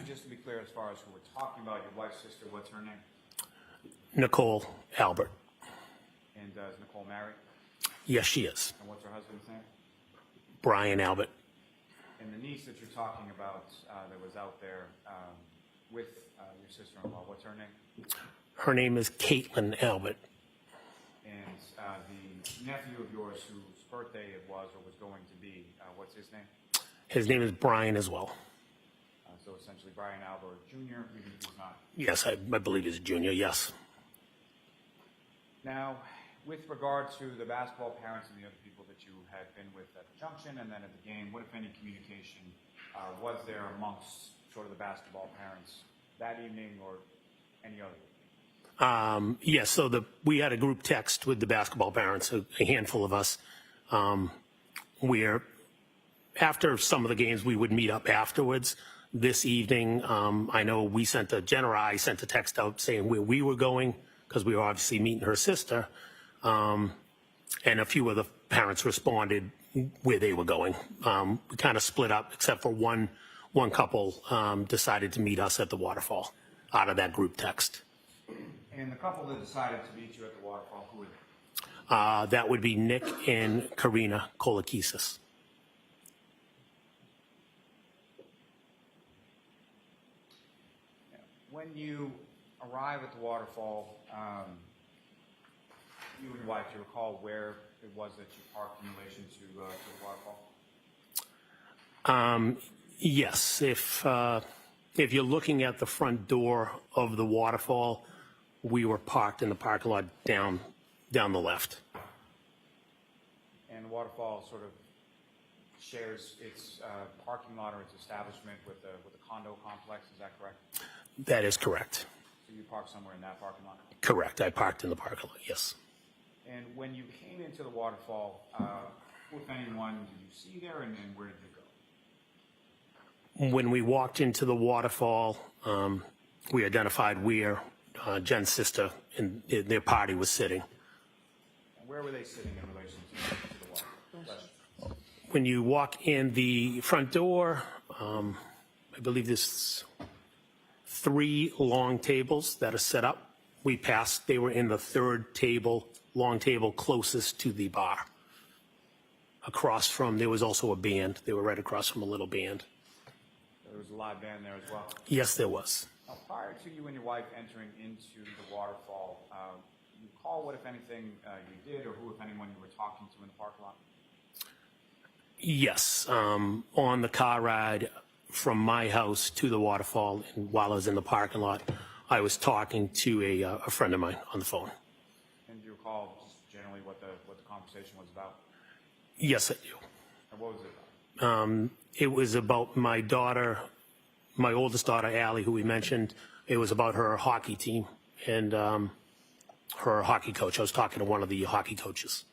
C: just to be clear, as far as who we're talking about, your wife's sister, what's her name?
L: Nicole Albert.
C: And is Nicole married?
L: Yes, she is.
C: And what's her husband's name?
L: Brian Albert.
C: And the niece that you're talking about that was out there with your sister-in-law, what's her name?
L: Her name is Caitlin Albert.
C: And the nephew of yours whose birthday it was or was going to be, what's his name?
L: His name is Brian as well.
C: So essentially Brian Albert Jr., even if he's not.
L: Yes, I believe he's a junior, yes.
C: Now, with regard to the basketball parents and the other people that you had been with at the junction and then at the game, what, if any, communication was there amongst sort of the basketball parents that evening or any other?
L: Yes, so we had a group text with the basketball parents, a handful of us, where after some of the games we would meet up afterwards. This evening, I know I sent a text out saying where we were going, because we were obviously meeting her sister, and a few of the parents responded where they were going. We kind of split up, except for one couple decided to meet us at the waterfall out of that group text.
C: And the couple that decided to meet you at the waterfall, who were they?
L: That would be Nick and Karina Kolakisis.
C: When you arrive at the waterfall, you and your wife, do you recall where it was that you parked in relation to the waterfall?
L: Yes, if you're looking at the front door of the waterfall, we were parked in the parking lot down the left.
C: And the waterfall sort of shares its parking lot or its establishment with the condo complex, is that correct?
L: That is correct.
C: So you parked somewhere in that parking lot?
L: Correct. I parked in the parking lot, yes.
C: And when you came into the waterfall, who, if anyone, did you see there, and where did you go?
L: When we walked into the waterfall, we identified where Jen's sister and their party was sitting.
C: And where were they sitting in relation to the waterfall?
L: When you walk in the front door, I believe there's 3 long tables that are set up. They were in the third long table closest to the bar. There was also a band. They were right across from a little band.
C: There was a live band there as well?
L: Yes, there was.
C: Now, prior to you and your wife entering into the waterfall, you recall what, if anything, you did, or who, if anyone, you were talking to in the parking lot?
L: Yes. On the car ride from my house to the waterfall, and while I was in the parking lot, I was talking to a friend of mine on the phone.
C: And do you recall just generally what the conversation was about?
L: Yes, I do.
C: And what was it about?
L: It was about my daughter, my oldest daughter, Allie, who we mentioned. It was about her hockey team and her hockey coach. I was talking to one of the hockey coaches.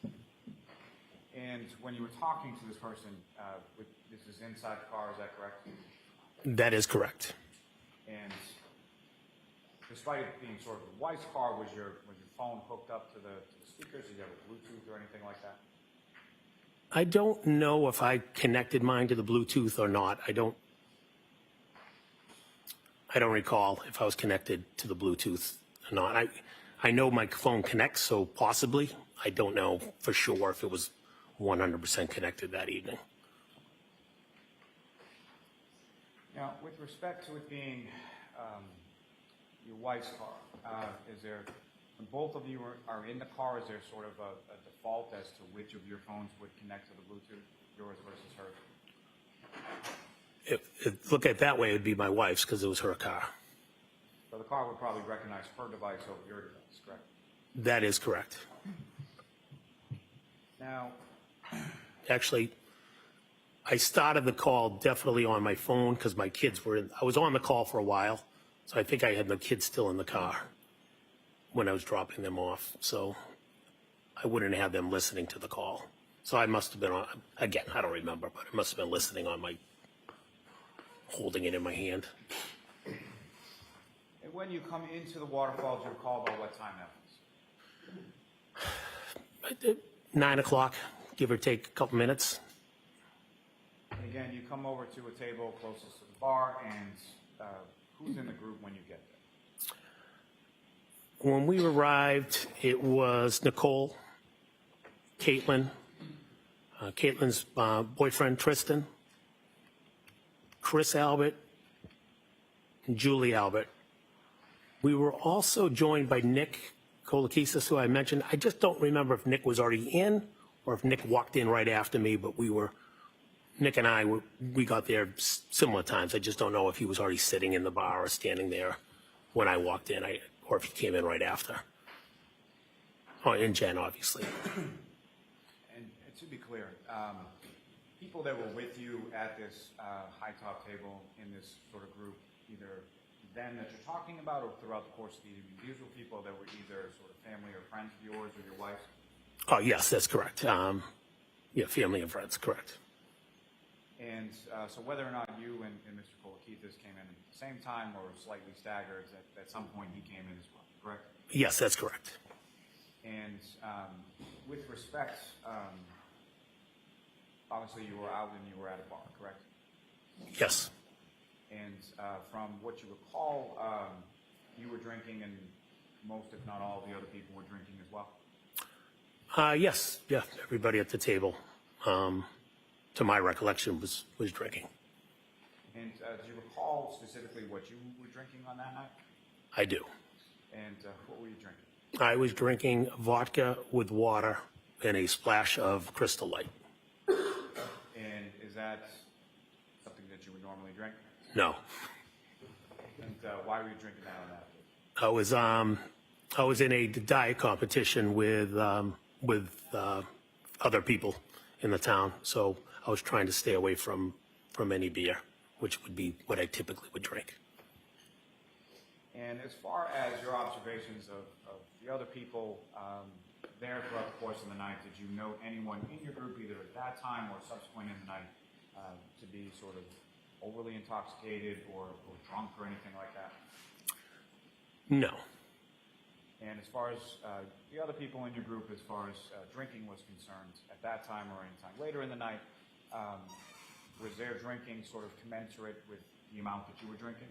C: And when you were talking to this person, this is inside the car, is that correct?
L: That is correct.
C: And despite it being sort of your wife's car, was your phone hooked up to the speakers? Did you have a Bluetooth or anything like that?
L: I don't know if I connected mine to the Bluetooth or not. I don't recall if I was connected to the Bluetooth or not. I know my phone connects, so possibly. I don't know for sure if it was 100% connected that evening.
K: Now, with respect to it being your wife's car, is there, when both of you are in the car, is there sort of a default as to which of your phones would connect to the Bluetooth, yours versus hers?
L: If look at it that way, it'd be my wife's because it was her car.
K: So the car would probably recognize her device over your device, correct?
L: That is correct.
K: Now,
L: Actually, I started the call definitely on my phone because my kids were in. I was on the call for a while, so I think I had the kids still in the car when I was dropping them off. So I wouldn't have them listening to the call. So I must have been on, again, I don't remember, but I must have been listening on my, holding it in my hand.
K: and when you come into the waterfall, do you recall about what time that was?
L: 9 o'clock, give or take a couple minutes.
K: And again, you come over to a table closest to the bar, and who's in the group when you get there?
L: When we arrived, it was Nicole, Caitlin, Caitlin's boyfriend Tristan, Chris Albert, and Julie Albert. We were also joined by Nick Kolakisas, who I mentioned. I just don't remember if Nick was already in or if Nick walked in right after me, but Nick and I, we got there similar times. I just don't know if he was already sitting in the bar or standing there when I walked in, or if he came in right after. Oh, and Jen, obviously.
K: And to be clear, people that were with you at this high top table in this sort of group, either then that you're talking about or throughout the course of the evening, these were people that were either sort of family or friends of yours or your wife's?
L: Oh, yes, that's correct. Yeah, family and friends, correct.
K: And so whether or not you and Mr. Kolakithis came in at the same time or slightly staggered, at some point he came in as well, correct?
L: Yes, that's correct.
K: And with respect, obviously you were out and you were at a bar, correct?
L: Yes.
K: And from what you recall, you were drinking and most, if not all, of the other people were drinking as well?
L: Yes, yeah, everybody at the table, to my recollection, was drinking.
K: And do you recall specifically what you were drinking on that night?
L: I do.
K: And what were you drinking?
L: I was drinking vodka with water and a splash of Crystal Light.
K: And is that something that you would normally drink?
L: No.
K: And why were you drinking that on that?
L: I was in a diet competition with other people in the town, so I was trying to stay away from any beer, which would be what I typically would drink.
K: And as far as your observations of the other people there throughout the course of the night, did you note anyone in your group, either at that time or subsequent in the night, to be sort of overly intoxicated or drunk or anything like that?
L: No.
K: And as far as the other people in your group, as far as drinking was concerned, at that time or any time later in the night, was their drinking sort of commensurate with the amount that you were drinking?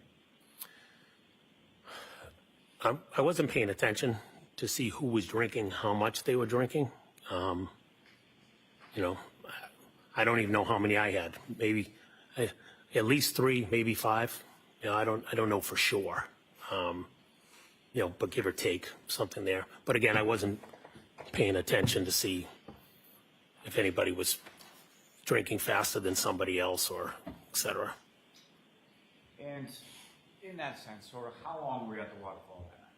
L: I wasn't paying attention to see who was drinking, how much they were drinking. You know, I don't even know how many I had. Maybe at least 3, maybe 5. You know, I don't know for sure. You know, but give or take something there. But again, I wasn't paying attention to see if anybody was drinking faster than somebody else or et cetera.
K: And in that sense, sort of how long were you at the waterfall that night?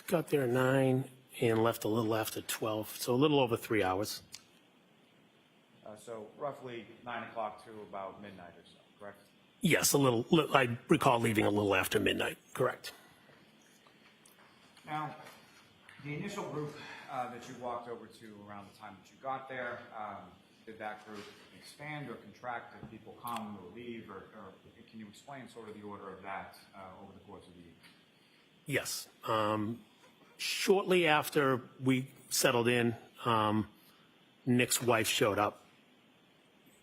L: Got there at 9 and left a little after 12, so a little over 3 hours.
K: So roughly 9 o'clock to about midnight or so, correct?
L: Yes, I recall leaving a little after midnight, correct.
K: Now, the initial group that you walked over to around the time that you got there, did that group expand or contract? Did people come or leave? Or can you explain sort of the order of that over the course of the evening?
L: Yes. Shortly after we settled in, Nick's wife showed up.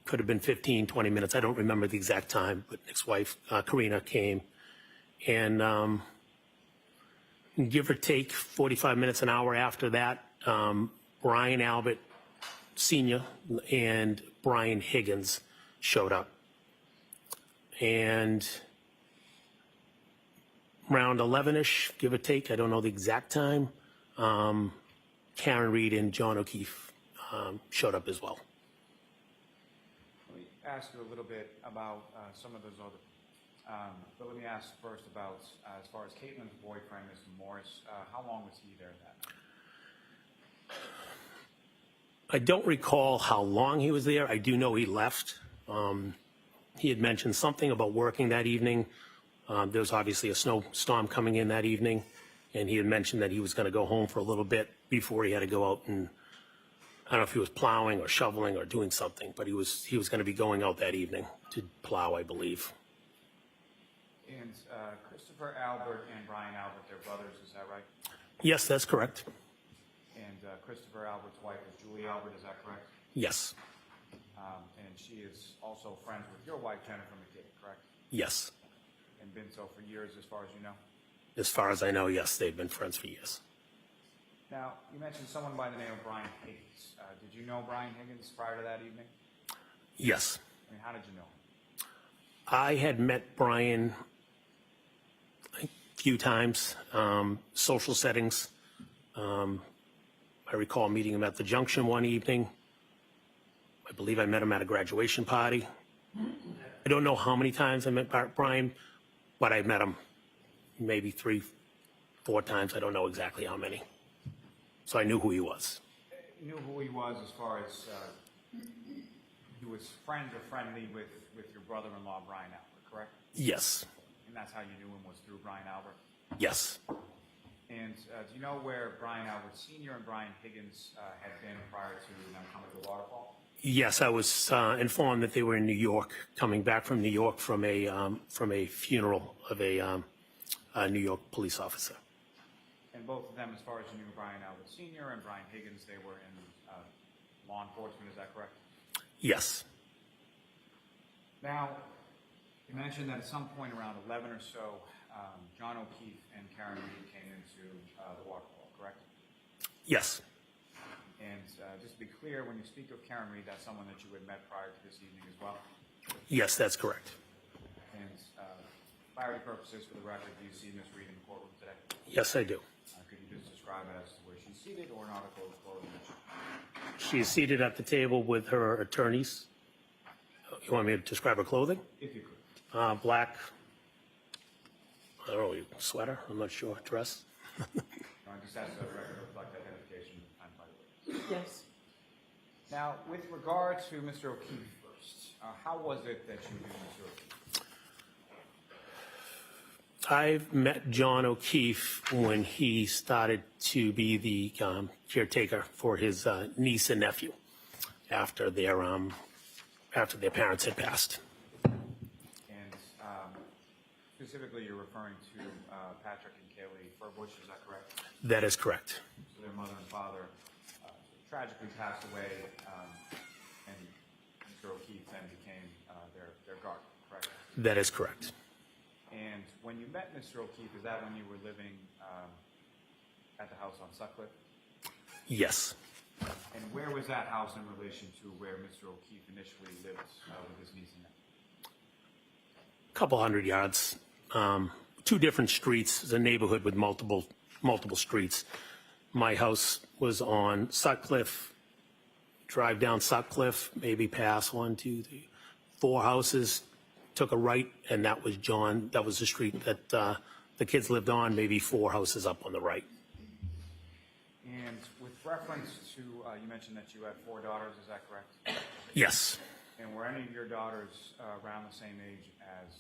L: Could have been 15, 20 minutes. I don't remember the exact time, but Nick's wife, Karina, came. And Give or take 45 minutes, an hour after that, Brian Albert Sr. and Brian Higgins showed up. And around 11-ish, give or take, I don't know the exact time, Karen Reed and John O'Keefe showed up as well.
K: Let me ask you a little bit about some of those other. But let me ask first about, as far as Caitlin's boyfriend, Mr. Morris, how long was he there that night?
L: I don't recall how long he was there. I do know he left. He had mentioned something about working that evening. There was obviously a snowstorm coming in that evening, and he had mentioned that he was going to go home for a little bit before he had to go out and, I don't know if he was plowing or shoveling or doing something, but he was going to be going out that evening to plow, I believe.
K: And Christopher Albert and Brian Albert, they're brothers, is that right?
L: Yes, that's correct.
K: And Christopher Albert's wife is Julie Albert, is that correct?
L: Yes.
K: And she is also friends with your wife, Jennifer McKay, correct?
L: Yes.
K: And been so for years, as far as you know?
L: As far as I know, yes, they've been friends for years.
K: Now, you mentioned someone by the name of Brian Higgins. Did you know Brian Higgins prior to that evening?
L: Yes.
K: I mean, how did you know him?
L: I had met Brian a few times, social settings. I recall meeting him at the Junction one evening. I believe I met him at a graduation party. I don't know how many times I met Brian, but I met him maybe 3, 4 times. I don't know exactly how many. So I knew who he was.
K: You knew who he was as far as he was friends or friendly with your brother-in-law, Brian Albert, correct?
L: Yes.
K: And that's how you knew him, was through Brian Albert?
L: Yes.
K: And do you know where Brian Albert Sr. and Brian Higgins had been prior to them coming to Waterfall?
L: Yes, I was informed that they were in New York, coming back from New York from a funeral of a New York police officer.
K: And both of them, as far as you knew, Brian Albert Sr. and Brian Higgins, they were in law enforcement, is that correct?
L: Yes.
K: Now, you mentioned that at some point around 11 or so, John O'Keefe and Karen Reed came into the Waterfall, correct?
L: Yes.
K: And just to be clear, when you speak of Karen Reed, that's someone that you had met prior to this evening as well?
L: Yes, that's correct.
K: And clarity purposes for the record, do you see Ms. Reed in the courtroom today?
L: Yes, I do.
K: Could you just describe it as to where she's seated or an article of clothing?
L: She is seated at the table with her attorneys. You want me to describe her clothing?
K: If you could.
L: Black, I don't know, sweater, I'm not sure, dress.
K: I just asked the record to reflect identification time by the way.
A: Yes.
K: Now, with regard to Mr. O'Keefe first, how was it that you knew Mr. O'Keefe?
L: I've met John O'Keefe when he started to be the caretaker for his niece and nephew after their parents had passed.
K: And specifically, you're referring to Patrick and Kaylee Furbush, is that correct?
L: That is correct.
K: So their mother and father tragically passed away, and Mr. O'Keefe then became their guardian, correct?
L: That is correct.
K: And when you met Mr. O'Keefe, is that when you were living at the house on Sutcliffe?
L: Yes.
K: And where was that house in relation to where Mr. O'Keefe initially lived with his niece and nephew?
L: A couple hundred yards. 2 different streets. It's a neighborhood with multiple streets. My house was on Sutcliffe. Drive down Sutcliffe, maybe pass 1, 2, 3, 4 houses. Took a right, and that was John. That was the street that the kids lived on, maybe 4 houses up on the right.
K: And with reference to, you mentioned that you had 4 daughters, is that correct?
L: Yes.
K: And were any of your daughters around the same age as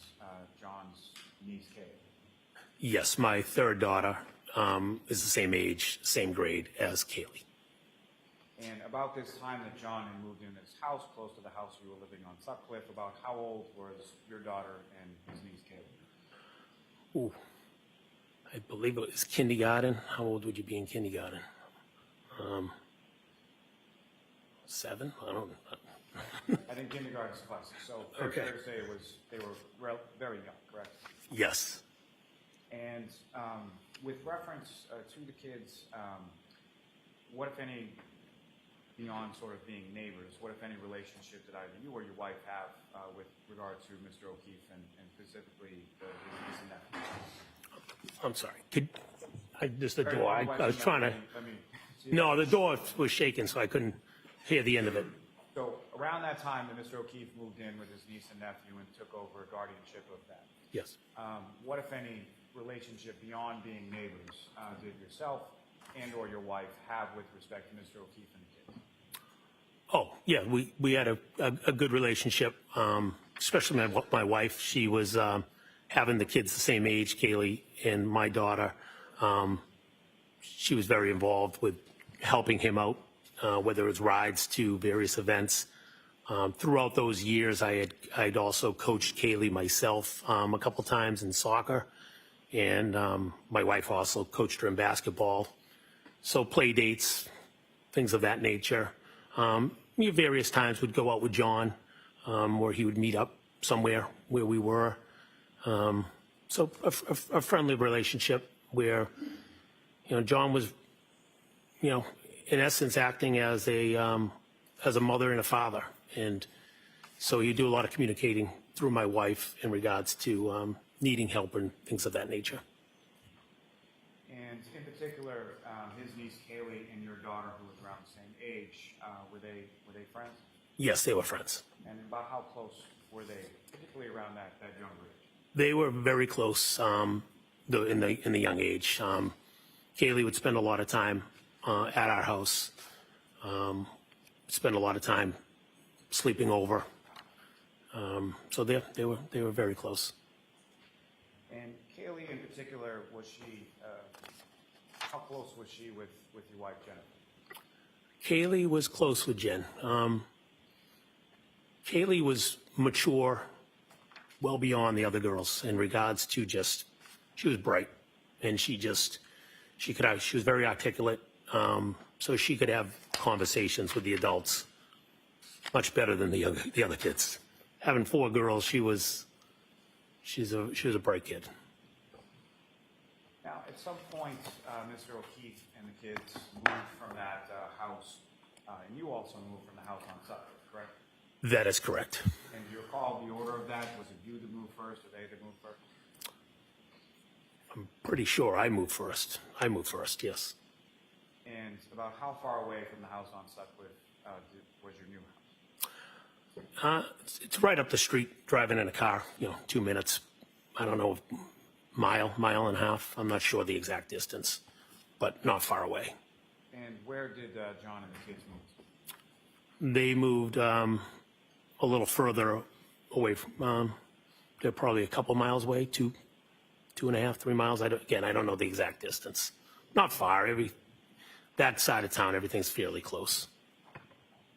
K: John's niece, Kate?
L: Yes, my third daughter is the same age, same grade as Kaylee.
K: And about this time that John had moved in his house, close to the house you were living on Sutcliffe, about how old was your daughter and his niece, Kaylee?
L: Ooh, I believe it was kindergarten. How old would you be in kindergarten? 7? I don't know.
K: I think kindergarten's classic, so
L: Okay.
K: fair to say they were very young, correct?
L: Yes.
K: And with reference to the kids, what, if any, beyond sort of being neighbors, what, if any, relationship did either you or your wife have with regard to Mr. O'Keefe and specifically his niece and nephew?
L: I'm sorry. Just the
K: Very
L: door.
K: well,
L: I was trying to.
K: let me see.
L: No, the door was shaking, so I couldn't hear the end of it.
K: So around that time that Mr. O'Keefe moved in with his niece and nephew and took over guardianship of them,
L: Yes.
K: what, if any, relationship beyond being neighbors did yourself and or your wife have with respect to Mr. O'Keefe and the kids?
L: Oh, yeah, we had a good relationship, especially my wife. She was having the kids the same age, Kaylee, and my daughter. She was very involved with helping him out, whether it was rides to various events. Throughout those years, I'd also coached Kaylee myself a couple times in soccer, and my wife also coached her in basketball. So play dates, things of that nature. Various times we'd go out with John, where he would meet up somewhere where we were. So a friendly relationship where, John was, in essence, acting as a mother and a father. And so you do a lot of communicating through my wife in regards to needing help and things of that nature.
K: And in particular, his niece Kaylee and your daughter, who was around the same age, were they friends?
L: Yes, they were friends.
K: And about how close were they, particularly around that younger age?
L: They were very close in the young age. Kaylee would spend a lot of time at our house, spend a lot of time sleeping over. So they were very close.
K: And Kaylee in particular, was she, how close was she with your wife, Jennifer?
L: Kaylee was close with Jen. Kaylee was mature, well beyond the other girls in regards to she was bright, and she was very articulate, so she could have conversations with the adults much better than the other kids. Having 4 girls, she's a bright kid.
K: Now, at some point, Mr. O'Keefe and the kids moved from that house, and you also moved from the house on Sutcliffe, correct?
L: That is correct.
K: And do you recall the order of that? Was it you that moved first, or they that moved first?
L: I'm pretty sure I moved first. Yes.
K: And about how far away from the house on Sutcliffe was your new house?
L: It's right up the street, driving in a car, 2 minutes. I don't know, mile and a half. I'm not sure the exact distance, but not far away.
K: And where did John and the kids move?
L: They moved a little further away from, they're probably a couple miles away, 2.5, 3 miles. I don't know the exact distance. Not far. That side of town, everything's fairly close.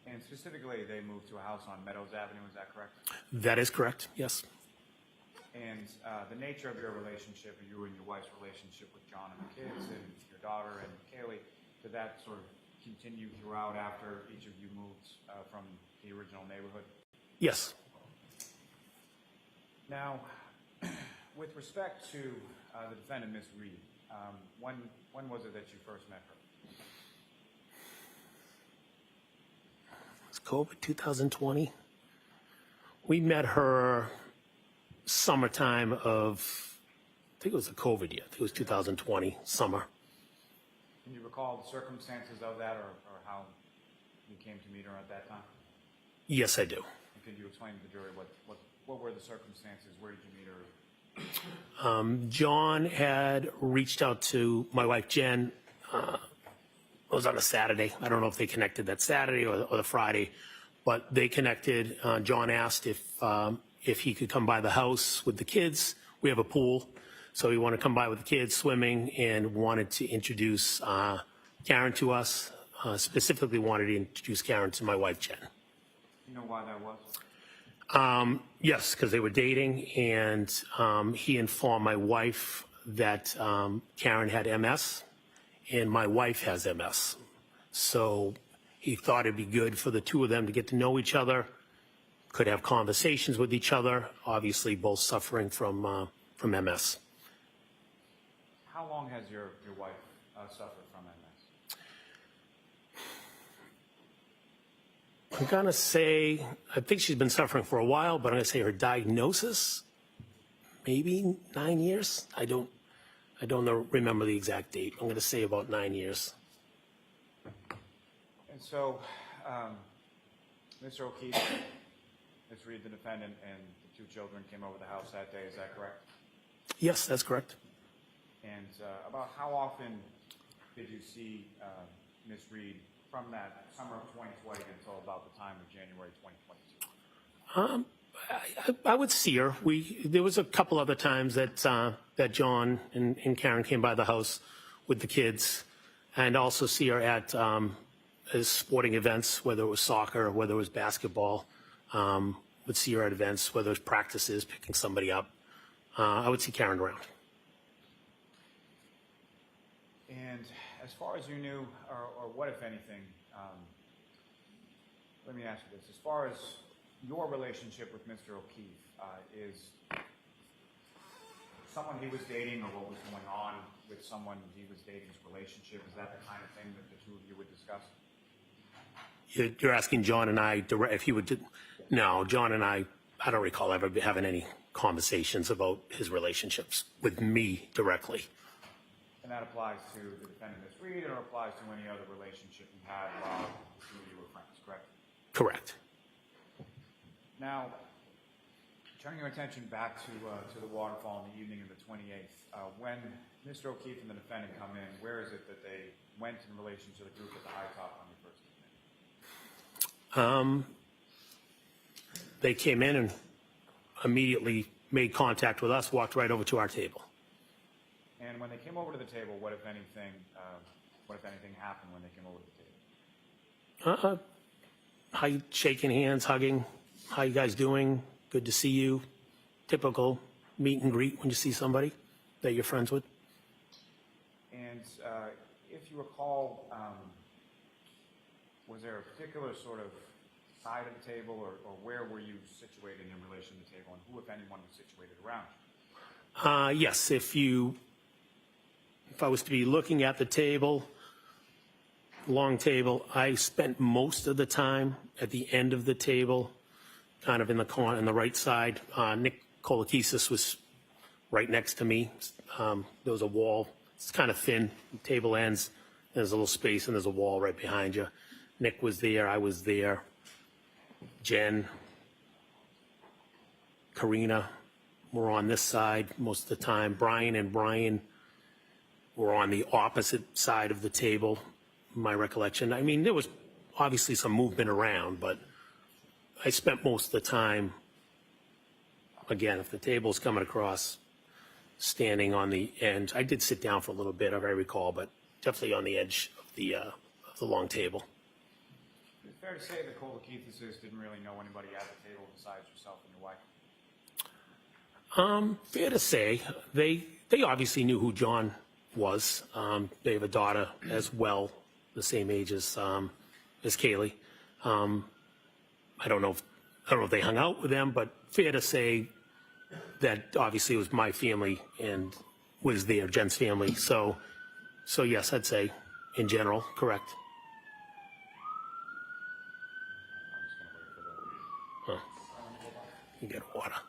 K: And specifically, they moved to a house on Meadows Avenue, is that correct?
L: That is correct, yes.
K: And the nature of your relationship, you and your wife's relationship with John and the kids and your daughter and Kaylee, did that sort of continue throughout after each of you moved from the original neighborhood?
L: Yes.
K: Now, with respect to the defendant, Ms. Reed, when was it that you first met her?
L: It's COVID 2020. We met her summertime of, I think it was the COVID year. I think it was 2020, summer.
K: Can you recall the circumstances of that or how you came to meet her at that time?
L: Yes, I do.
K: And could you explain to the jury what were the circumstances? Where did you meet her?
L: John had reached out to my wife, Jen. It was on a Saturday. I don't know if they connected that Saturday or the Friday, but they connected. John asked if he could come by the house with the kids. We have a pool, so he wanted to come by with the kids swimming and wanted to introduce Karen to us. Specifically wanted to introduce Karen to my wife, Jen.
K: You know why that was?
L: Yes, because they were dating, and he informed my wife that Karen had MS, and my wife has MS. So he thought it'd be good for the two of them to get to know each other, could have conversations with each other, obviously both suffering from MS.
K: How how long has your wife suffered from MS?
L: I'm gonna say, I think she's been suffering for a while, but I'm gonna say her diagnosis, maybe 9 years. I don't remember the exact date. I'm gonna say about 9 years.
K: And so, Mr. O'Keefe, Ms. Reed, the defendant, and the two children came over the house that day, is that correct?
L: Yes, that's correct.
K: And about how often did you see Ms. Reed from that summer of 2020 until about the time of January 2022?
L: I would see her. There was a couple other times that John and Karen came by the house with the kids, and also see her at sporting events, whether it was soccer, whether it was basketball. Would see her at events, whether it was practices, picking somebody up. I would see Karen around.
K: And as far as you knew, or what if anything, let me ask you this: as far as your relationship with Mr. O'Keefe, is someone he was dating, or what was going on with someone he was dating's relationship, is that the kind of thing that the two of you would discuss?
L: You're asking John and I if he would. No, John and I don't recall ever having any conversations about his relationships with me directly.
K: And that applies to the defendant, Ms. Reed, or applies to any other relationship you had while the two of you were friends, correct?
L: Correct.
K: Now, turning your attention back to the waterfall on the evening of the 28th, when Mr. O'Keefe and the defendant come in, where is it that they went in relation to the group at the high top when they first came in?
L: They came in and immediately made contact with us, walked right over to our table.
K: And when they came over to the table, what if anything happened when they came over to the table?
L: How you shaking hands, hugging. How you guys doing? Good to see you. Typical meet and greet when you see somebody that you're friends with.
K: And if you recall, was there a particular sort of side of the table, or where were you situated in relation to the table, and who, if anyone, was situated around you?
L: Yes, if I was to be looking at the table, long table, I spent most of the time at the end of the table, kind of in the corner on the right side. Nick Kolokisis was right next to me. There was a wall. It's kind of thin. The table ends. There's a little space, and there's a wall right behind you. Nick was there. I was there. Jen, Karina were on this side most of the time. Brian and Brian were on the opposite side of the table, my recollection. I mean, there was obviously some movement around, but I spent most of the time, again, if the table's coming across, standing on the end. I did sit down for a little bit, if I recall, but definitely on the edge of the long table.
K: Is it fair to say that Kolokisis didn't really know anybody at the table besides yourself and your wife?
L: Fair to say. They obviously knew who John was. They have a daughter as well, the same age as Kaylee. I don't know if they hung out with them, but fair to say that obviously it was my family and was there, Jen's family. So yes, I'd say in general, correct.
K: I'm just going to wait for the...
L: Huh. You get water.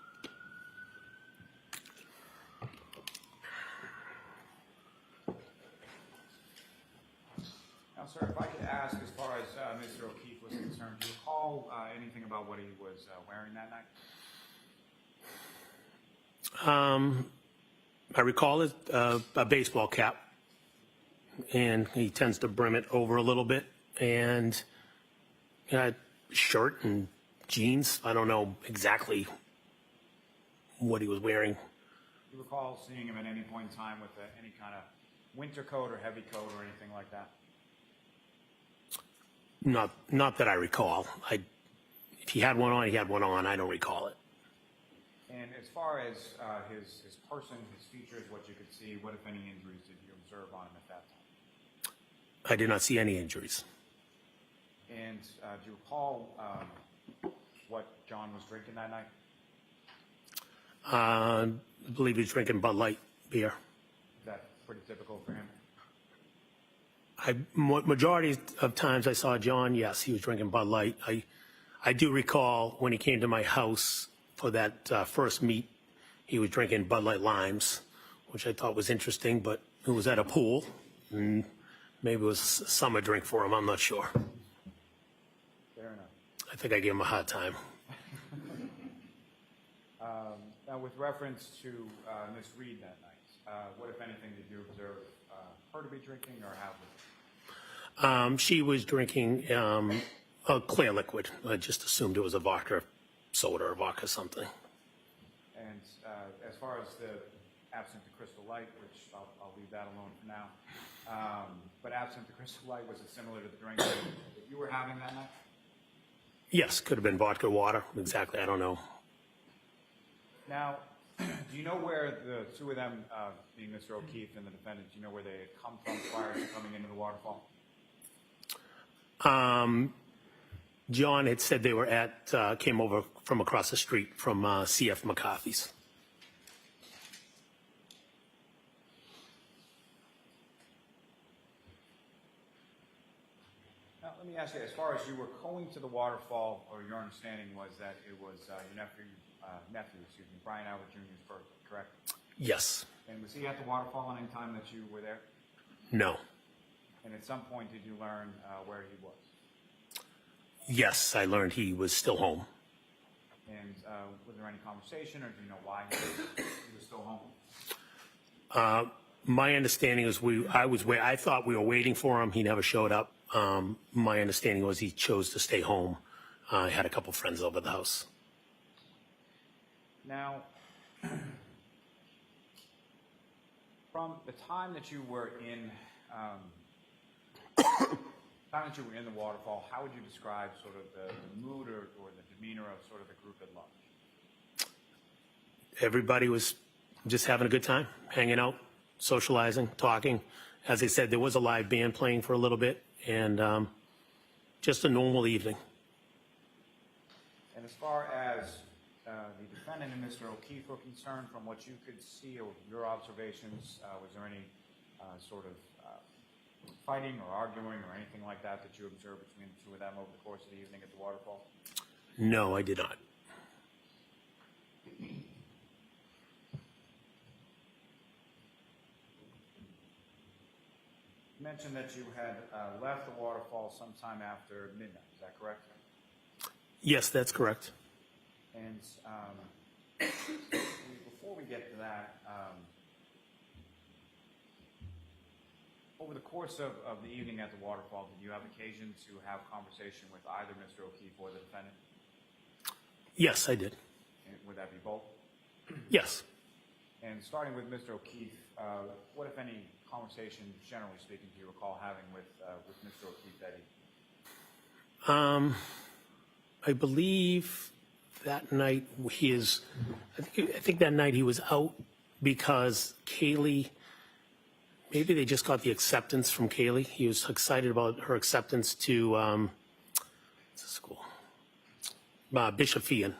K: Now, sir, if I could ask, as far as Mr. O'Keefe was concerned, do you recall anything about what he was wearing that night?
L: I recall it, a baseball cap, and he tends to brim it over a little bit, and shirt and jeans. I don't know exactly what he was wearing.
K: Do you recall seeing him at any point in time with any kind of winter coat or heavy coat or anything like that?
L: Not that I recall. If he had one on, he had one on. I don't recall it.
K: And as far as his person, his features, what you could see, what, if any, injuries did you observe on him at that time?
L: I did not see any injuries.
K: And do you recall what John was drinking that night?
L: I believe he was drinking Bud Light beer.
K: Is that pretty typical for him?
L: Majority of times I saw John, yes, he was drinking Bud Light. I do recall when he came to my house for that first meet, he was drinking Bud Light Limes, which I thought was interesting, but it was at a pool. And maybe it was a summer drink for him, I'm not sure.
K: Fair enough.
L: I think I gave him a hard time.
K: Now, with reference to Miss Reed that night, what, if anything, did you observe her to be drinking or how?
L: She was drinking a clear liquid. I just assumed it was a vodka soda or vodka something.
K: And as far as the absent the Crystal Light, which I'll leave that alone for now, but absent the Crystal Light, was it similar to the drink that you were having that night?
L: Yes, could have been vodka water. Exactly, I don't know.
K: Now, do you know where the two of them, being Mr. O'Keefe and the defendant, do you know where they had come from prior to coming into the waterfall?
L: John had said they were came over from across the street from C.F. McCarthy's.
K: Now, let me ask you, as far as you were going to the waterfall, or your understanding was that it was your nephew, Brian Albert Jr.'s birthday, correct?
L: Yes.
K: And was he at the waterfall at any time that you were there?
L: No.
K: And at some point, did you learn where he was?
L: Yes, I learned he was still home.
K: And was there any conversation, or do you know why he was still home?
L: My understanding is I thought we were waiting for him. He never showed up. My understanding was he chose to stay home. I had a couple friends over the house.
K: Now, from the time that you were in the waterfall, how would you describe sort of the mood or the demeanor of sort of the group at large?
L: Everybody was just having a good time, hanging out, socializing, talking. As I said, there was a live band playing for a little bit, and just a normal evening.
K: And as far as the defendant and Mr. O'Keefe were concerned, from what you could see or your observations, was there any sort of fighting or arguing or anything like that that you observed between the two of them over the course of the evening at the waterfall?
L: No, I did not.
K: You mentioned that you had left the waterfall sometime after midnight. Is that correct?
L: Yes, that's correct.
K: And before we get to that, over the course of the evening at the waterfall, did you have occasion to have conversation with either Mr. O'Keefe or the defendant?
L: Yes, I did.
K: And would that be both?
L: Yes.
K: And starting with Mr. O'Keefe, what, if any, conversation, generally speaking, do you recall having with Mr. O'Keefe that evening?
L: I believe that night I think that night he was out because Kaylee, maybe they just got the acceptance from Kaylee. He was excited about her acceptance to what's the school? Bishop Feehan,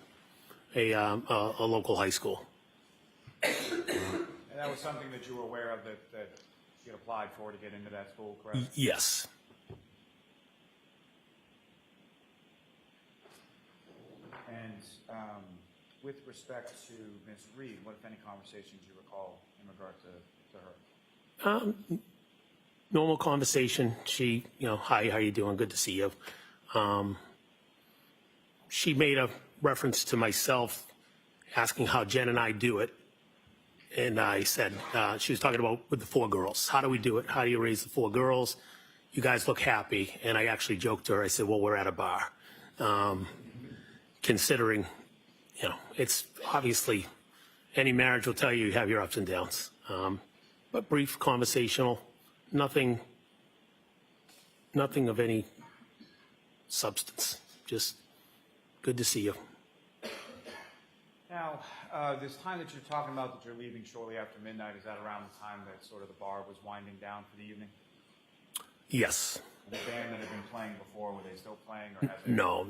L: a local high school.
K: And that was something that you were aware of that she had applied for to get into that school, correct?
L: Yes.
K: And with respect to Ms. Reed, what, if any, conversations you recall in regard to her?
L: Normal conversation. She, hi, how you doing? Good to see you. She made a reference to myself asking how Jen and I do it. And I said, she was talking about with the 4 girls. How do we do it? How do you raise the 4 girls? You guys look happy. And I actually joked to her. I said, well, we're at a bar. Considering, it's obviously any marriage will tell you have your ups and downs. But brief, conversational, nothing of any substance. Just good to see you.
K: Now, this time that you're talking about that you're leaving shortly after midnight, is that around the time that sort of the bar was winding down for the evening?
L: Yes.
K: The band that had been playing before, were they still playing? Or had they...
L: No,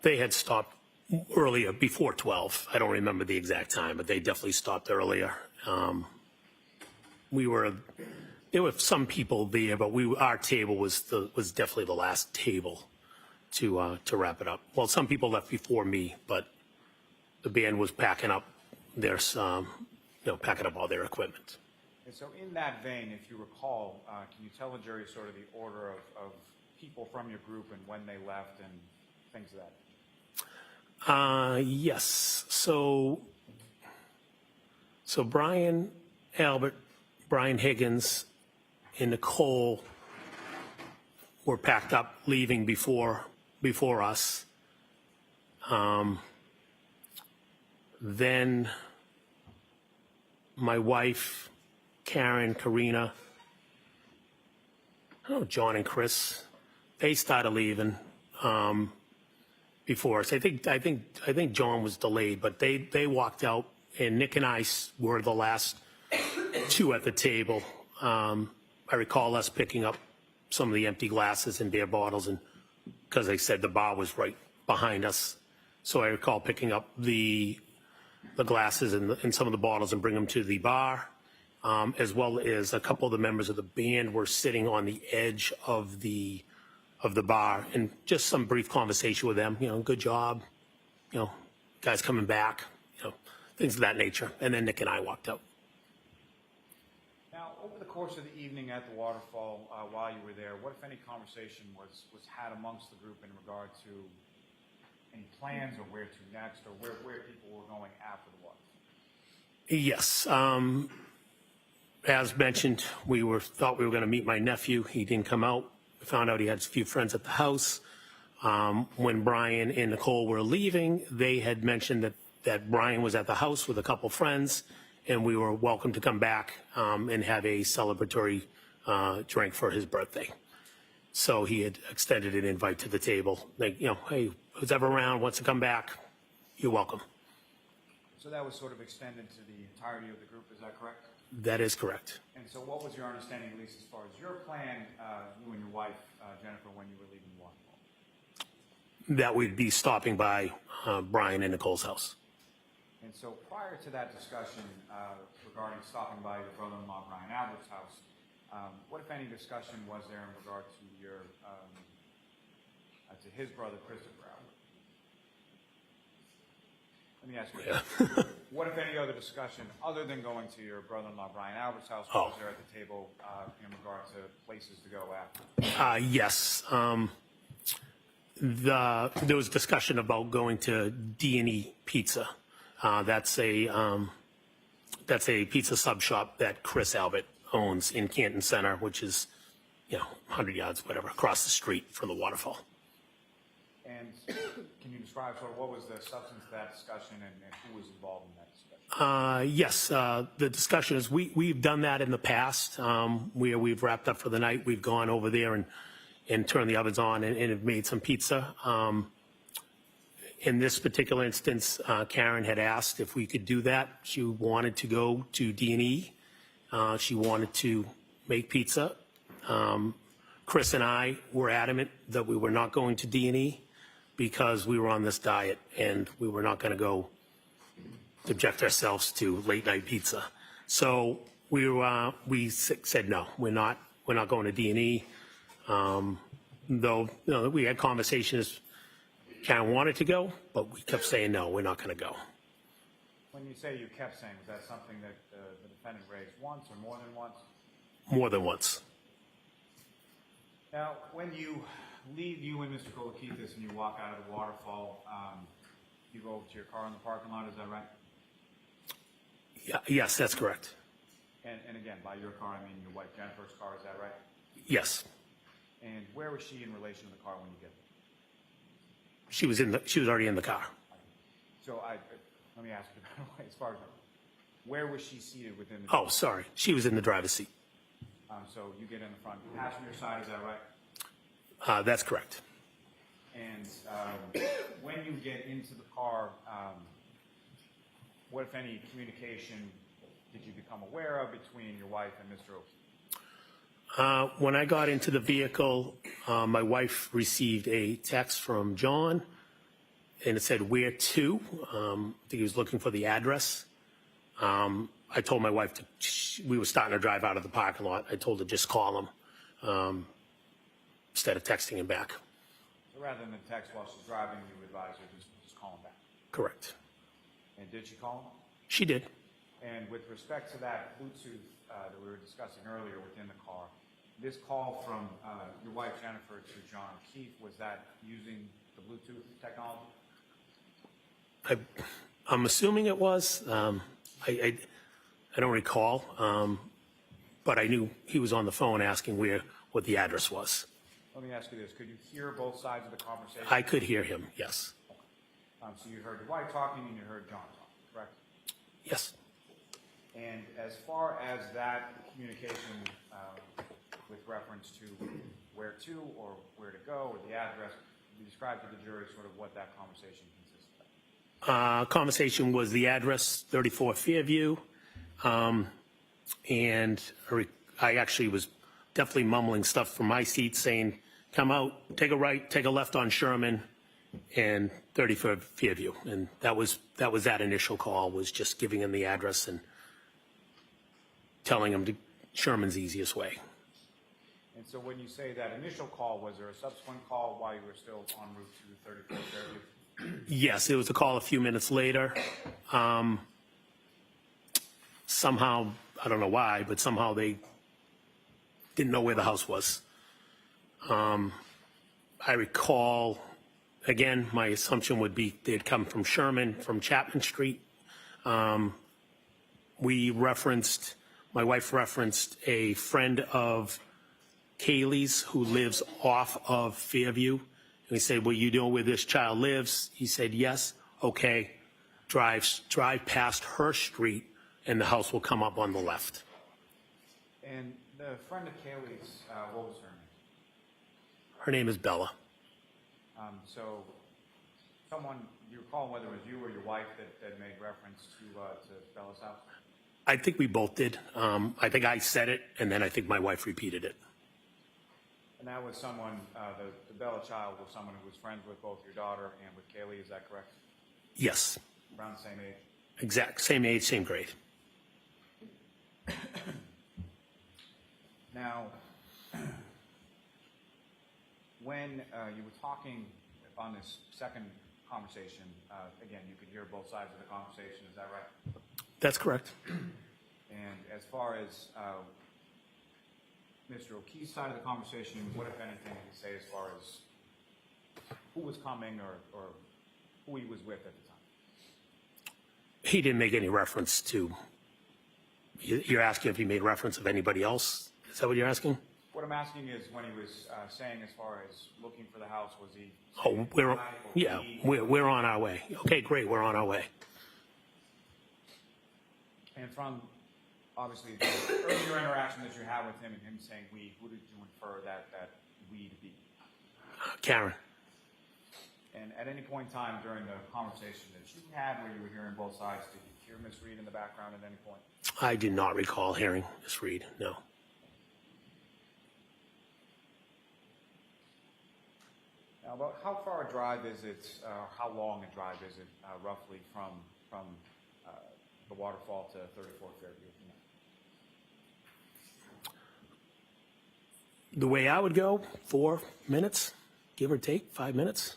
L: they had stopped earlier, before 12. I don't remember the exact time, but they definitely stopped earlier. there were some people there, but our table was definitely the last table to wrap it up. Well, some people left before me, but the band was packing up packing up all their equipment.
K: And so in that vein, if you recall, can you tell the jury sort of the order of people from your group and when they left and things of that?
L: Yes. So Brian Albert, Brian Higgins, and Nicole were packed up, leaving before us. Then my wife, Karen, Karina, John and Chris, they started leaving before us. I think John was delayed, but they walked out, and Nick and I were the last two at the table. I recall us picking up some of the empty glasses and beer bottles, and because they said the bar was right behind us, so I recall picking up the glasses and some of the bottles and bring them to the bar, as well as a couple of the members of the band were sitting on the edge of the bar, and just some brief conversation with them. Good job, guys coming back, things of that nature. And then Nick and I walked out.
K: Now, over the course of the evening at the waterfall, while you were there, what, if any, conversation was had amongst the group in regard to any plans or where to next, or where people were going after the waterfall?
L: Yes. As mentioned, we thought we were going to meet my nephew. He didn't come out. We found out he had a few friends at the house. When Brian and Nicole were leaving, they had mentioned that Brian was at the house with a couple friends, and we were welcome to come back and have a celebratory drink for his birthday. So he had extended an invite to the table. Like, hey, who's ever around wants to come back, you're welcome.
K: So that was sort of extended to the entirety of the group, is that correct?
L: That is correct.
K: And so what was your understanding, at least as far as your plan, you and your wife, Jennifer, when you were leaving the waterfall?
L: That we'd be stopping by Brian and Nicole's house.
K: And so prior to that discussion regarding stopping by your brother-in-law Brian Albert's house, what, if any, discussion was there in regard to your to his brother Christopher Albert? Let me ask you, what, if any, other discussion other than going to your brother-in-law Brian Albert's house was there at the table in regard to places to go after?
L: Yes. There was discussion about going to D&E Pizza. That's a pizza sub shop that Chris Albert owns in Canton Center, which is 100 yards, whatever, across the street from the waterfall.
K: And can you describe sort of what was the substance of that discussion and who was involved in that discussion?
L: Yes, the discussion is we've done that in the past where we've wrapped up for the night. We've gone over there and turned the ovens on and have made some pizza. In this particular instance, Karen had asked if we could do that. She wanted to go to D&E. She wanted to make pizza. Chris and I were adamant that we were not going to D&E because we were on this diet and we were not going to go subject ourselves to late night pizza. So we said no, we're not going to D&E. Though we had conversations. Karen wanted to go, but we kept saying no, we're not going to go.
K: When you say you kept saying, was that something that the defendant raised once or more than once?
L: More than once.
K: Now, when you leave, you and Mr. Kolokitis, and you walk out of the waterfall, you go over to your car in the parking lot, is that right?
L: Yeah, yes, that's correct.
K: And again, by your car, I mean your wife Jennifer's car, is that right?
L: Yes.
K: And where was she in relation to the car when you get there?
L: She was already in the car.
K: So let me ask you, by the way, as far as where was she seated within the car?
L: Oh, sorry. She was in the driver's seat.
K: So you get in the front passenger side, is that right?
L: That's correct.
K: And when you get into the car, what, if any, communication did you become aware of between your wife and Mr. O'Keefe?
L: When I got into the vehicle, my wife received a text from John, and it said, "Where to?" I think he was looking for the address. I told my wife we were starting to drive out of the parking lot. I told her just call him instead of texting him back.
K: So rather than text while she's driving, you advise her just call him back.
L: Correct.
K: And did she call him?
L: She did.
K: And with respect to that Bluetooth that we were discussing earlier within the car, this call from your wife Jennifer to John Keith, was that using the Bluetooth technology?
L: I'm assuming it was. I don't recall, but I knew he was on the phone asking what the address was.
K: Let me ask you this. Could you hear both sides of the conversation?
L: I could hear him, yes.
K: So you heard your wife talking and you heard John talking, correct?
L: Yes.
K: And as far as that communication with reference to where to or where to go or the address, you described to the jury sort of what that conversation consisted of.
L: Conversation was the address, 34 Fairview, and I actually was definitely mumbling stuff from my seat saying, come out, take a right, take a left on Sherman, and 34 Fairview. And that was that initial call, was just giving him the address and telling him Sherman's the easiest way.
K: And so when you say that initial call, was there a subsequent call while you were still en route to 34 Fairview?
L: Yes, there was a call a few minutes later. Somehow, I don't know why, but somehow they didn't know where the house was. I recall, again, my assumption would be they'd come from Sherman, from Chapman Street. My wife referenced a friend of Kaylee's who lives off of Fairview. And we said, well, you know where this child lives? He said, yes. Okay. Drive past her street and the house will come up on the left.
K: And the friend of Kaylee's, what was her name?
L: Her name is Bella.
K: So someone, you recall whether it was you or your wife that made reference to Bella's house?
L: I think we both did. I think I said it, and then I think my wife repeated it.
K: And that was someone, the Bella child was someone who was friends with both your daughter and with Kaylee, is that correct?
L: Yes.
K: Around the same age?
L: Exact. Same age, same grade.
K: Now, when you were talking on this second conversation, again, you could hear both sides of the conversation, is that right?
L: That's correct.
K: And as far as Mr. O'Keefe's side of the conversation, what, if anything, did he say as far as who was coming or who he was with at the time?
L: He didn't make any reference to, you're asking if he made reference of anybody else? Is that what you're asking?
K: What I'm asking is when he was saying as far as looking for the house, was he?
L: Oh, we're on our way. Okay, great, we're on our way.
K: And from, obviously, the earlier interaction that you had with him and him saying we, who did you infer that we to be?
L: Karen.
K: And at any point in time during the conversation that you had where you were hearing both sides, did you hear Miss Reed in the background at any point?
L: I do not recall hearing Miss Reed, no.
K: Now, about how far a drive is it, how long a drive is it, roughly from the waterfall to 34 Fairview?
L: The way I would go, 4 minutes, give or take, 5 minutes.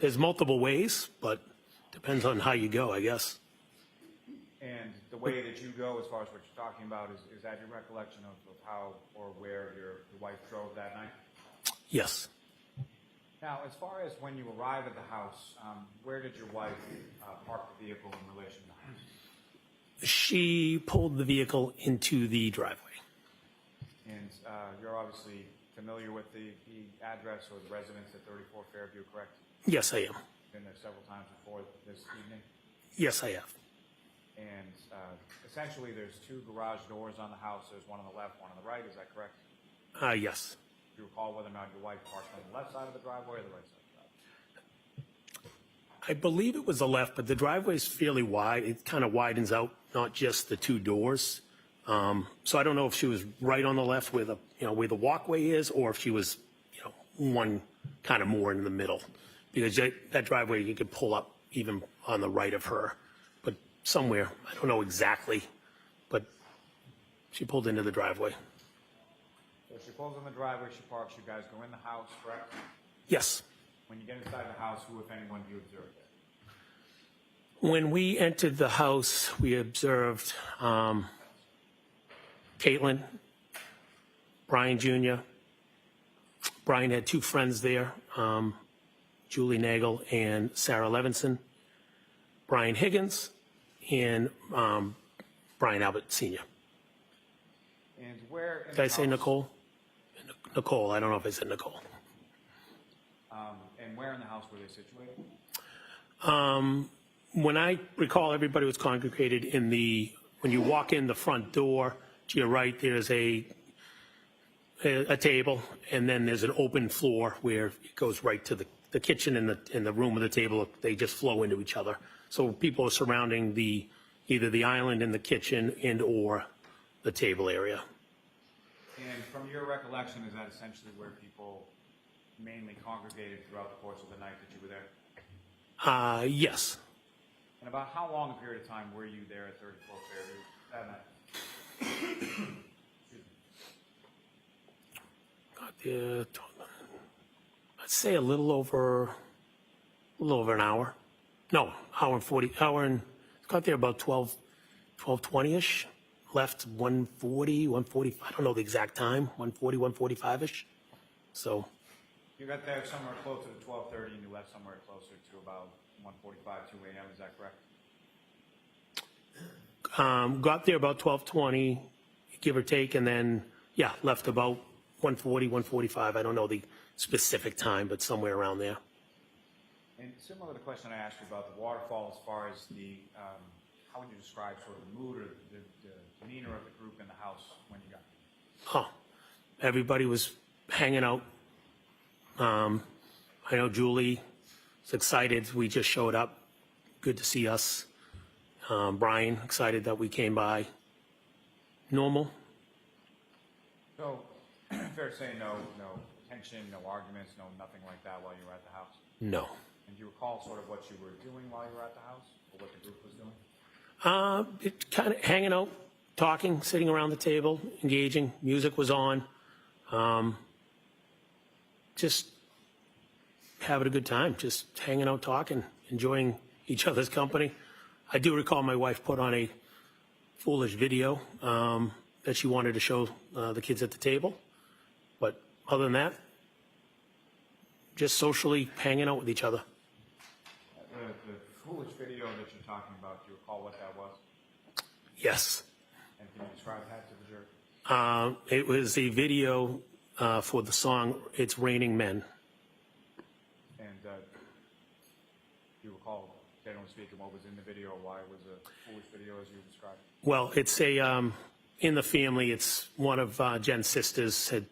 L: There's multiple ways, but depends on how you go, I guess.
K: And the way that you go, as far as what you're talking about, is that your recollection of how or where your wife drove that night?
L: Yes.
K: Now, as far as when you arrive at the house, where did your wife park the vehicle in relation to the house?
L: She pulled the vehicle into the driveway.
K: And you're obviously familiar with the address or the residence at 34 Fairview, correct?
L: Yes, I am.
K: Been there several times before this evening?
L: Yes, I have.
K: And essentially, there's 2 garage doors on the house. There's one on the left, one on the right. Is that correct?
L: Yes.
K: Do you recall whether or not your wife parked on the left side of the driveway or the right side of the driveway?
L: I believe it was the left, but the driveway is fairly wide. It kind of widens out, not just the 2 doors. So I don't know if she was right on the left where the walkway is, or if she was, one kind of more in the middle, because that driveway you could pull up even on the right of her. But somewhere. I don't know exactly, but she pulled into the driveway.
K: So she pulls in the driveway, she parks, you guys go in the house, correct?
L: Yes.
K: When you get inside the house, who, if anyone, do you observe there?
L: When we entered the house, we observed Caitlin, Brian Jr. Brian had two friends there, Julie Nagel and Sarah Levinson, Brian Higgins, and Brian Albert Sr.
K: And where in
L: Did I
K: the
L: say
K: house-
L: Nicole? Nicole, I don't know if I said Nicole.
K: And where in the house were they situated?
L: When I recall, everybody was congregated in when you walk in the front door, to your right, there's a table, and then there's an open floor where it goes right to the kitchen and the room of the table. They just flow into each other. So people are surrounding either the island in the kitchen and or the table area.
K: And from your recollection, is that essentially where people mainly congregated throughout the course of the night that you were there?
L: Yes.
K: And about how long a period of time were you there at 34 Fairview that night?
L: Got there, I'd say a little over an hour. No, got there about 12:20-ish. Left 1:40, 1:40, I don't know the exact time, 1:40, 1:45-ish. So,
K: You got there somewhere closer to 12:30, and you left somewhere closer to about 1:45, 2 a.m., is that correct?
L: got there about 12:20, give or take, and then, yeah, left about 1:40, 1:45. I don't know the specific time, but somewhere around there.
K: And similar to the question I asked you about the waterfall, as far as how would you describe sort of the mood or the demeanor of the group in the house when you got there?
L: Everybody was hanging out. I know Julie was excited. We just showed up. Good to see us. Brian, excited that we came by. Normal.
K: So, fair to say no tension, no arguments, nothing like that while you were at the house?
L: No.
K: And do you recall sort of what you were doing while you were at the house, or what the group was doing?
L: It kind of hanging out, talking, sitting around the table, engaging. Music was on. Just having a good time, just hanging out, talking, enjoying each other's company. I do recall my wife put on a foolish video that she wanted to show the kids at the table. But other than that, just socially hanging out with each other.
K: The foolish video that you're talking about, do you recall what that was?
L: Yes.
K: And can you describe that to the jury?
L: It was a video for the song It's Raining Men.
K: And do you recall, generally speaking, what was in the video, or why it was a foolish video as you described?
L: Well, it's in the family, it's one of Jen's sisters had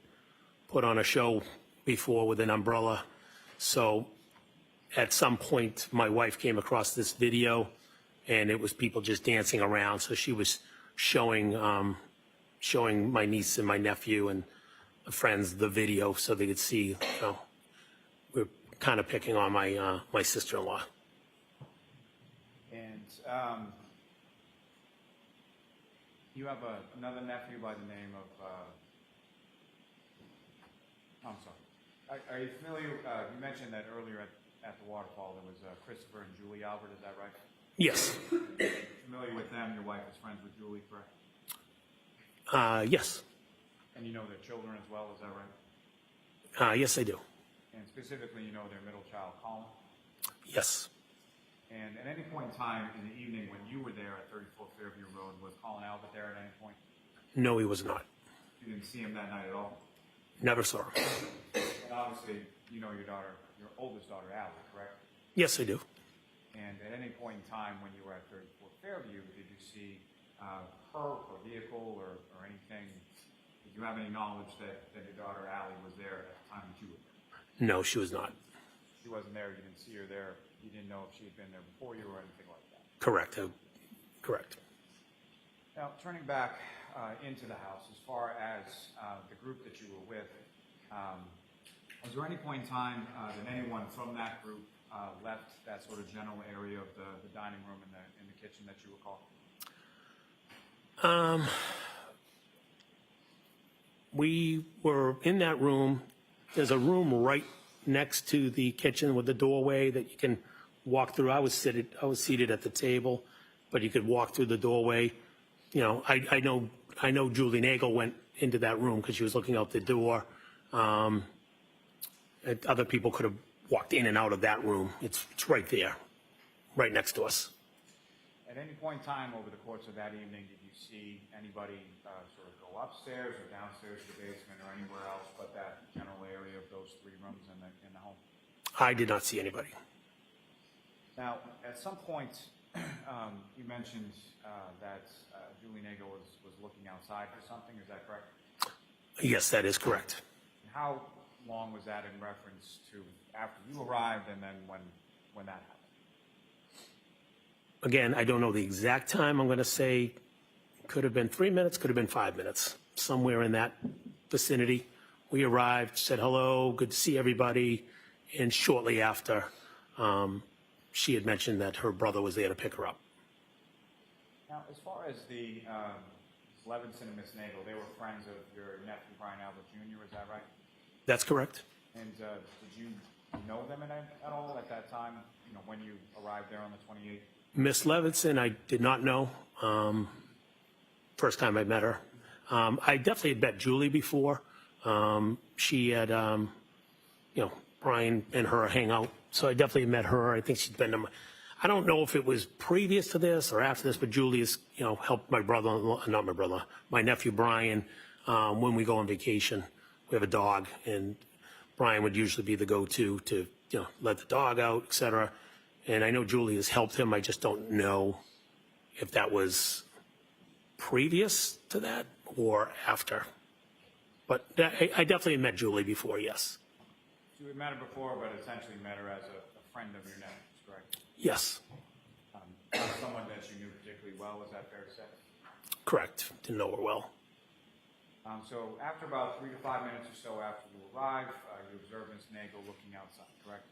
L: put on a show before with an umbrella. So at some point, my wife came across this video, and it was people just dancing around. So she was showing my niece and my nephew and the friends the video so they could see, we're kind of picking on my sister-in-law.
K: And you have another nephew by the name of, I'm sorry. Are you familiar, you mentioned that earlier at the waterfall there was Christopher and Julie Albert, is that right?
L: Yes.
K: Familiar with them, your wife is friends with Julie, correct?
L: Yes.
K: And you know their children as well, is that right?
L: Yes, I do.
K: And specifically, you know their middle child, Colin?
L: Yes.
K: And at any point in time in the evening when you were there at 34 Fairview Road, was Colin Albert there at any point?
L: No, he was not.
K: You didn't see him that night at all?
L: Never saw him.
K: And obviously, you know your oldest daughter, Allie, correct?
L: Yes, I do.
K: And at any point in time when you were at 34 Fairview, did you see her or vehicle or anything? Did you have any knowledge that your daughter, Allie, was there at the time that you were there?
L: No, she was not.
K: She wasn't there, you didn't see her there, you didn't know if she had been there before you or anything like that?
L: Correct. Correct.
K: Now, turning back into the house, as far as the group that you were with, was there any point in time that anyone from that group left that sort of general area of the dining room and the kitchen that you recall?
L: We were in that room. There's a room right next to the kitchen with the doorway that you can walk through. I was seated at the table, but you could walk through the doorway. You know, I know Julie Nagel went into that room because she was looking out the door. Other people could have walked in and out of that room. It's right there, right next to us.
K: At any point in time over the course of that evening, did you see anybody sort of go upstairs or downstairs to the basement or anywhere else but that general area of those three rooms in the home?
L: I did not see anybody.
K: Now, at some point, you mentioned that Julie Nagel was looking outside for something. Is that correct?
L: Yes, that is correct.
K: How long was that in reference to after you arrived and then when that happened?
L: Again, I don't know the exact time. I'm going to say could have been 3 minutes, could have been 5 minutes, somewhere in that vicinity. We arrived, said hello, good to see everybody, and shortly after, she had mentioned that her brother was there to pick her up.
K: Now, as far as the Levinson and Miss Nagel, they were friends of your nephew, Brian Albert Jr., is that right?
L: That's correct.
K: And did you know them at all at that time, you know, when you arrived there on the 28th?
L: Miss Levinson, I did not know. First time I met her. I definitely had met Julie before. She had, you know, Brian and her hang out. So I definitely met her. I think she's been to I don't know if it was previous to this or after this, but Julie has, you know, helped my my nephew Brian, when we go on vacation. We have a dog, and Brian would usually be the go-to to, you know, let the dog out, et cetera. And I know Julie has helped him. I just don't know if that was previous to that or after. But I definitely met Julie before, yes.
K: So you had met her before, but essentially met her as a friend of your nephew's, correct?
L: Yes,
K: Not someone that you knew particularly well, is that fair to say?
L: correct. Didn't know her well.
K: So after about 3 to 5 minutes or so after you arrived, you observed Ms. Nagel looking outside, correct?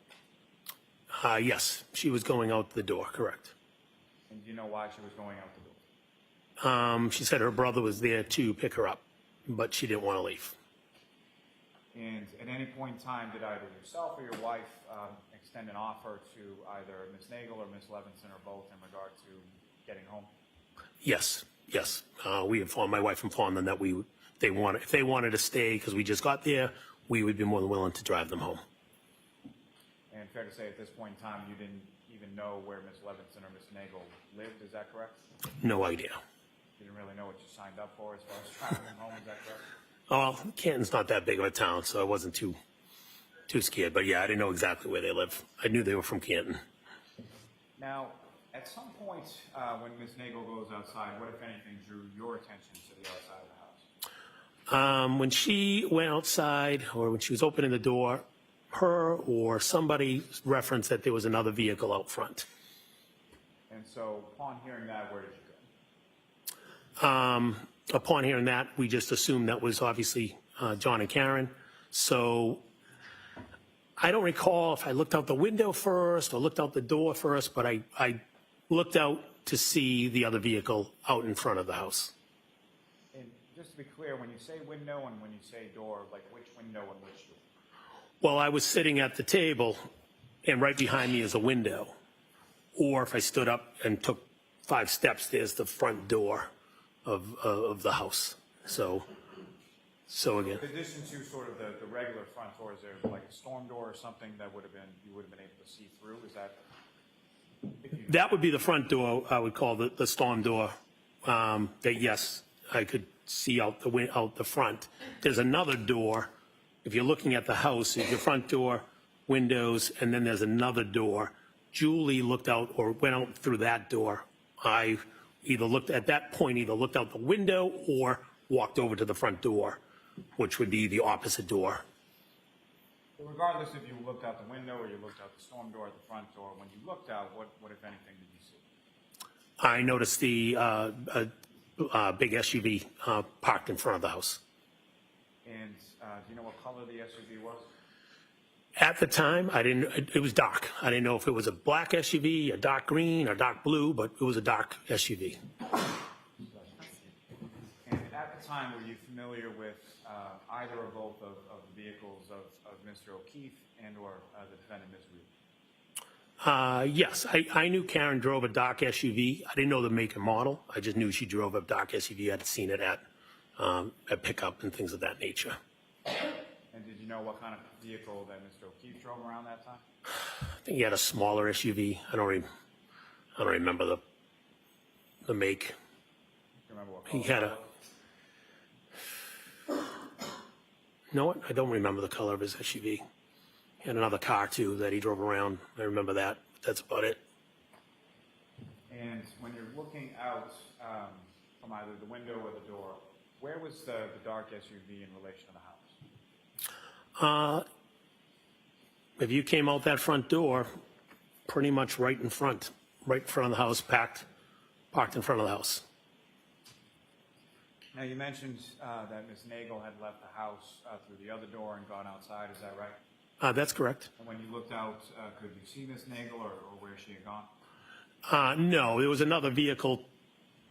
L: Yes, she was going out the door, correct.
K: And do you know why she was going out the door?
L: She said her brother was there to pick her up, but she didn't want to leave.
K: And at any point in time, did either yourself or your wife extend an offer to either Ms. Nagel or Ms. Levinson or both in regard to getting home?
L: Yes. We informed, my wife informed them that if they wanted to stay because we just got there, we would be more than willing to drive them home.
K: And fair to say at this point in time, you didn't even know where Ms. Levinson or Ms. Nagel lived, is that correct?
L: No idea.
K: You didn't really know what you signed up for as far as traveling home, is that correct?
L: Well, Canton's not that big of a town, so I wasn't too scared. But yeah, I didn't know exactly where they live. I knew they were from Canton.
K: Now, at some point when Ms. Nagel goes outside, what, if anything, drew your attention to the outside of the house?
L: When she went outside, or when she was opening the door, her or somebody referenced that there was another vehicle out front.
K: And so, upon hearing that, where did you go?
L: Upon hearing that, we just assumed that was obviously John and Karen. So I don't recall if I looked out the window first or looked out the door first, but I looked out to see the other vehicle out in front of the house.
K: And just to be clear, when you say window and when you say door, like which window and which door?
L: Well, I was sitting at the table, and right behind me is a window. Or if I stood up and took 5 steps, there's the front door of the house. So again,
K: In addition to sort of the regular front door, is there like a storm door or something that you would have been able to see through? Is that?
L: that would be the front door. I would call the storm door. That yes, I could see out the front. There's another door. If you're looking at the house, there's your front door, windows, and then there's another door. Julie looked out or went out through that door. I either looked out the window or walked over to the front door, which would be the opposite door.
K: But regardless if you looked out the window or you looked out the storm door at the front door, when you looked out, what if anything did you see?
L: I noticed the big SUV parked in front of the house.
K: And do you know what color the SUV was?
L: At the time, it was dark. I didn't know if it was a black SUV, a dark green, or dark blue, but it was a dark SUV.
K: And at the time, were you familiar with either or both of the vehicles of Mr. O'Keefe and or the defendant, Ms. Reed?
L: Yes, I knew Karen drove a dark SUV. I didn't know the make and model. I just knew she drove a dark SUV. I'd seen it at pickup and things of that nature.
K: And did you know what kind of vehicle that Mr. O'Keefe drove around that time?
L: I think he had a smaller SUV. I don't remember the make.
K: Do you remember what
L: He
K: color
L: had
K: it
L: a.
K: was?
L: You know what? I don't remember the color of his SUV. He had another car too that he drove around. I remember that. That's about it.
K: And when you're looking out from either the window or the door, where was the dark SUV in relation to the house?
L: If you came out that front door, pretty much right in front of the house, parked in front of the house.
K: Now, you mentioned that Ms. Nagel had left the house through the other door and gone outside. Is that right?
L: That's correct.
K: And when you looked out, could you see Ms. Nagel or where she had gone?
L: No, there was another vehicle,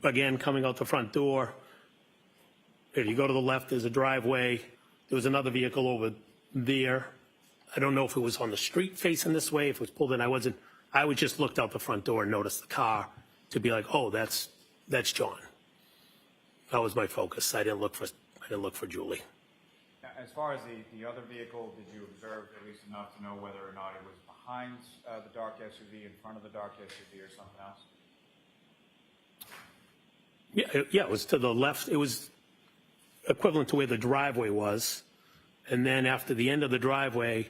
L: again, coming out the front door. If you go to the left, there's a driveway. There was another vehicle over there. I don't know if it was on the street facing this way, if it was pulled in. I just looked out the front door and noticed the car to be like, oh, that's John. That was my focus. I didn't look for Julie.
K: Now, as far as the other vehicle, did you observe at least enough to know whether or not it was behind the dark SUV, in front of the dark SUV, or something else?
L: Yeah, it was to the left. It was equivalent to where the driveway was. And then after the end of the driveway,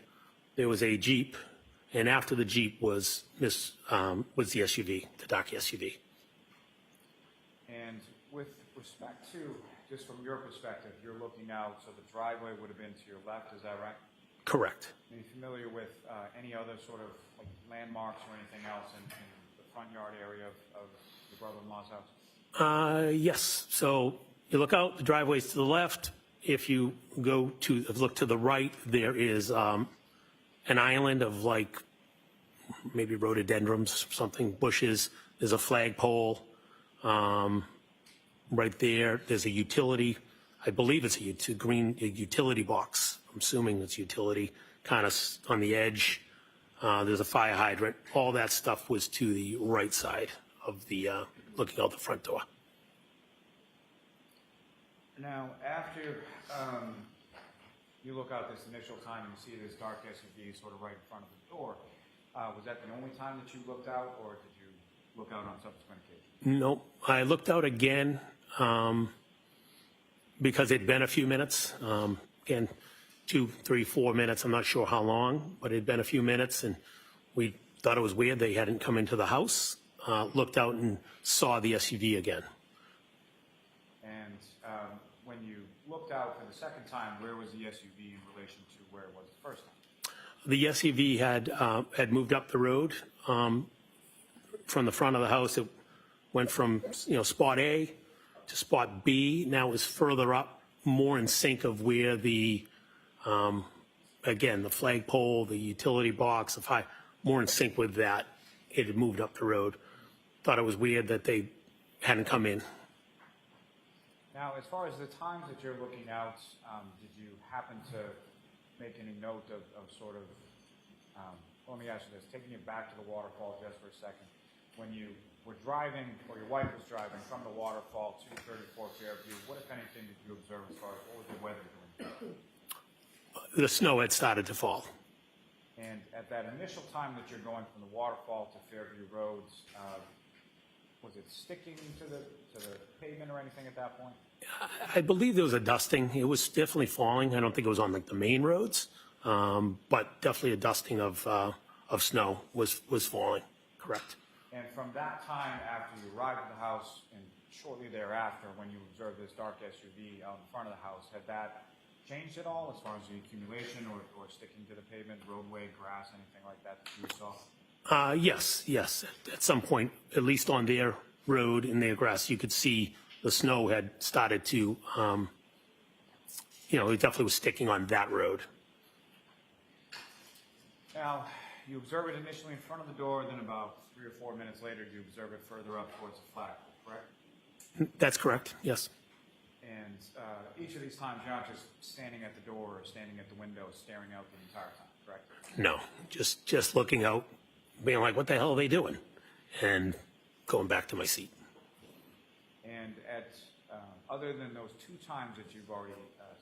L: there was a Jeep. And after the Jeep was the SUV, the dark SUV.
K: And with respect to, just from your perspective, you're looking out, so the driveway would have been to your left, is that right?
L: Correct.
K: Are you familiar with any other sort of like landmarks or anything else in the front yard area of your brother-in-law's house?
L: Yes. So you look out, the driveway's to the left. If you look to the right, there is an island of like maybe rhododendrons, something, bushes. There's a flagpole right there. There's a utility. I believe it's a green utility box. I'm assuming it's utility, kind of on the edge. There's a fire hydrant. All that stuff was to the right side of the looking out the front door.
K: Now, after you look out this initial time and you see this dark SUV sort of right in front of the door, was that the only time that you looked out, or did you look out on subsequent occasions?
L: Nope. I looked out again because it'd been a few minutes. Again, 2, 3, 4 minutes. I'm not sure how long, but it'd been a few minutes, and we thought it was weird they hadn't come into the house. Looked out and saw the SUV again.
K: And when you looked out for the second time, where was the SUV in relation to where it was the first time?
L: The SUV had moved up the road from the front of the house. It went from spot A to spot B. Now it's further up, more in sync of where the again the flagpole, the utility box, more in sync with that. It had moved up the road. Thought it was weird that they hadn't come in.
K: Now, as far as the times that you're looking out, did you happen to make any note of sort of, let me ask you this, taking you back to the waterfall just for a second. When you were driving, or your wife was driving from the waterfall to 34 Fairview, what, if anything, did you observe as far as what was the weather doing?
L: The snow had started to fall.
K: And at that initial time that you're going from the waterfall to Fairview Roads, was it sticking to the pavement or anything at that point?
L: I believe there was a dusting. It was definitely falling. I don't think it was on like the main roads, but definitely a dusting of snow was falling. Correct.
K: And from that time after you arrived at the house and shortly thereafter when you observed this dark SUV out in front of the house, had that changed at all as far as the accumulation or sticking to the pavement, roadway, grass, anything like that you saw?
L: Yes. At some point, at least on their road in their grass, you could see the snow had started to, it definitely was sticking on that road.
K: Now, you observe it initially in front of the door, then about 3 or 4 minutes later, you observe it further up towards the flagpole, correct?
L: That's correct, yes.
K: And each of these times, you're not just standing at the door or standing at the window, staring out the entire time, correct?
L: No, just looking out, being like, what the hell are they doing? And going back to my seat.
K: And at other than those 2 times that you've already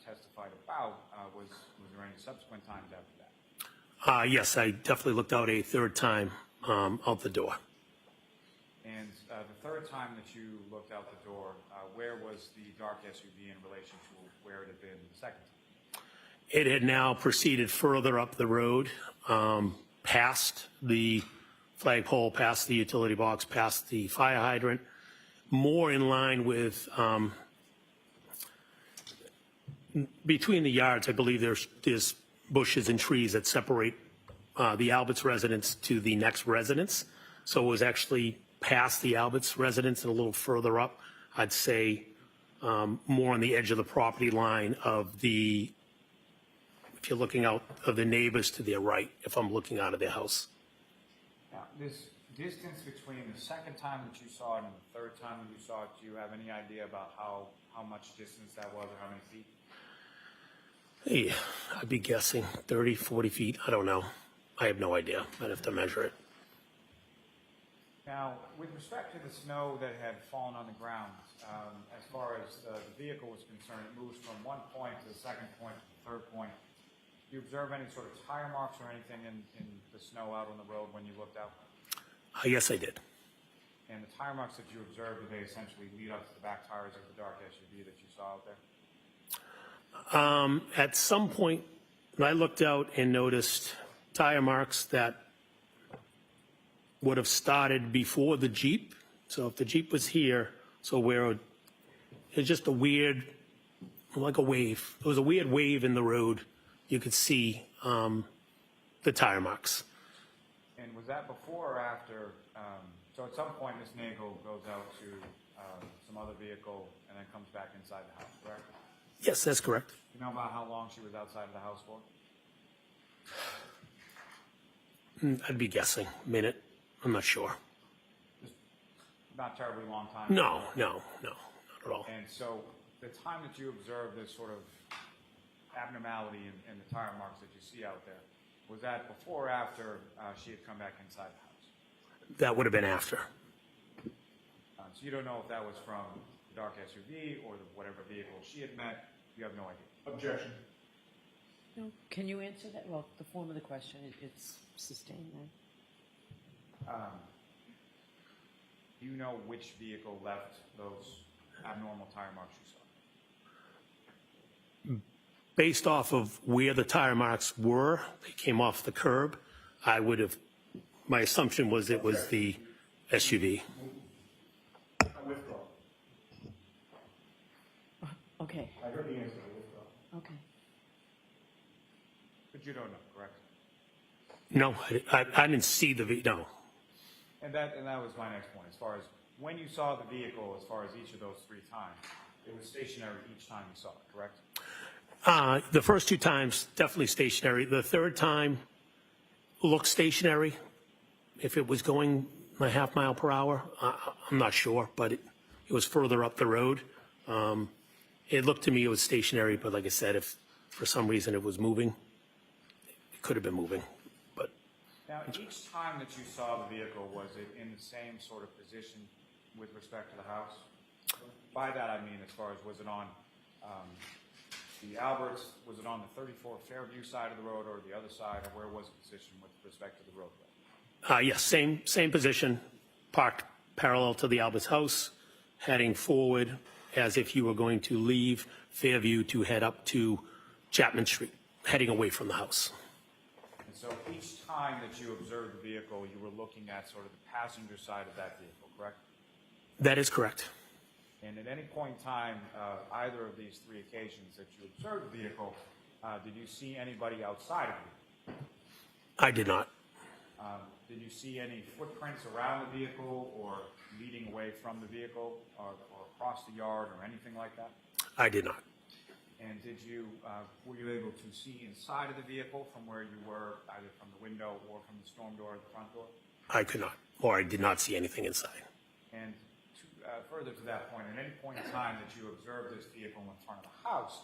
K: testified about, was there any subsequent times after that?
L: Yes, I definitely looked out a third time out the door.
K: And the third time that you looked out the door, where was the dark SUV in relation to where it had been the second time?
L: It had now proceeded further up the road, past the flagpole, past the utility box, past the fire hydrant, more in line with, between the yards, I believe there's bushes and trees that separate the Alberts residence to the next residence. So it was actually past the Alberts residence and a little further up, I'd say more on the edge of the property line of the, if you're looking out of the neighbors to their right, if I'm looking out of their house.
K: Now, this distance between the second time that you saw it and the third time that you saw it, do you have any idea about how much distance that was or how many feet?
L: Hey, I'd be guessing 30, 40 feet. I don't know. I have no idea. I'd have to measure it.
K: Now, with respect to the snow that had fallen on the ground, as far as the vehicle was concerned, it moves from one point to the second point to the third point. Do you observe any sort of tire marks or anything in the snow out on the road when you looked out?
L: Yes, I did.
K: And the tire marks that you observed, did they essentially lead up to the back tires of the dark SUV that you saw out there?
L: At some point, I looked out and noticed tire marks that would have started before the Jeep. So if the Jeep was here, so where it's just a weird, like a wave. There was a weird wave in the road. You could see the tire marks.
K: And was that before or after? So at some point, Ms. Nagel goes out to some other vehicle and then comes back inside the house, correct?
L: Yes, that's correct.
K: You know about how long she was outside of the house for?
L: I'd be guessing a minute. I'm not sure.
K: Just not terribly long time?
L: No, not at all.
K: And so the time that you observed this sort of abnormality in the tire marks that you see out there, was that before or after she had come back inside the house?
L: That would have been after.
K: So you don't know if that was from the dark SUV or whatever vehicle she had met. You have no idea.
B: Objection.
A: No. Can you answer that? Well, the form of the question, it's sustained then.
K: Do you know which vehicle left those abnormal tire marks you saw?
L: Based off of where the tire marks were, they came off the curb. I would have, my assumption was it was the SUV.
B: I withdraw.
A: Okay,
B: I heard the answer. I withdraw.
A: okay.
K: But you don't know, correct?
L: No, I didn't see the no.
K: And that was my next point. As far as when you saw the vehicle, as far as each of those 3 times, it was stationary each time you saw it, correct?
L: The first 2 times, definitely stationary. The third time looked stationary. If it was going a half mile per hour, I'm not sure, but it was further up the road. It looked to me it was stationary, but like I said, if for some reason it was moving, it could have been moving. But
K: now, each time that you saw the vehicle, was it in the same sort of position with respect to the house? By that I mean, as far as was it on the Alberts, was it on the 34 Fairview side of the road or the other side, or where was it positioned with respect to the roadway?
L: yes, same position, parked parallel to the Alberts house, heading forward as if you were going to leave Fairview to head up to Chapman Street, heading away from the house.
K: And so each time that you observed the vehicle, you were looking at sort of the passenger side of that vehicle, correct?
L: That is correct.
K: And at any point in time, either of these 3 occasions that you observed the vehicle, did you see anybody outside of it?
L: I did not.
K: Did you see any footprints around the vehicle or leading away from the vehicle or across the yard or anything like that?
L: I did not.
K: And were you able to see inside of the vehicle from where you were, either from the window or from the storm door or the front door?
L: I could not, or I did not see anything inside.
K: And further to that point, at any point in time that you observed this vehicle in front of the house,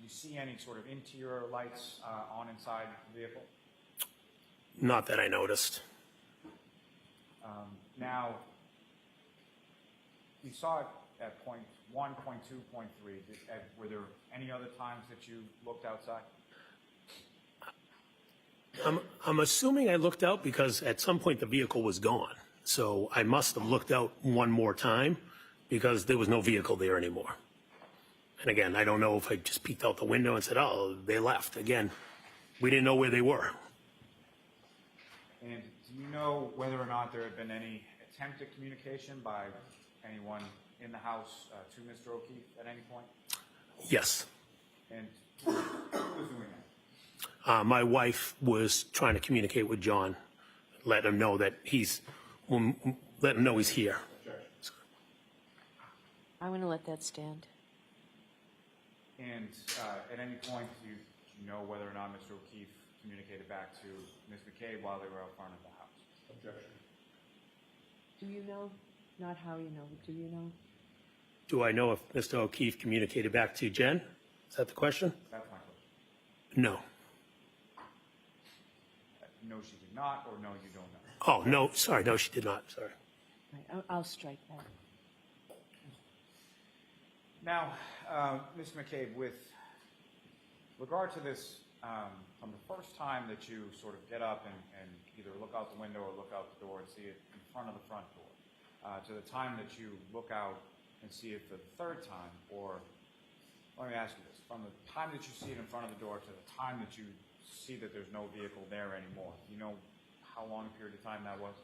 K: you see any sort of interior lights on inside the vehicle?
L: Not that I noticed.
K: Now, you saw it at point 1, point 2, point 3. Were there any other times that you looked outside?
L: I'm assuming I looked out because at some point the vehicle was gone. So I must have looked out one more time because there was no vehicle there anymore. And again, I don't know if I just peeked out the window and said, oh, they left. Again, we didn't know where they were.
K: And do you know whether or not there had been any attempt at communication by anyone in the house to Mr. O'Keefe at any point?
L: Yes.
K: And who was doing that?
L: My wife was trying to communicate with John, let him know that let him know he's here.
A: I'm going to let that stand.
K: And at any point, do you know whether or not Mr. O'Keefe communicated back to Ms. McCabe while they were out front of the house?
B: Objection.
A: Do you know? Not how you know, but do you know?
L: Do I know if Mr. O'Keefe communicated back to Jen? Is that the question?
K: That's my question.
L: No.
K: No, she did not, or no, you don't know?
L: Oh, no, sorry. No, she did not. Sorry.
A: Right, I'll strike that.
K: Now, Ms. McCabe, with regard to this, from the first time that you sort of get up and either look out the window or look out the door and see it in front of the front door, to the time that you look out and see it for the third time, or let me ask you this, from the time that you see it in front of the door to the time that you see that there's no vehicle there anymore, do you know how long a period of time that was?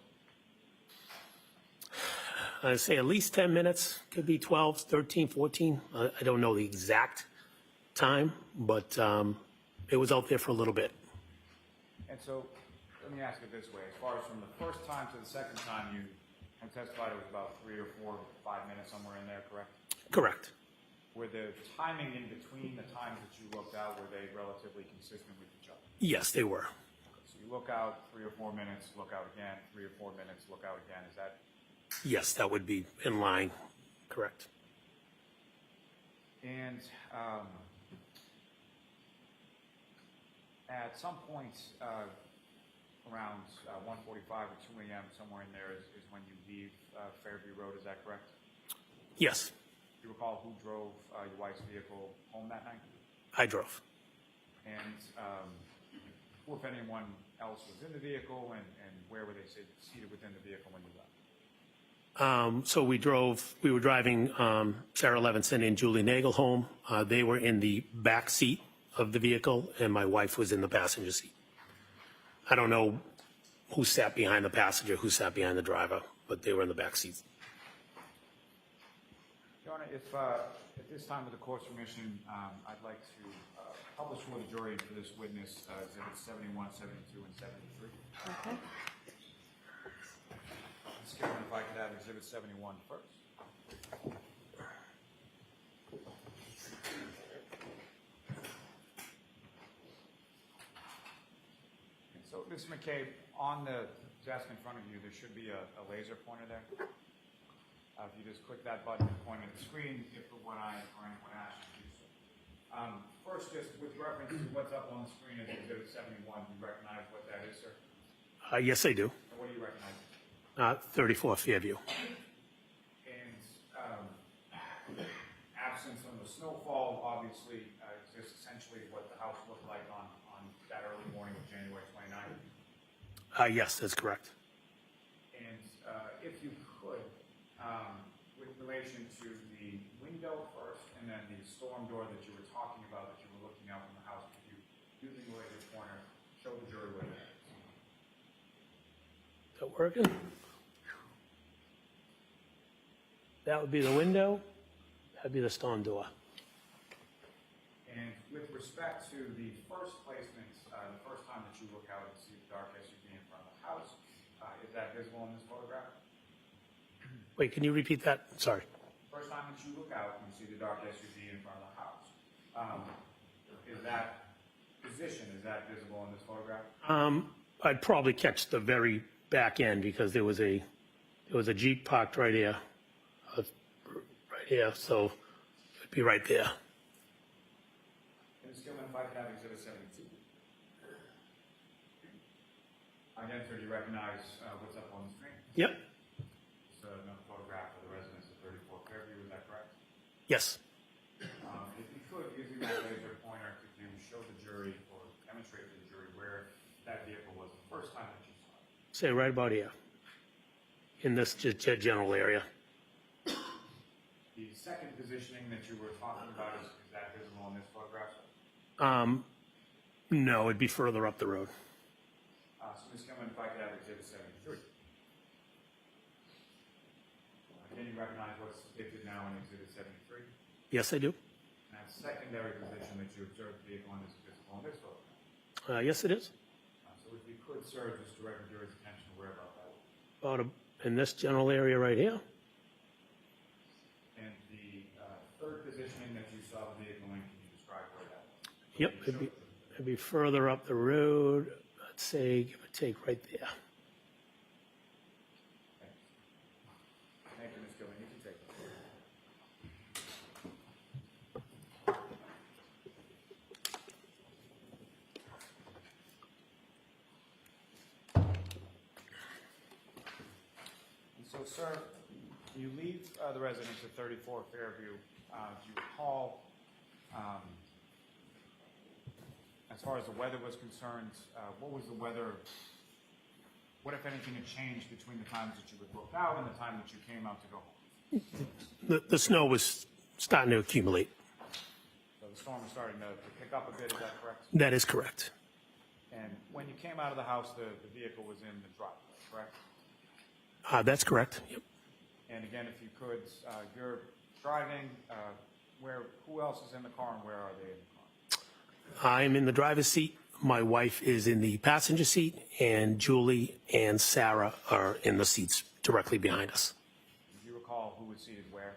L: I'd say at least 10 minutes, could be 12, 13, 14. I don't know the exact time, but it was out there for a little bit.
K: And so, let me ask it this way. As far as from the first time to the second time, you have testified it was about 3 or 4, 5 minutes, somewhere in there, correct?
L: Correct.
K: Were the timing in between the times that you looked out, were they relatively consistent with each other?
L: Yes, they were.
K: So you look out 3 or 4 minutes, look out again, 3 or 4 minutes, look out again. Is that?
L: Yes, that would be in line. Correct.
K: And at some point around 1:45 or 2 a.m., somewhere in there is when you leave Fairview Road, is that correct?
L: Yes,
K: Do you recall who drove your wife's vehicle home that night?
L: I drove.
K: And or if anyone else was in the vehicle, and where were they seated within the vehicle when you left?
L: So we were driving Sarah Levinson and Julie Nagel home. They were in the back seat of the vehicle, and my wife was in the passenger seat. I don't know who sat behind the passenger, who sat behind the driver, but they were in the back seat.
K: Your Honor, if at this time with the court's permission, I'd like to publish for the jury for this witness exhibits 71, 72, and 73.
A: Okay.
K: Mr. Chairman, if I could have exhibit 71 first. And so, Ms. McCabe, on the desk in front of you, there should be a laser pointer there. If you just click that button and point at the screen, if when anyone asks you to do so. First, just with reference to what's up on the screen as exhibit 71, do you recognize what that is, sir?
L: Yes, I do.
K: And what do you recognize?
L: 34 Fairview.
K: And absence of the snowfall, obviously, is this essentially what the house looked like on that early morning of January 29th?
L: Yes, that's correct.
K: And if you could, with relation to the window first, and then the storm door that you were talking about, that you were looking out from the house, could you, using the laser pointer, show the jury what that is?
L: Is that working? That would be the window. That'd be the storm door.
K: And with respect to the first placement, the first time that you look out and see the dark SUV in front of the house, is that visible in this photograph?
L: Wait, can you repeat that? Sorry.
K: First time that you look out and see the dark SUV in front of the house, Is that position, is that visible in this photograph?
L: I'd probably catch the very back end because there was a Jeep parked right here, so it'd be right there.
K: Ms. Gilman, if I could have Exhibit 72. Again, sir, do you recognize what's up on the screen?
L: Yep.
K: It's another photograph of the residence of 34 Fairview, is that correct?
L: Yes.
K: If you could, using that laser pointer, could you show the jury or demonstrate to the jury where that vehicle was the first time that you saw it?
L: Say right about here, in this general area.
K: The second positioning that you were talking about, is that visible in this photograph?
L: No, it'd be further up the road.
K: So Ms. Gilman, if I could have Exhibit 73. Can you recognize what's depicted now in Exhibit 73?
L: Yes, I do.
K: And that secondary position that you observed the vehicle in is visible in this photograph.
L: Yes, it is.
K: So if you could, sir, just direct the jury's attention to where about that was.
L: In this general area right here.
K: And the third positioning that you saw the vehicle in, can you describe where that was?
L: Yep, it'd be further up the road. Let's say, give or take, right there.
K: Thank you, Ms. Gilman. You can take it. And so, sir, you leave the residence at 34 Fairview. Do you recall, as far as the weather was concerned, what was the weather? What, if anything, had changed between the times that you had looked out and the time that you came out to go home?
L: The snow was starting to accumulate.
K: So the storm was starting to pick up a bit, is that correct?
L: That is correct.
K: And when you came out of the house, the vehicle was in the driveway, correct?
L: That's correct. Yep.
K: And again, if you could, you're driving, who else is in the car and where are they in the car?
L: I'm in the driver's seat. My wife is in the passenger seat, and Julie and Sarah are in the seats directly behind us.
K: Do you recall who was seated where?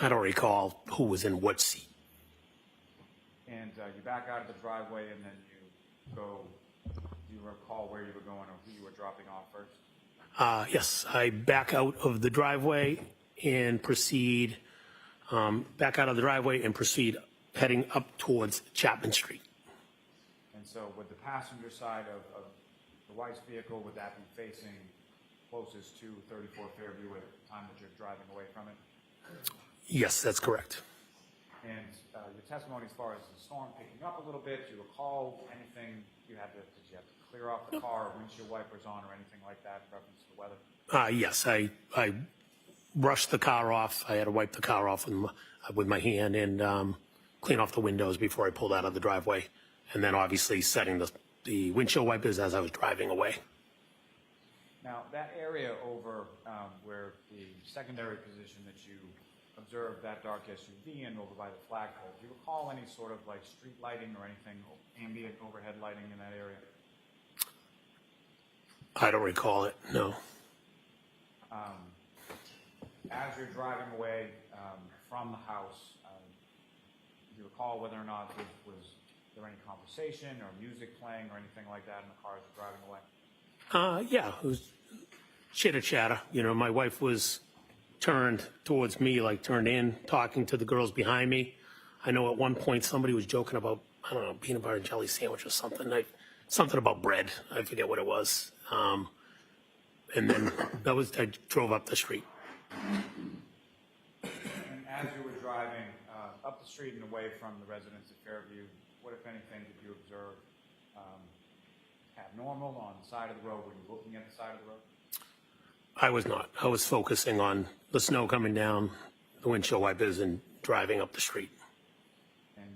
L: I don't recall who was in what seat.
K: And you back out of the driveway and then you go, do you recall where you were going or who you were dropping off first?
L: Yes, I back out of the driveway and proceed, heading up towards Chapman Street.
K: And so would the passenger side of the wife's vehicle, would that be facing closest to 34 Fairview at the time that you're driving away from it?
L: Yes, that's correct.
K: And your testimony as far as the storm picking up a little bit, do you recall anything did you have to clear off the car, windshield wipers on or anything like that in reference to the weather?
L: Yes, I brushed the car off. I had to wipe the car off with my hand and clean off the windows before I pulled out of the driveway. And then obviously setting the windshield wipers as I was driving away.
K: Now, that area over where the secondary position that you observed that dark SUV in over by the flagpole, do you recall any sort of like street lighting or anything, ambient overhead lighting in that area?
L: I don't recall it, no.
K: As you're driving away from the house, do you recall whether or not was there any conversation or music playing or anything like that in the car as you're driving away?
L: Yeah, it was chitter chatter. You know, my wife was turned towards me, like turned in, talking to the girls behind me. I know at one point somebody was joking about, I don't know, peanut butter and jelly sandwich or something. Something about bread. I forget what it was. And then I drove up the street.
K: And as you were driving up the street and away from the residence at Fairview, what, if anything, did you observe abnormal on the side of the road? Were you looking at the side of the road?
L: I was not. I was focusing on the snow coming down, the windshield wipers, and driving up the street.
K: And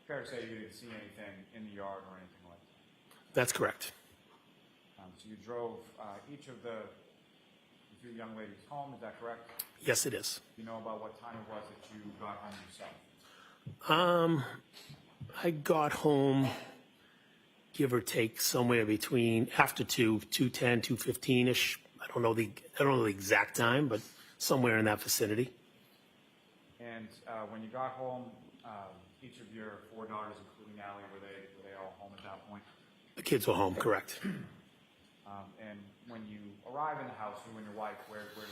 K: fair to say you didn't see anything in the yard or anything like that?
L: That's correct.
K: So you drove each of the two young ladies home, is that correct?
L: Yes, it is.
K: Do you know about what time it was that you got home yourself?
L: I got home, give or take, somewhere between after 2:10, 2:15-ish. I don't know the exact time, but somewhere in that vicinity.
K: And when you got home, each of your 4 daughters, including Allie, were they all home at that point?
L: The kids were home, correct.
K: And when you arrive in the house, you and your wife, where did you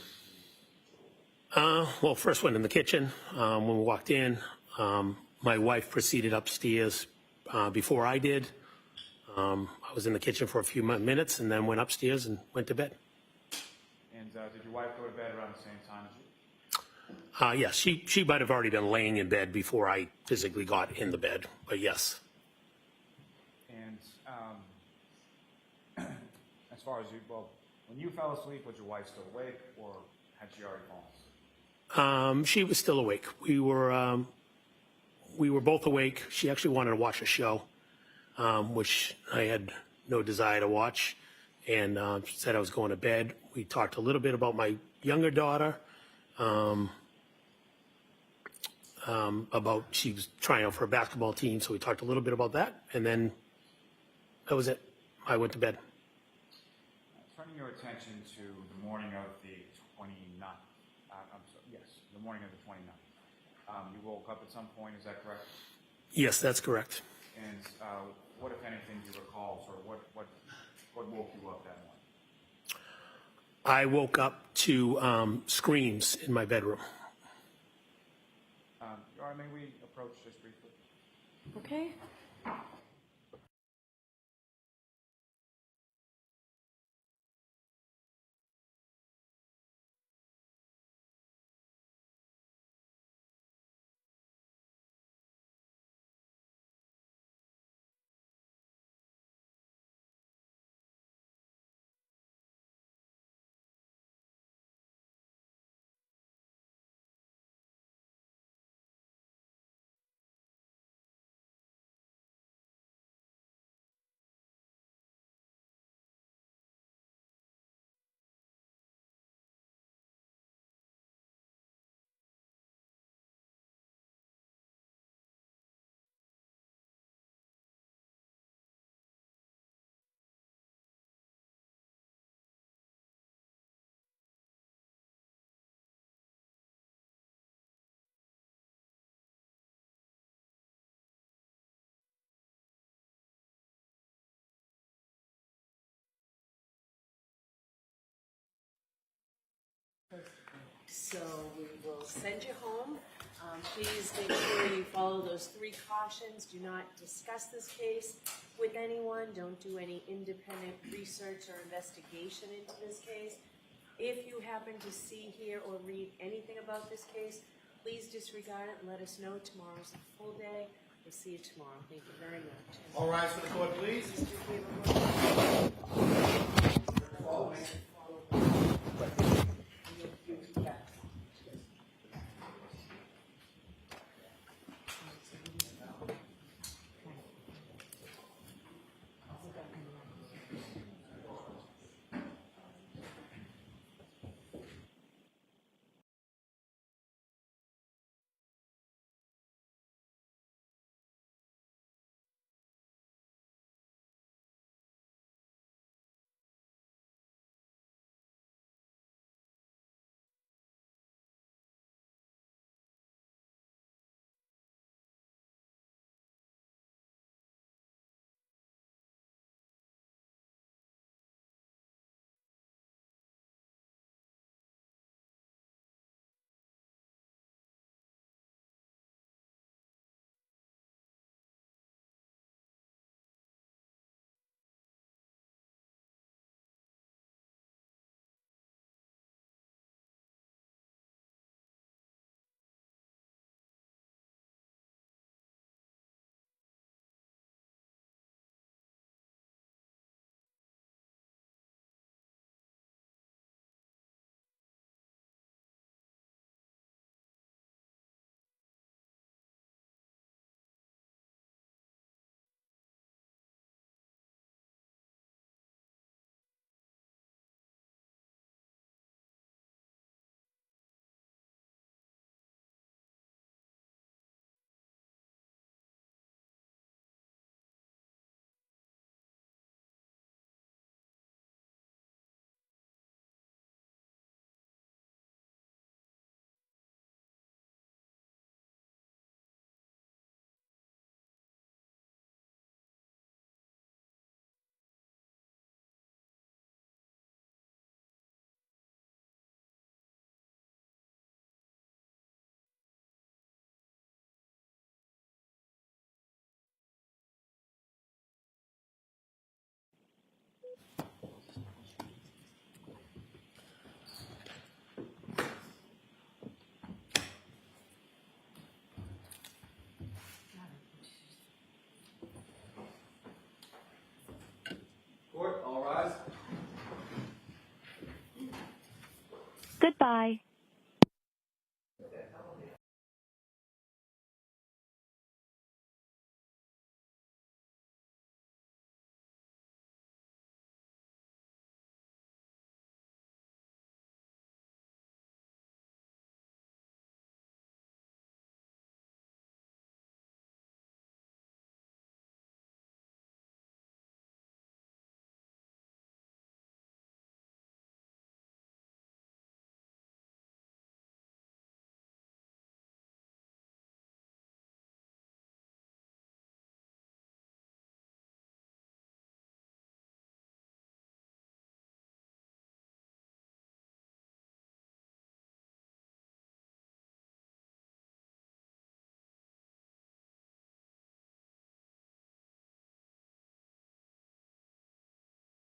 K: see?
L: Well, first went in the kitchen. When we walked in, my wife proceeded upstairs before I did. I was in the kitchen for a few minutes and then went upstairs and went to bed.
K: And did your wife go to bed around the same time as you?
L: Yes, she might have already been laying in bed before I physically got in the bed, but yes.
K: And as far as when you fell asleep, was your wife still awake, or had she already fallen asleep?
L: She was still awake. We were both awake. She actually wanted to watch a show, which I had no desire to watch, and she said I was going to bed. We talked a little bit about my younger daughter, about she was trying out for a basketball team, so we talked a little bit about that, and then that was it. I went to bed.
K: Turning your attention to the morning of the 29th, the morning of the 29th. You woke up at some point, is that correct?
L: Yes, that's correct.
K: And what, if anything, do you recall? Sort of what woke you up that morning?
L: I woke up to screams in my bedroom.
K: Your Honor, may we approach just briefly?
A: Okay. So we will send you home. Please make sure you follow those 3 cautions. Do not discuss this case with anyone. Don't do any independent research or investigation into this case. If you happen to see, hear, or read anything about this case, please disregard it and let us know. Tomorrow's a full day. We'll see you tomorrow. Thank you very much.
F: All rise for the court, please.
M: Goodbye.